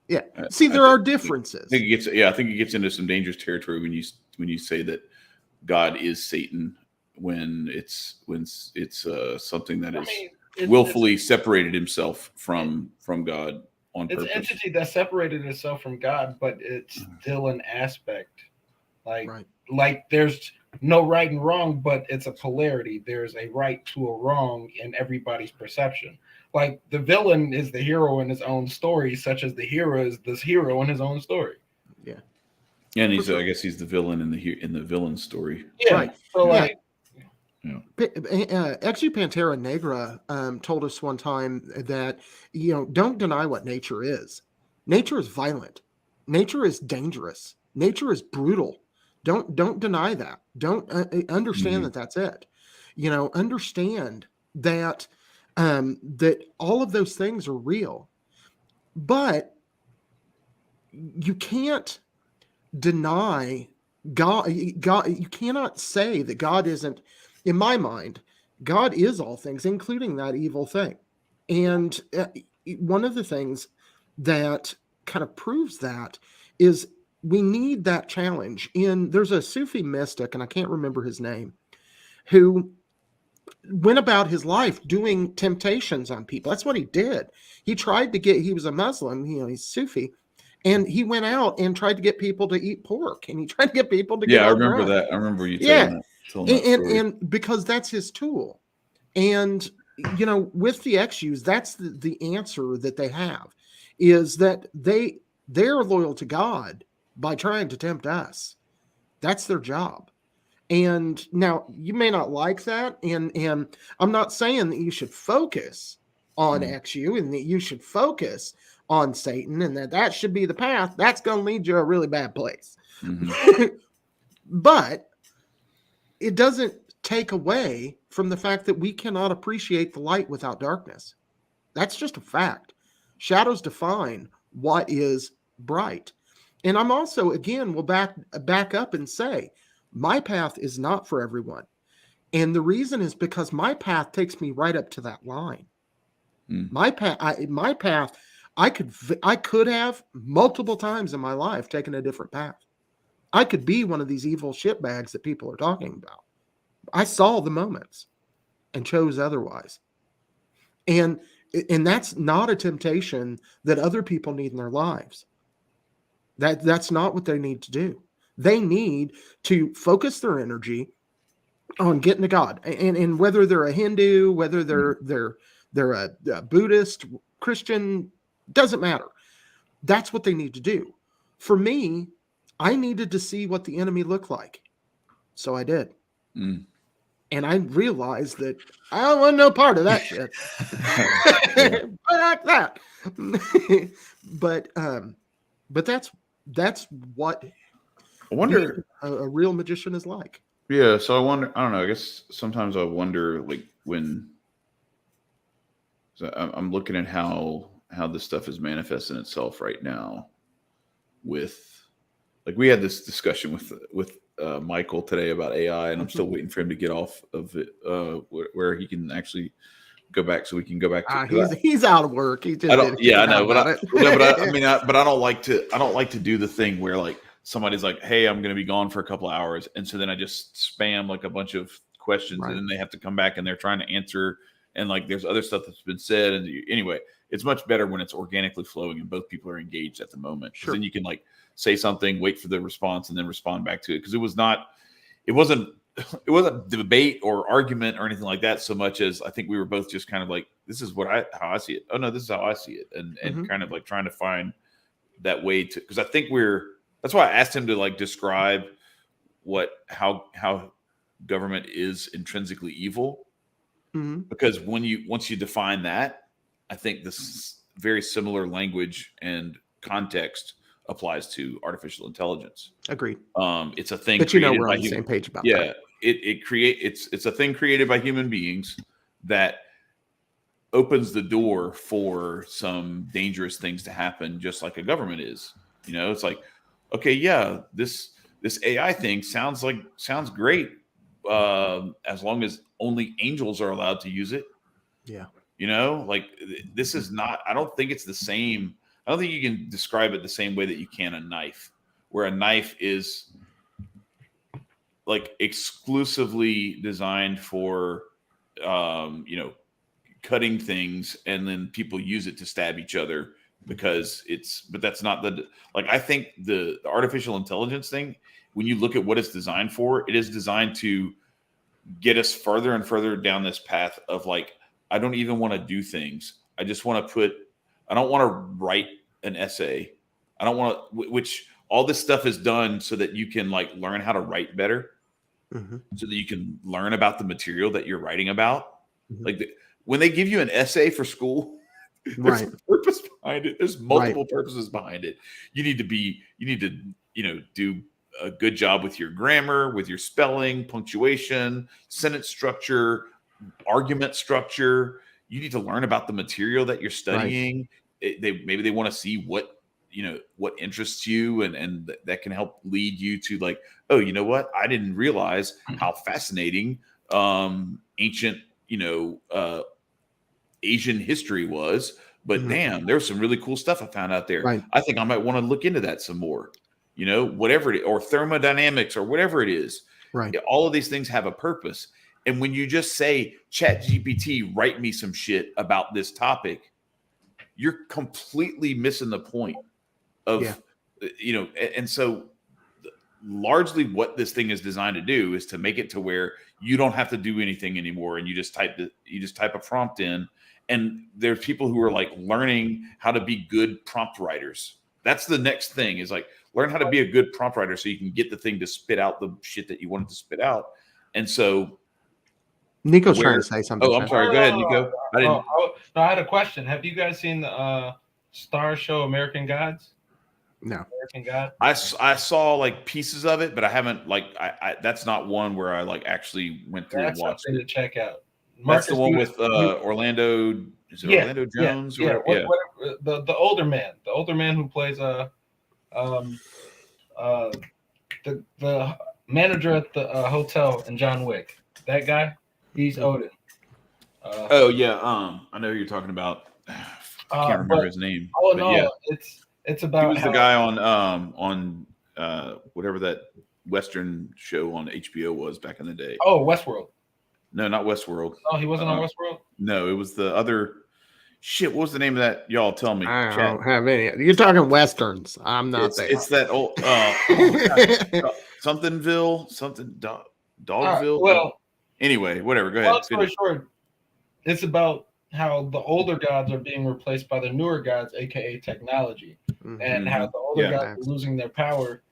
[SPEAKER 3] yeah. See, there are differences.
[SPEAKER 1] I think it gets into some dangerous territory when you say that God is Satan, when it's something that is willfully separated himself from God on purpose.
[SPEAKER 2] It's an entity that separated itself from God, but it's still an aspect. Like there's no right and wrong, but it's a polarity. There's a right to a wrong in everybody's perception. Like the villain is the hero in his own story, such as the hero is this hero in his own story.
[SPEAKER 3] Yeah,
[SPEAKER 1] and I guess he's the villain in the villain story.
[SPEAKER 2] Yeah, right. So like.
[SPEAKER 3] Actually, Pantera Negra told us one time that, don't deny what nature is. Nature is violent. Nature is dangerous. Nature is brutal. Don't deny that. Don't understand that that's it. Understand that that all of those things are real, but you can't deny God. You cannot say that God isn't. In my mind, God is all things, including that evil thing. And one of the things that kind of proves that is we need that challenge. There's a Sufi mystic, and I can't remember his name, who went about his life doing temptations on people. That's what he did. He was a Muslim, he's Sufi, and he went out and tried to get people to eat pork, and he tried to get people to get
[SPEAKER 1] I remember that. I remember you telling that.
[SPEAKER 3] And because that's his tool. And, with the XUs, that's the answer that they have, is that they're loyal to God by trying to tempt us. That's their job. And now you may not like that. And I'm not saying that you should focus on XU and that you should focus on Satan and that should be the path. That's going to lead you to a really bad place. But it doesn't take away from the fact that we cannot appreciate the light without darkness. That's just a fact. Shadows define what is bright. And I'm also, again, will back up and say, my path is not for everyone. And the reason is because my path takes me right up to that line. My path, I could have multiple times in my life taken a different path. I could be one of these evil shitbags that people are talking about. I saw the moments and chose otherwise. And that's not a temptation that other people need in their lives. That's not what they need to do. They need to focus their energy on getting to God. And whether they're a Hindu, whether they're a Buddhist, Christian, doesn't matter. That's what they need to do. For me, I needed to see what the enemy looked like. So I did.
[SPEAKER 1] Mm.
[SPEAKER 3] And I realized that I don't want no part of that shit. Like that. But that's what
[SPEAKER 1] I wonder
[SPEAKER 3] a real magician is like.
[SPEAKER 1] Yeah, so I wonder. I don't know. I guess sometimes I wonder, like when I'm looking at how this stuff is manifesting itself right now. With like we had this discussion with Michael today about AI, and I'm still waiting for him to get off of it, where he can actually go back, so we can go back to.
[SPEAKER 3] He's out of work. He just
[SPEAKER 1] I know, but I don't like to do the thing where like somebody's like, hey, I'm going to be gone for a couple of hours. And so then I just spam like a bunch of questions and then they have to come back and they're trying to answer. And like, there's other stuff that's been said. And anyway, it's much better when it's organically flowing and both people are engaged at the moment. Sure. Then you can like say something, wait for the response and then respond back to it. Cause it wasn't debate or argument or anything like that so much as I think we were both just kind of like, this is how I see it. Oh no, this is how I see it. And kind of like trying to find that way to, cause I think that's why I asked him to like describe how government is intrinsically evil. Mm-hmm. Because once you define that, I think this very similar language and context applies to artificial intelligence.
[SPEAKER 3] Agreed.
[SPEAKER 1] It's a thing.
[SPEAKER 3] But we're on the same page about that.
[SPEAKER 1] It's a thing created by human beings that opens the door for some dangerous things to happen, just like a government is. It's like, okay, yeah, this AI thing sounds great, as long as only angels are allowed to use it.
[SPEAKER 3] Yeah.
[SPEAKER 1] Like this is not, I don't think it's the same. I don't think you can describe it the same way that you can a knife, where a knife is like exclusively designed for, cutting things, and then people use it to stab each other but that's not I think the artificial intelligence thing, when you look at what it's designed for, it is designed to get us further and further down this path of like, I don't even want to do things. I just want to I don't want to write an essay. I don't want to, which all this stuff is done so that you can like learn how to write better, so that you can learn about the material that you're writing about. Like when they give you an essay for school, there's a purpose behind it. There's multiple purposes behind it. You need to do a good job with your grammar, with your spelling, punctuation, sentence structure, argument structure. You need to learn about the material that you're studying. Maybe they want to see what interests you, and that can help lead you to like, oh, you know what? I didn't realize how fascinating ancient, Asian history was, but damn, there's some really cool stuff I found out there. I think I might want to look into that some more, whatever it is, or thermodynamics or whatever it is. All of these things have a purpose. And when you just say, ChatGPT, write me some shit about this topic, you're completely missing the point of, and so largely what this thing is designed to do is to make it to where you don't have to do anything anymore. And you just type a prompt in, and there's people who are like learning how to be good prompt writers. That's the next thing, is like learn how to be a good prompt writer so you can get the thing to spit out the shit that you want it to spit out. And so
[SPEAKER 3] Nicco's trying to say something.
[SPEAKER 1] Oh, I'm sorry. Go ahead, Nicco.
[SPEAKER 2] I had a question. Have you guys seen the Star show American Gods?
[SPEAKER 3] No.
[SPEAKER 2] American God.
[SPEAKER 1] I saw like pieces of it, but I haven't I that's not one where I like actually went through and watched it.
[SPEAKER 2] To check out.
[SPEAKER 1] That's the one with Orlando. Is it Orlando Jones?
[SPEAKER 2] Yeah. The older man. The older man who plays the manager at the hotel in John Wick. That guy. He's Odin.
[SPEAKER 1] I know who you're talking about. I can't remember his name.
[SPEAKER 2] Oh no, yeah. It's about.
[SPEAKER 1] He was the guy on whatever that Western show on HBO was back in the day.
[SPEAKER 2] Oh, Westworld.
[SPEAKER 1] No, not Westworld.
[SPEAKER 2] Oh, he wasn't on Westworld?
[SPEAKER 1] No, it was the other. Shit, what was the name of that? Y'all tell me.
[SPEAKER 3] I don't have any. You're talking Westerns. I'm not there.
[SPEAKER 1] It's that old somethingville, Dogville.
[SPEAKER 2] Well,
[SPEAKER 1] anyway, whatever. Go ahead.
[SPEAKER 2] Long story short, it's about how the older gods are being replaced by the newer gods, aka technology, and how the older gods are losing their power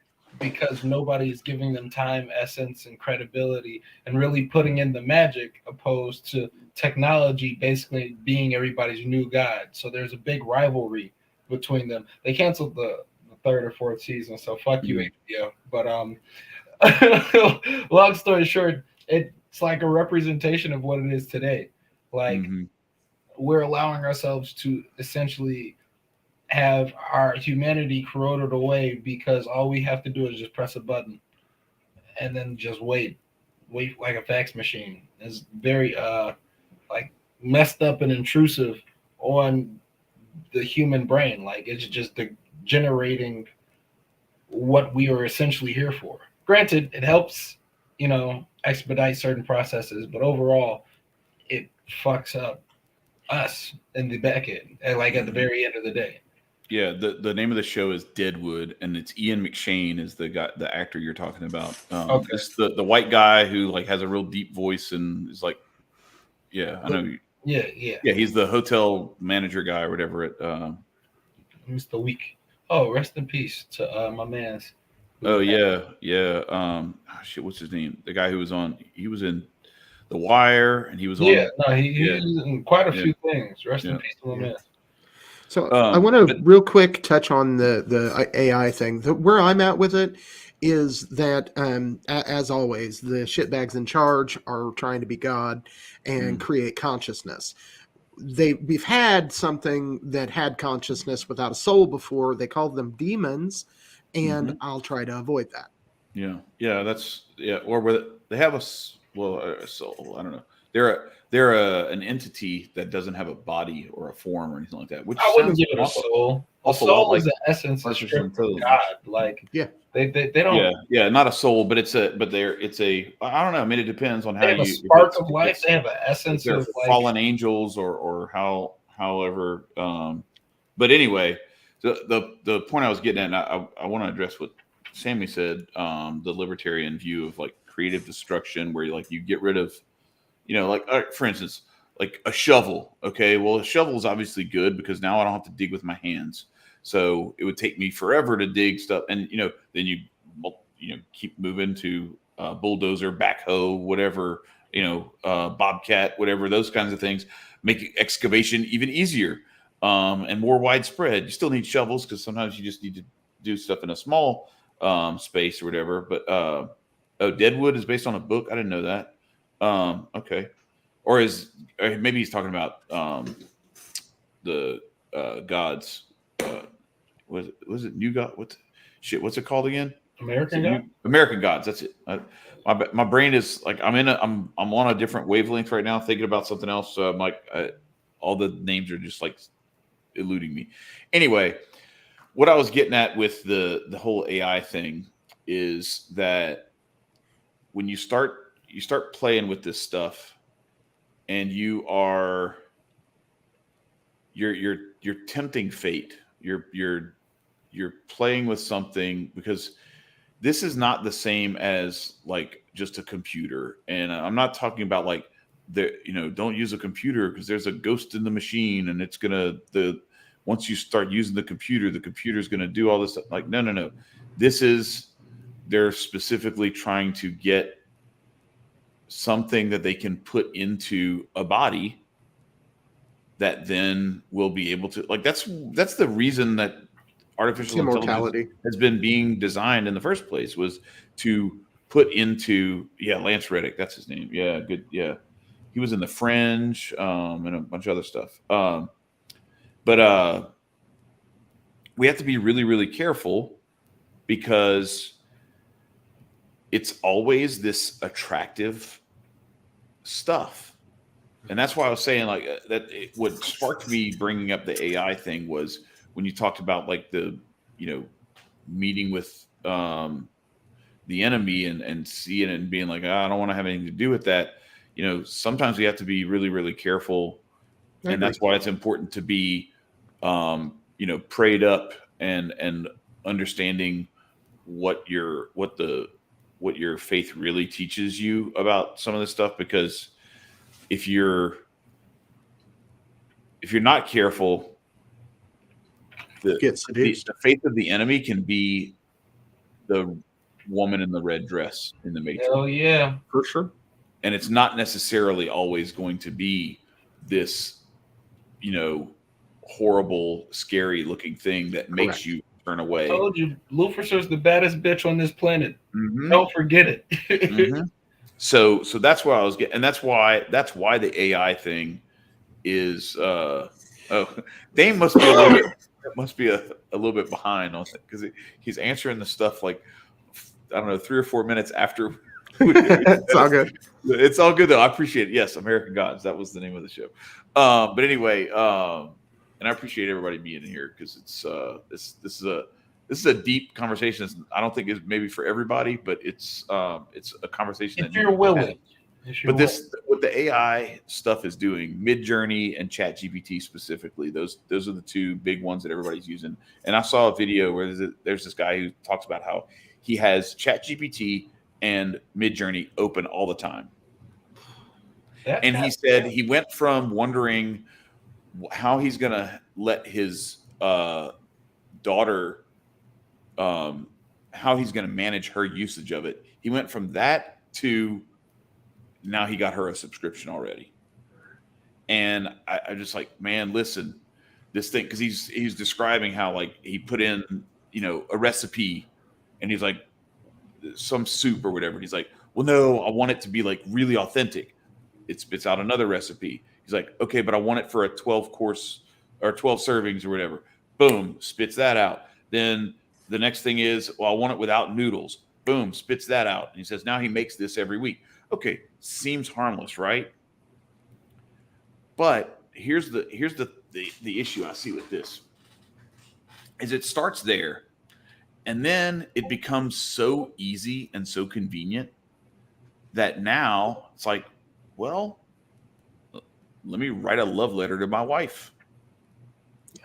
[SPEAKER 2] because nobody is giving them time, essence, and credibility, and really putting in the magic, opposed to technology basically being everybody's new god. So there's a big rivalry between them. They canceled the third or fourth season, so fuck you, HBO. But long story short, it's like a representation of what it is today. Like we're allowing ourselves to essentially have our humanity corroded away because all we have to do is just press a button and then just wait like a fax machine. It's very like messed up and intrusive on the human brain. Like it's just generating what we are essentially here for. Granted, it helps, expedite certain processes, but overall it fucks up us in the back end, like at the very end of the day.
[SPEAKER 1] Yeah, the name of the show is Deadwood, and it's Ian McShane is the guy, the actor you're talking about. It's the white guy who like has a real deep voice and is like, I know.
[SPEAKER 2] Yeah.
[SPEAKER 1] He's the hotel manager guy or whatever.
[SPEAKER 2] Mr. Week. Oh, rest in peace to my man's.
[SPEAKER 1] Oh yeah. Shit, what's his name? The guy who was on. He was in The Wire, and he was on.
[SPEAKER 2] He was in quite a few things. Rest in peace to my man.
[SPEAKER 3] So I want to real quick touch on the AI thing. Where I'm at with it is that, as always, the shitbags in charge are trying to be God and create consciousness. We've had something that had consciousness without a soul before. They called them demons, and I'll try to avoid that. Or where they have a soul. I don't know. They're an entity that doesn't have a body or a form or anything like that. Which
[SPEAKER 2] I wouldn't give it a soul. A soul is the essence of God. Like they don't.
[SPEAKER 1] Yeah, not a soul, but it's a. I don't know. I mean, it depends on how
[SPEAKER 2] they have a spark of life. They have an essence of
[SPEAKER 1] fallen angels or however. But anyway, the point I was getting at, I want to address what Sammy said. The libertarian view of like creative destruction, where you get rid of. For instance, like a shovel. Okay, well, a shovel is obviously good because now I don't have to dig with my hands. So it would take me forever to dig stuff, and then you keep moving to bulldozer, backhoe, whatever, bobcat, whatever, those kinds of things make excavation even easier and more widespread. You still need shovels because sometimes you just need to do stuff in a small space or whatever. But Deadwood is based on a book. I didn't know that. Okay. Or maybe he's talking about the gods. Was it New God? What's it called again? American Gods. That's it. My brain is like I'm on a different wavelength right now, thinking about something else. So I'm like, all the names are just like eluding me. Anyway, what I was getting at with the whole AI thing is that when you start playing with this stuff, and you're tempting fate. You're playing with something, because this is not the same as like just a computer. And I'm not talking about like don't use a computer because there's a ghost in the machine and it's once you start using the computer's gonna do all this stuff. Like no. They're specifically trying to get something that they can put into a body that then will be able to, like, that's the reason that artificial intelligence has been being designed in the first place, was to put into Lance Reddick, that's his name. He was in The Fringe and a bunch of other stuff. But we have to be really, really careful, because it's always this attractive stuff. And that's why I was saying like that what sparked me bringing up the AI thing was when you talked about like the, meeting with the enemy and seeing it and being like, I don't want to have anything to do with that. Sometimes we have to be really, really careful. And that's why it's important to be, prayed up and understanding what your faith really teaches you about some of this stuff. Because if you're if you're not careful, the faith of the enemy can be the woman in the red dress in the Matrix.
[SPEAKER 2] Oh yeah,
[SPEAKER 3] for sure.
[SPEAKER 1] And it's not necessarily always going to be this, horrible, scary looking thing that makes you turn away.
[SPEAKER 2] I told you, Lucifer's the baddest bitch on this planet.
[SPEAKER 1] Mm-hmm.
[SPEAKER 2] Don't forget it.
[SPEAKER 1] Mm-hmm. So that's why I was getting, and that's why the AI thing is. Dane must be a little bit behind on it because he's answering the stuff like, I don't know, 3 or 4 minutes after.
[SPEAKER 3] It's all good.
[SPEAKER 1] It's all good though. I appreciate it. Yes, American Gods. That was the name of the show. But anyway, and I appreciate everybody being here because it's this is a deep conversation. I don't think it's maybe for everybody, but it's a conversation
[SPEAKER 2] if you're willing.
[SPEAKER 1] But what the AI stuff is doing, Midjourney and ChatGPT specifically, those are the two big ones that everybody's using. And I saw a video where there's this guy who talks about how he has ChatGPT and Midjourney open all the time. And he said he went from wondering how he's going to let his daughter, how he's going to manage her usage of it. He went from that to now he got her a subscription already. And I just like, man, listen, this thing, because he's describing how like he put in, a recipe and he's like, some soup or whatever. And he's like, well, no, I want it to be like really authentic. It spits out another recipe. He's like, okay, but I want it for a 12 course or 12 servings or whatever. Boom, spits that out. Then the next thing is, well, I want it without noodles. Boom, spits that out. And he says, now he makes this every week. Okay, seems harmless, right? But here's the issue I see with this is it starts there. And then it becomes so easy and so convenient that now it's like, well, let me write a love letter to my wife.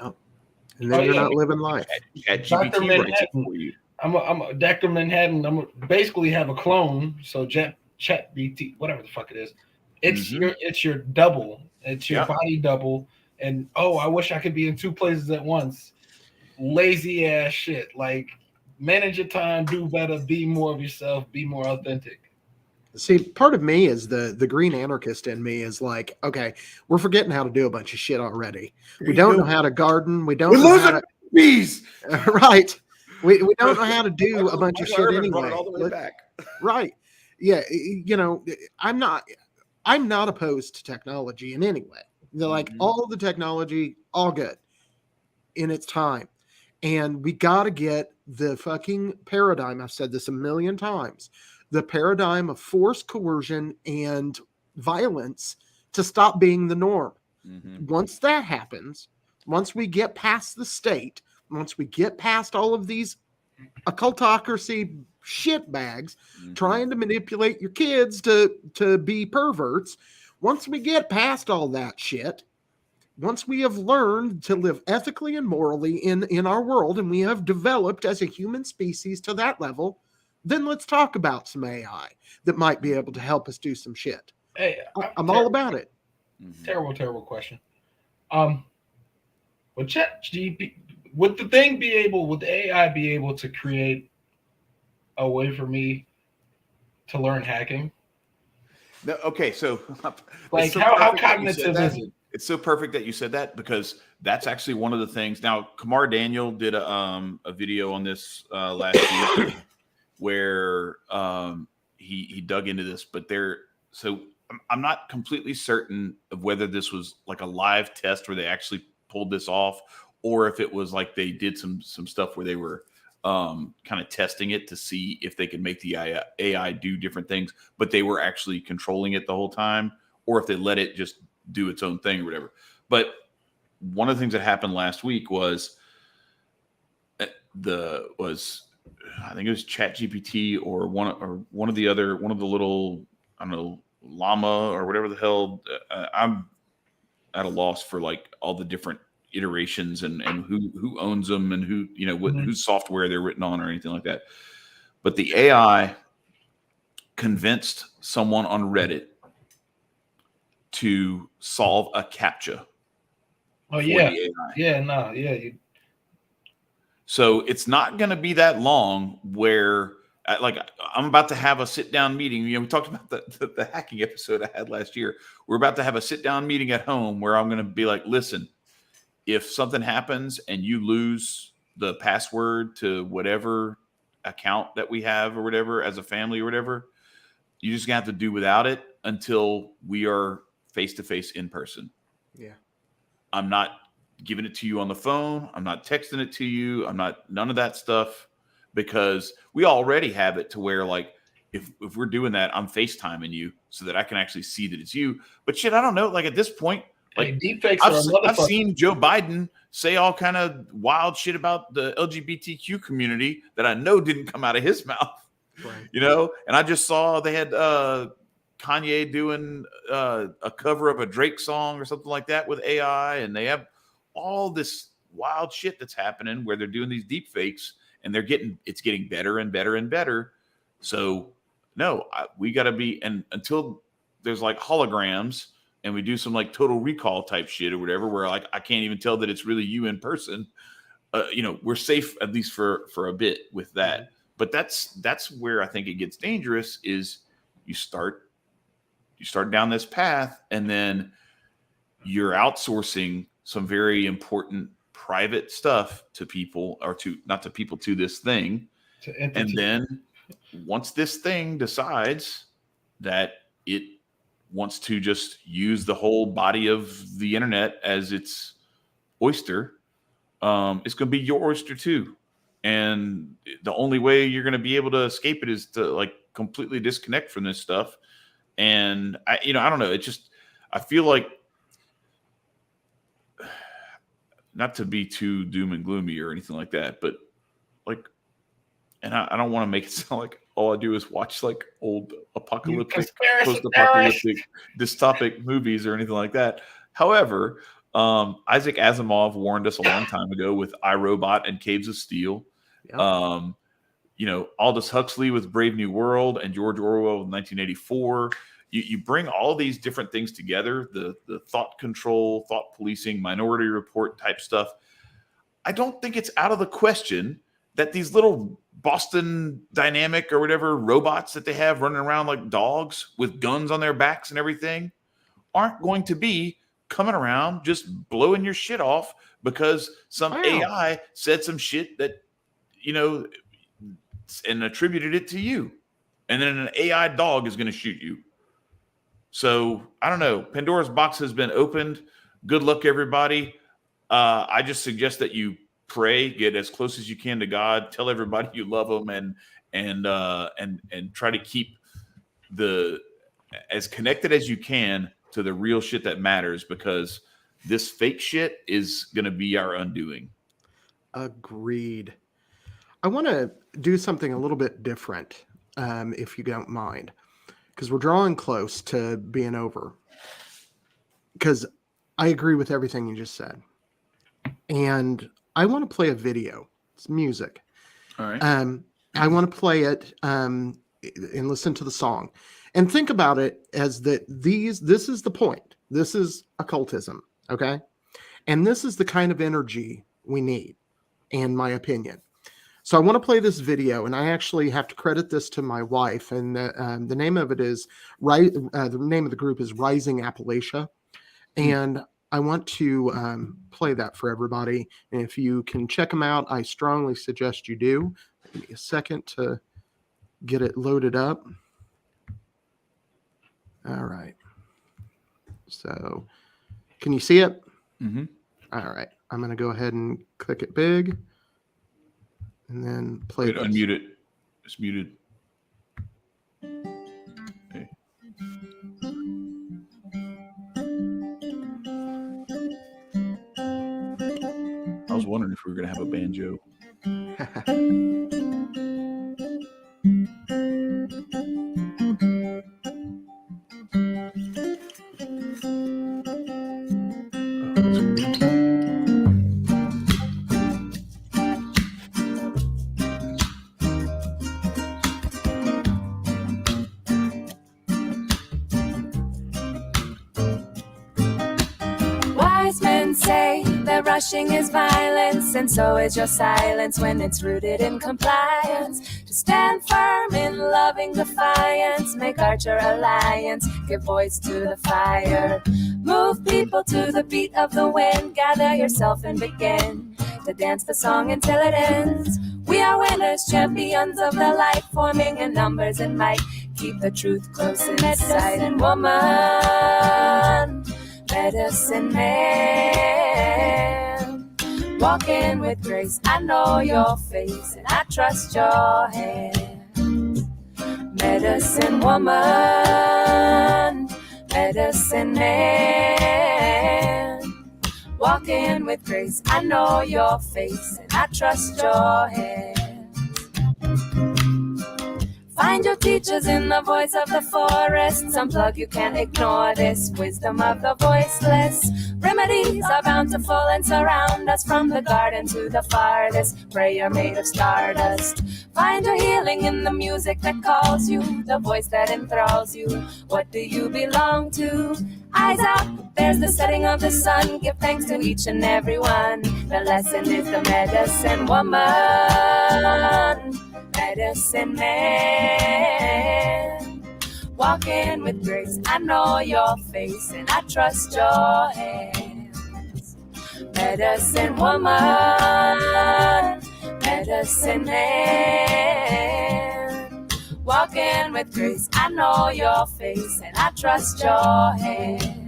[SPEAKER 3] Yep. And then you're not living life.
[SPEAKER 2] Dr. Manhattan, I'm a Dr. Manhattan. I'm basically have a clone. So ChatGPT, whatever the fuck it is, it's your double. It's your body double. And I wish I could be in 2 places at once. Lazy ass shit. Like, manage your time, do better, be more of yourself, be more authentic.
[SPEAKER 3] See, part of me is the green anarchist in me is like, okay, we're forgetting how to do a bunch of shit already. We don't know how to garden. We don't know how to bees. Right. We don't know how to do a bunch of shit anyway.
[SPEAKER 1] All the way back.
[SPEAKER 3] Right. Yeah. I'm not opposed to technology in any way. They're like all the technology, all good in its time. And we got to get the fucking paradigm. I've said this a million times. The paradigm of force, coercion, and violence to stop being the norm. Mm-hmm. Once that happens, once we get past the state, once we get past all of these occultocracy shitbags trying to manipulate your kids to be perverts, once we get past all that shit, once we have learned to live ethically and morally in our world, and we have developed as a human species to that level, then let's talk about some AI that might be able to help us do some shit.
[SPEAKER 2] Hey,
[SPEAKER 3] I'm all about it.
[SPEAKER 2] Terrible question. Would ChatGPT, would the AI be able to create a way for me to learn hacking?
[SPEAKER 1] No, okay, so
[SPEAKER 2] like how cognitive is it?
[SPEAKER 1] It's so perfect that you said that because that's actually one of the things. Now, Kamar Daniel did a video on this last week where he dug into this, but so I'm not completely certain of whether this was like a live test where they actually pulled this off, or if it was like they did some stuff where they were kind of testing it to see if they could make the AI do different things, but they were actually controlling it the whole time, or if they let it just do its own thing or whatever. But one of the things that happened last week was I think it was ChatGPT or one of the little, I don't know, llama or whatever the hell. I'm at a loss for like all the different iterations and who owns them and who, whose software they're written on or anything like that. But the AI convinced someone on Reddit to solve a CAPTCHA.
[SPEAKER 2] Oh yeah, yeah, no, yeah.
[SPEAKER 1] So it's not going to be that long where, like, I'm about to have a sit-down meeting. You know, we talked about the hacking episode I had last year. We're about to have a sit-down meeting at home where I'm going to be like, listen, if something happens and you lose the password to whatever account that we have or whatever as a family or whatever, you just have to do without it until we are face-to-face in person.
[SPEAKER 3] Yeah. I'm
[SPEAKER 1] not giving it to you on the phone. I'm not texting it to you. I'm not none of that stuff, because we already have it to where, like, if we're doing that, I'm FaceTiming you so that I can actually see that it's you. But shit, I don't know. Like, at this point, like,
[SPEAKER 2] deepfakes
[SPEAKER 1] I've seen Joe Biden say all kind of wild shit about the LGBTQ community that I know didn't come out of his mouth.
[SPEAKER 3] Right.
[SPEAKER 1] You know, and I just saw they had Kanye doing a cover of a Drake song or something like that with AI, and they have all this wild shit that's happening where they're doing these deep fakes, and it's getting better and better and better. So no, we got to be, and until there's like holograms and we do some like Total Recall type shit or whatever, where like I can't even tell that it's really you in person, you know, we're safe at least for a bit with that. But that's where I think it gets dangerous, is you start down this path, and then you're outsourcing some very important private stuff to people, or to this thing. And then once this thing decides that it wants to just use the whole body of the internet as its oyster, it's going to be your oyster too. And the only way you're going to be able to escape it is to like completely disconnect from this stuff. And I don't know. I feel like, not to be too doom and gloomy or anything like that, but like, and I don't want to make it sound like all I do is watch like old apocalyptic, post-apocalyptic, dystopic movies or anything like that. However, Isaac Asimov warned us a long time ago with iRobot and Caves of Steel. Yep. Aldous Huxley with Brave New World and George Orwell with 1984. You bring all these different things together, the thought control, thought policing, Minority Report type stuff. I don't think it's out of the question that these little Boston Dynamic or whatever robots that they have running around like dogs with guns on their backs and everything aren't going to be coming around just blowing your shit off because some AI said some shit that, and attributed it to you. And then an AI dog is going to shoot you. So I don't know. Pandora's box has been opened. Good luck, everybody. I just suggest that you pray, get as close as you can to God, tell everybody you love them, and try to keep as connected as you can to the real shit that matters, because this fake shit is going to be our undoing.
[SPEAKER 3] Agreed. I want to do something a little bit different, if you don't mind, because we're drawing close to being over. Because I agree with everything you just said. And I want to play a video. It's music.
[SPEAKER 1] All right.
[SPEAKER 3] I want to play it and listen to the song. And think about it as that this is the point. This is occultism, okay? And this is the kind of energy we need, in my opinion. So I want to play this video, and I actually have to credit this to my wife. And the name of it is the name of the group is Rising Appalachia, and I want to play that for everybody. And if you can check them out, I strongly suggest you do. Give me a second to get it loaded up. All right. So, can you see it?
[SPEAKER 1] Mm-hmm.
[SPEAKER 3] All right. I'm going to go ahead and click it big. And then play it.
[SPEAKER 1] Unmute it. It's muted. Okay. I was wondering if we were going to have a banjo.
[SPEAKER 6] say that rushing is violence, and so is your silence when it's rooted in compliance. To stand firm in loving defiance, make Archer alliance, give voice to the fire. Move people to the beat of the wind, gather yourself and begin to dance the song until it ends. We are winners, champions of the light, forming in numbers and might. Keep the truth close in sight. And woman, medicine man, walking with grace. I know your face and I trust your hand. Medicine woman, medicine man, walking with grace. I know your face and I trust your hand. Find your teachers in the voice of the forest. Unplug, you can't ignore this wisdom of the voiceless. Remedies are bountiful and surround us from the garden to the farthest. Prayer made of stardust. Find your healing in the music that calls you, the voice that enthralls you. What do you belong to? Eyes up, there's the setting of the sun. Give thanks to each and every one. The lesson is the medicine woman, medicine man, walking with grace. I know your face and I trust your hands. Medicine woman, medicine man, walking with grace. I know your face and I trust your hands.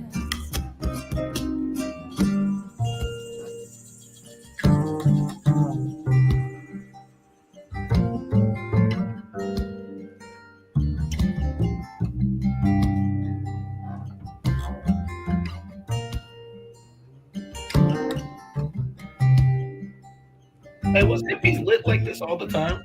[SPEAKER 2] Hey, was hippies lit like this all the time?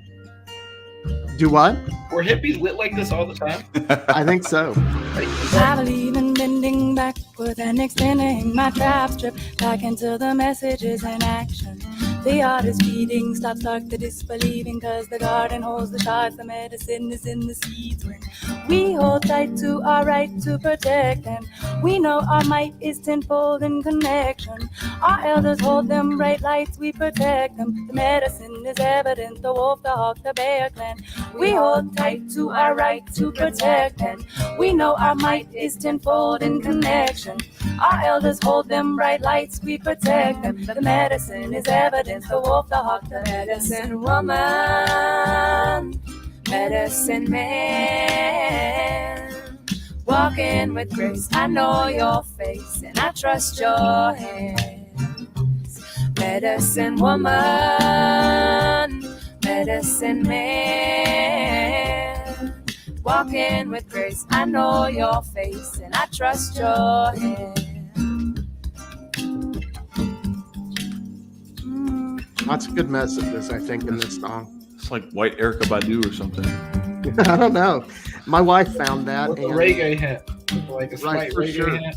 [SPEAKER 3] Do what?
[SPEAKER 2] Were hippies lit like this all the time?
[SPEAKER 3] I think so.
[SPEAKER 7] I believe in bending backward and extending my trap strip back into the messages in action. The art is feeding, stop start the disbelieving, cause the garden holds the shards, the medicine is in the seeds. When we hold tight to our right to protect them, we know our might is tenfold in connection. Our elders hold them bright lights, we protect them. The medicine is evident, the wolf, the hawk, the bear clan. We hold tight to our right to protect them. We know our might is tenfold in connection. Our elders hold them bright lights, we protect them. The medicine is evident, the wolf, the hawk, the medicine woman, medicine man, walking with grace. I know your face and I trust your hands. Medicine woman, medicine man, walking with grace. I know your face and I trust your hands.
[SPEAKER 3] Lots of good messages, I think, in this song.
[SPEAKER 1] It's like White Erykah Badu or something.
[SPEAKER 3] I don't know. My wife found that.
[SPEAKER 2] With a reggae hat. Like a slight
[SPEAKER 3] for
[SPEAKER 2] reggae
[SPEAKER 3] sure.
[SPEAKER 2] hat.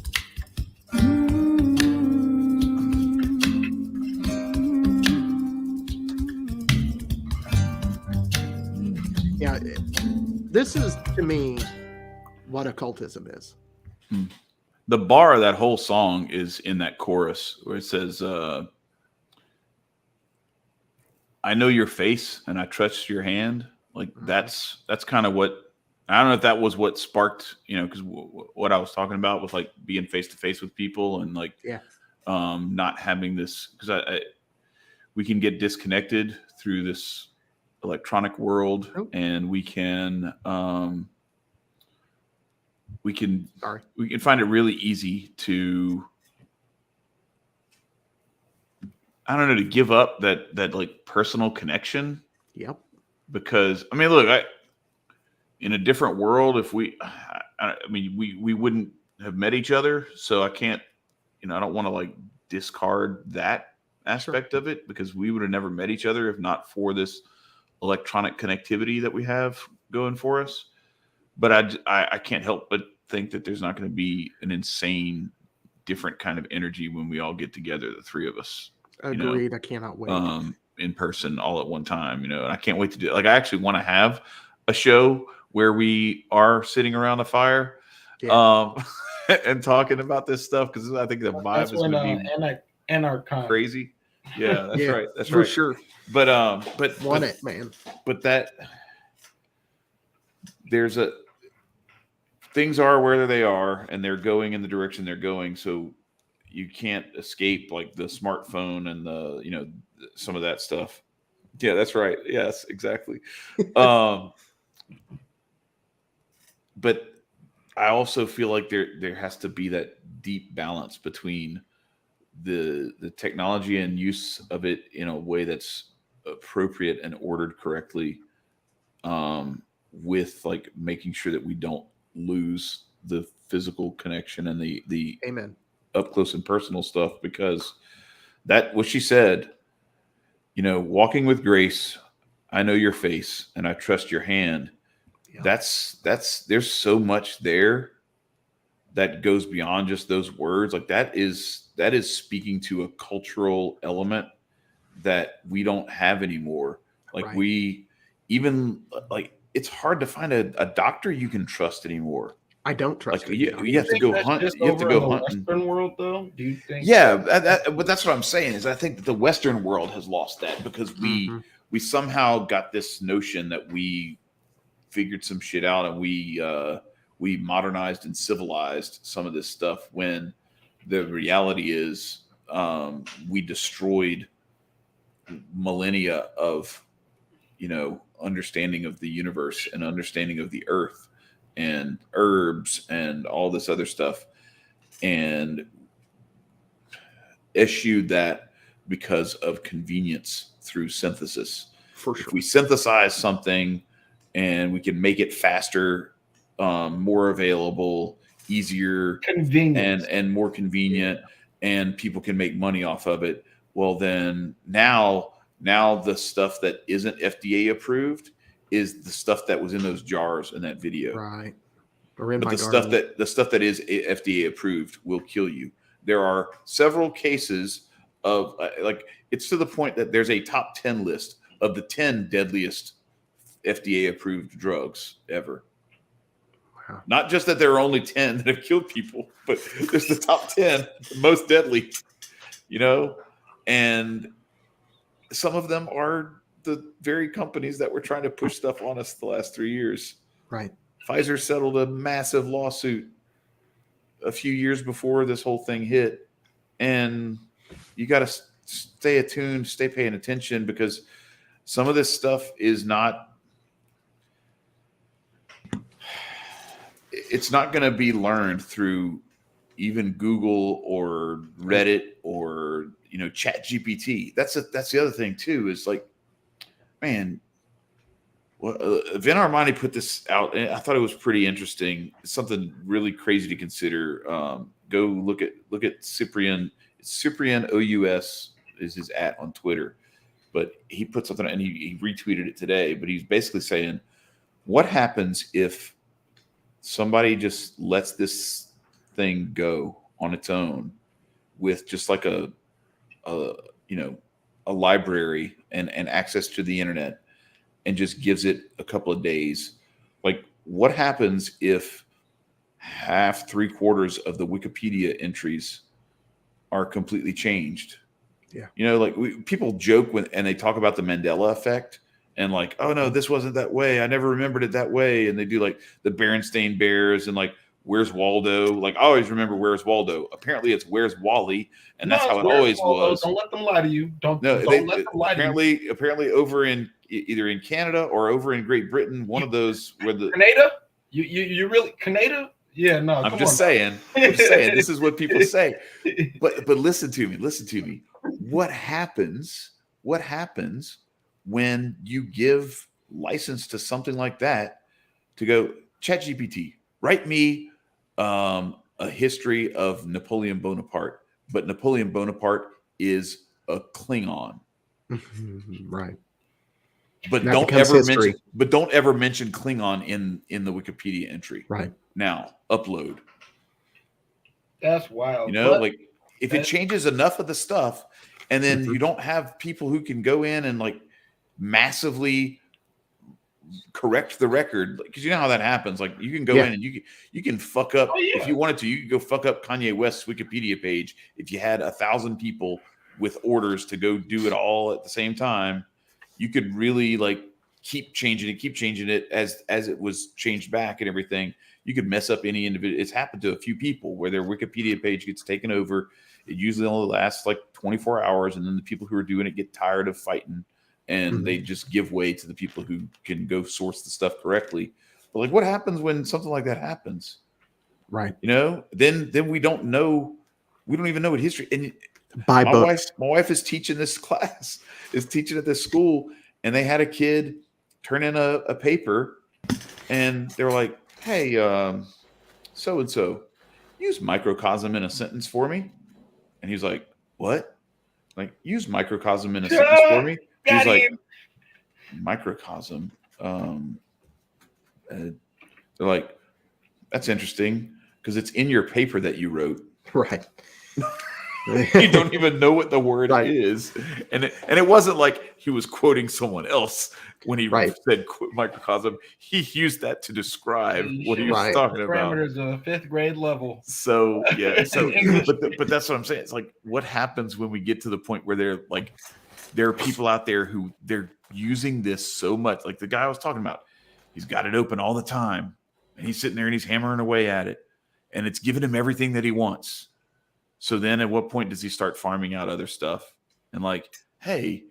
[SPEAKER 3] Yeah, this is, to me, what occultism is.
[SPEAKER 1] The bar of that whole song is in that chorus where it says, I know your face and I trust your hand. Like that's kind of what, I don't know if that was what sparked, because what I was talking about was like being face to face with people and like, not having this, because we can get disconnected through this electronic world, and we can find it really easy to, I don't know, to give up that like personal connection.
[SPEAKER 3] Yep.
[SPEAKER 1] Because I mean, look, in a different world, if we wouldn't have met each other. So I can't, I don't want to like discard that aspect of it, because we would have never met each other if not for this electronic connectivity that we have going for us. But I can't help but think that there's not going to be an insane different kind of energy when we all get together, the three of us.
[SPEAKER 3] Agreed. I cannot wait.
[SPEAKER 1] In person all at one time, and I can't wait to do it. Like, I actually want to have a show where we are sitting around the fire and talking about this stuff, because I think the vibe is going to be
[SPEAKER 2] Anarchon.
[SPEAKER 1] crazy. Yeah, that's right. That's
[SPEAKER 3] for
[SPEAKER 1] right.
[SPEAKER 3] sure.
[SPEAKER 1] But
[SPEAKER 3] it, man.
[SPEAKER 1] But that things are where they are, and they're going in the direction they're going. So you can't escape like the smartphone and the some of that stuff. Yeah, that's right. Yes, exactly. But I also feel like there has to be that deep balance between the technology and use of it in a way that's appropriate and ordered correctly, with like making sure that we don't lose the physical connection and the
[SPEAKER 3] Amen.
[SPEAKER 1] up close and personal stuff, because that what she said, walking with grace, I know your face and I trust your hand. Yeah. That's there's so much there that goes beyond just those words. Like that is speaking to a cultural element that we don't have anymore. Like right. It's hard to find a doctor you can trust anymore.
[SPEAKER 3] I don't trust.
[SPEAKER 1] Like you have to go hunt. You have to go hunt.
[SPEAKER 2] Western world, though. Do you think?
[SPEAKER 1] Yeah, but that's what I'm saying. Is I think that the Western world has lost that because we somehow got this notion that we figured some shit out and we modernized and civilized some of this stuff, when the reality is we destroyed millennia of understanding of the universe and understanding of the earth and herbs and all this other stuff, and eschewed that because of convenience through synthesis.
[SPEAKER 3] For sure.
[SPEAKER 1] If we synthesize something and we can make it faster, more available, easier,
[SPEAKER 2] convenient,
[SPEAKER 1] and more convenient, and people can make money off of it, well then now the stuff that isn't FDA approved is the stuff that was in those jars in that video.
[SPEAKER 3] Right.
[SPEAKER 1] But the stuff that is FDA approved will kill you. There are several cases of it's to the point that there's a top 10 list of the 10 deadliest FDA approved drugs ever. Wow. Not just that there are only 10 that have killed people, but there's the top 10 most deadly, and some of them are the very companies that were trying to push stuff on us the last 3 years.
[SPEAKER 3] Right.
[SPEAKER 1] Pfizer settled a massive lawsuit a few years before this whole thing hit. And you got to stay attuned, stay paying attention, because some of this stuff is not, it's not going to be learned through even Google or Reddit or, ChatGPT. That's the other thing too, is like, man, Vin Armani put this out, and I thought it was pretty interesting. It's something really crazy to consider. Go look at Cyprian. Cyprian OUS is his @ on Twitter, but he put something, and he retweeted it today. But he's basically saying, what happens if somebody just lets this thing go on its own with just like a library and access to the internet, and just gives it a couple of days? Like, what happens if half, 3/4 of the Wikipedia entries are completely changed? Yeah. People joke and they talk about the Mandela effect and like, oh no, this wasn't that way. I never remembered it that way. And they do like the Berenstain Bears and like, where's Waldo? Like, I always remember Where's Waldo. Apparently it's Where's Wally. And that's how it always was.
[SPEAKER 2] Don't let them lie to you. Don't let them lie to you.
[SPEAKER 1] Apparently over in either in Canada or over in Great Britain, one of those where the
[SPEAKER 2] Canada? You really Canada? Yeah, no.
[SPEAKER 1] I'm just saying. This is what people say. But listen to me. What happens when you give license to something like that to go, ChatGPT, write me a history of Napoleon Bonaparte, but Napoleon Bonaparte is a Klingon.
[SPEAKER 3] Right.
[SPEAKER 1] But don't ever mention Klingon in the Wikipedia entry.
[SPEAKER 3] Right.
[SPEAKER 1] Now, upload.
[SPEAKER 2] That's wild.
[SPEAKER 1] If it changes enough of the stuff, and then you don't have people who can go in and like massively correct the record, because you know how that happens. Like you can go in and you can fuck up if you wanted to. You could go fuck up Kanye West's Wikipedia page if you had 1,000 people with orders to go do it all at the same time. You could really like keep changing it as it was changed back and everything. You could mess up any individual. It's happened to a few people where their Wikipedia page gets taken over. It usually only lasts like 24 hours, and then the people who are doing it get tired of fighting. And they just give way to the people who can go source the stuff correctly. But like, what happens when something like that happens?
[SPEAKER 3] Right.
[SPEAKER 1] You know, then we don't know. We don't even know what history. And
[SPEAKER 3] my
[SPEAKER 1] wife is teaching this class, is teaching at this school, and they had a kid turn in a paper, and they were like, "Hey, so and so, use microcosm in a sentence for me." And he's like, "What? Like, use microcosm in a sentence for me?" He's like, microcosm. They're like, that's interesting because it's in your paper that you wrote.
[SPEAKER 3] Right.
[SPEAKER 1] You don't even know what the word is. And it wasn't like he was quoting someone else when he said microcosm. He used that to describe what he was talking about.
[SPEAKER 2] Parameters of 5th grade level.
[SPEAKER 1] So, yeah. So, but that's what I'm saying. It's like, what happens when we get to the point where they're like, there are people out there who they're using this so much. Like the guy I was talking about, he's got it open all the time and he's sitting there and he's hammering away at it and it's giving him everything that he wants. So then at what point does he start farming out other stuff and like, hey,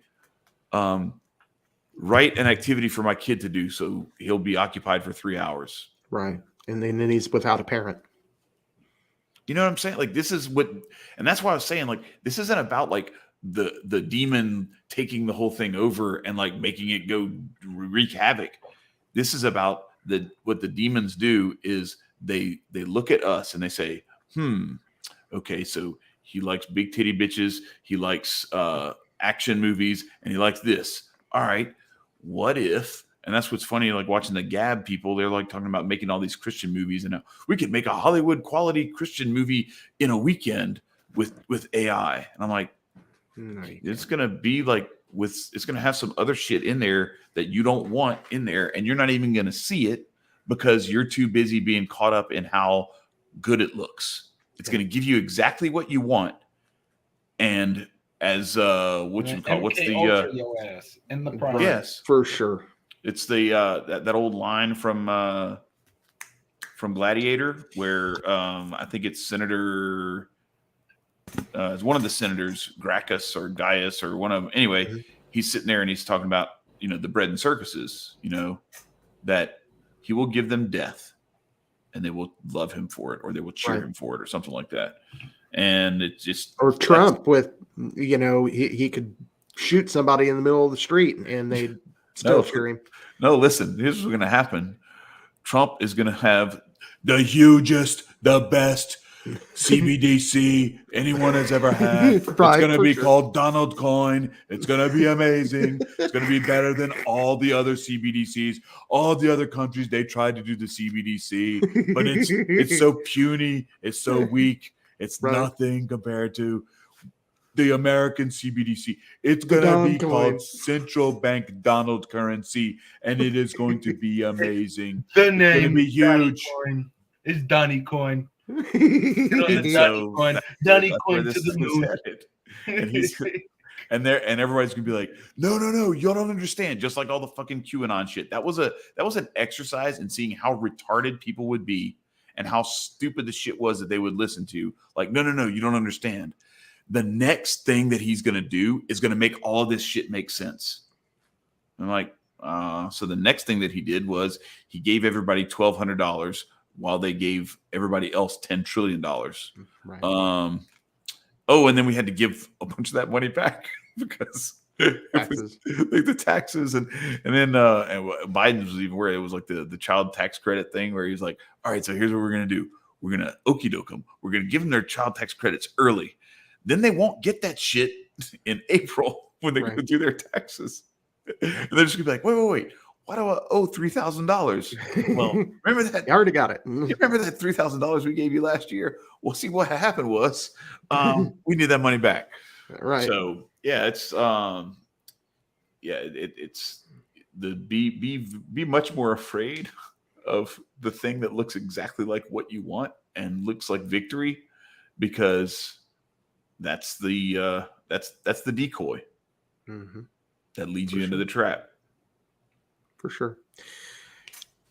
[SPEAKER 1] write an activity for my kid to do so he'll be occupied for 3 hours.
[SPEAKER 3] Right. And then he's without a parent.
[SPEAKER 1] You know what I'm saying? Like this is what, and that's why I was saying like, this isn't about like, the demon taking the whole thing over and like making it go wreak havoc. This is about what the demons do is they look at us and they say, okay, so he likes big titty bitches, he likes action movies, and he likes this. All right, what if? And that's what's funny, like watching the Gab people, they're like talking about making all these Christian movies, and we could make a Hollywood quality Christian movie in a weekend with AI. And I'm like, it's gonna be like it's gonna have some other shit in there that you don't want in there, and you're not even gonna see it because you're too busy being caught up in how good it looks. It's gonna give you exactly what you want, and as what's
[SPEAKER 2] your ass in the product.
[SPEAKER 1] Yes,
[SPEAKER 3] for sure.
[SPEAKER 1] It's the that old line from Gladiator where I think it's Senator. It's one of the senators, Gracchus or Gaius or one of them. Anyway, he's sitting there and he's talking about, you know, the bread and circuses, you know, that he will give them death and they will love him for it or they will cheer him for it or something like that. And it's just. Or
[SPEAKER 3] Trump with, you know, he could shoot somebody in the middle of the street and they'd still cheer him.
[SPEAKER 1] No, listen, here's what's going to happen. Trump is going to have the hugest, the best CBDC anyone has ever had. It's going to be called Donald Coin. It's going to be amazing. It's going to be better than all the other CBDCs. All the other countries, they tried to do the CBDC, but it's so puny. It's so weak. It's nothing compared to the American CBDC. It's going to be called Central Bank Donald Currency, and it is going to be amazing.
[SPEAKER 2] The name
[SPEAKER 1] it's going to be huge.
[SPEAKER 2] It's Donny Coin.
[SPEAKER 1] Donny Coin to the moon. And everybody's gonna be like, no, you don't understand. Just like all the fucking QAnon shit. That was an exercise in seeing how retarded people would be and how stupid the shit was that they would listen to. Like, no, you don't understand. The next thing that he's gonna do is gonna make all of this shit make sense. I'm like, so the next thing that he did was he gave everybody $1,200 while they gave everybody else $10 trillion. Right. And then we had to give a bunch of that money back because the taxes and then Biden was even where it was like the child tax credit thing where he was like, all right, so here's what we're gonna do. We're gonna okey doke them. We're gonna give them their child tax credits early. Then they won't get that shit in April when they go do their taxes. And they're just gonna be like, wait. Why do I owe $3,000? Well, remember that?
[SPEAKER 3] I already got it.
[SPEAKER 1] You remember that $3,000 we gave you last year? Well, see, what happened was we need that money back.
[SPEAKER 3] Right.
[SPEAKER 1] So yeah, it's be much more afraid of the thing that looks exactly like what you want and looks like victory, because that's the decoy that leads you into the trap.
[SPEAKER 3] For sure.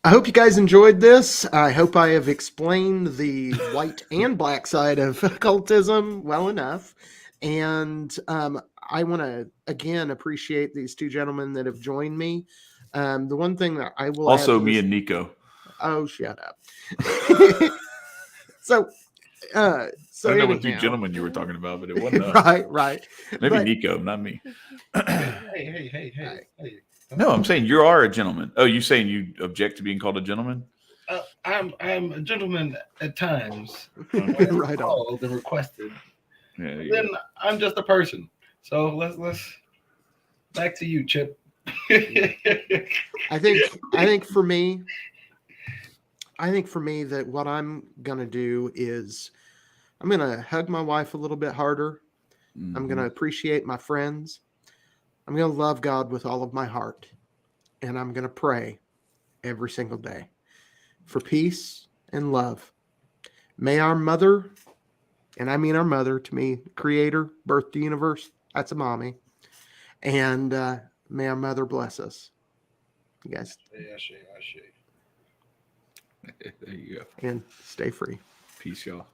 [SPEAKER 3] I hope you guys enjoyed this. I hope I have explained the white and black side of occultism well enough. And I want to, again, appreciate these two gentlemen that have joined me. The one thing that I will
[SPEAKER 1] also me and Nicco.
[SPEAKER 3] Oh, shut up. So
[SPEAKER 1] I don't know what two gentlemen you were talking about, but it wasn't
[SPEAKER 3] us. Right.
[SPEAKER 1] Maybe Nicco, not me.
[SPEAKER 2] Hey.
[SPEAKER 1] No, I'm saying you are a gentleman. Oh, you saying you object to being called a gentleman?
[SPEAKER 2] I'm a gentleman at times.
[SPEAKER 3] Right
[SPEAKER 2] called and requested.
[SPEAKER 1] Yeah,
[SPEAKER 2] then I'm just a person. So let's back to you, Chip.
[SPEAKER 3] I think for me that what I'm gonna do is I'm gonna hug my wife a little bit harder. I'm gonna appreciate my friends. I'm gonna love God with all of my heart, and I'm gonna pray every single day for peace and love. May our mother, and I mean our mother to me, creator, birthed the universe. That's a mommy, and may our mother bless us. You guys.
[SPEAKER 2] Yeah,
[SPEAKER 1] there you go.
[SPEAKER 3] And stay free.
[SPEAKER 1] Peace, y'all.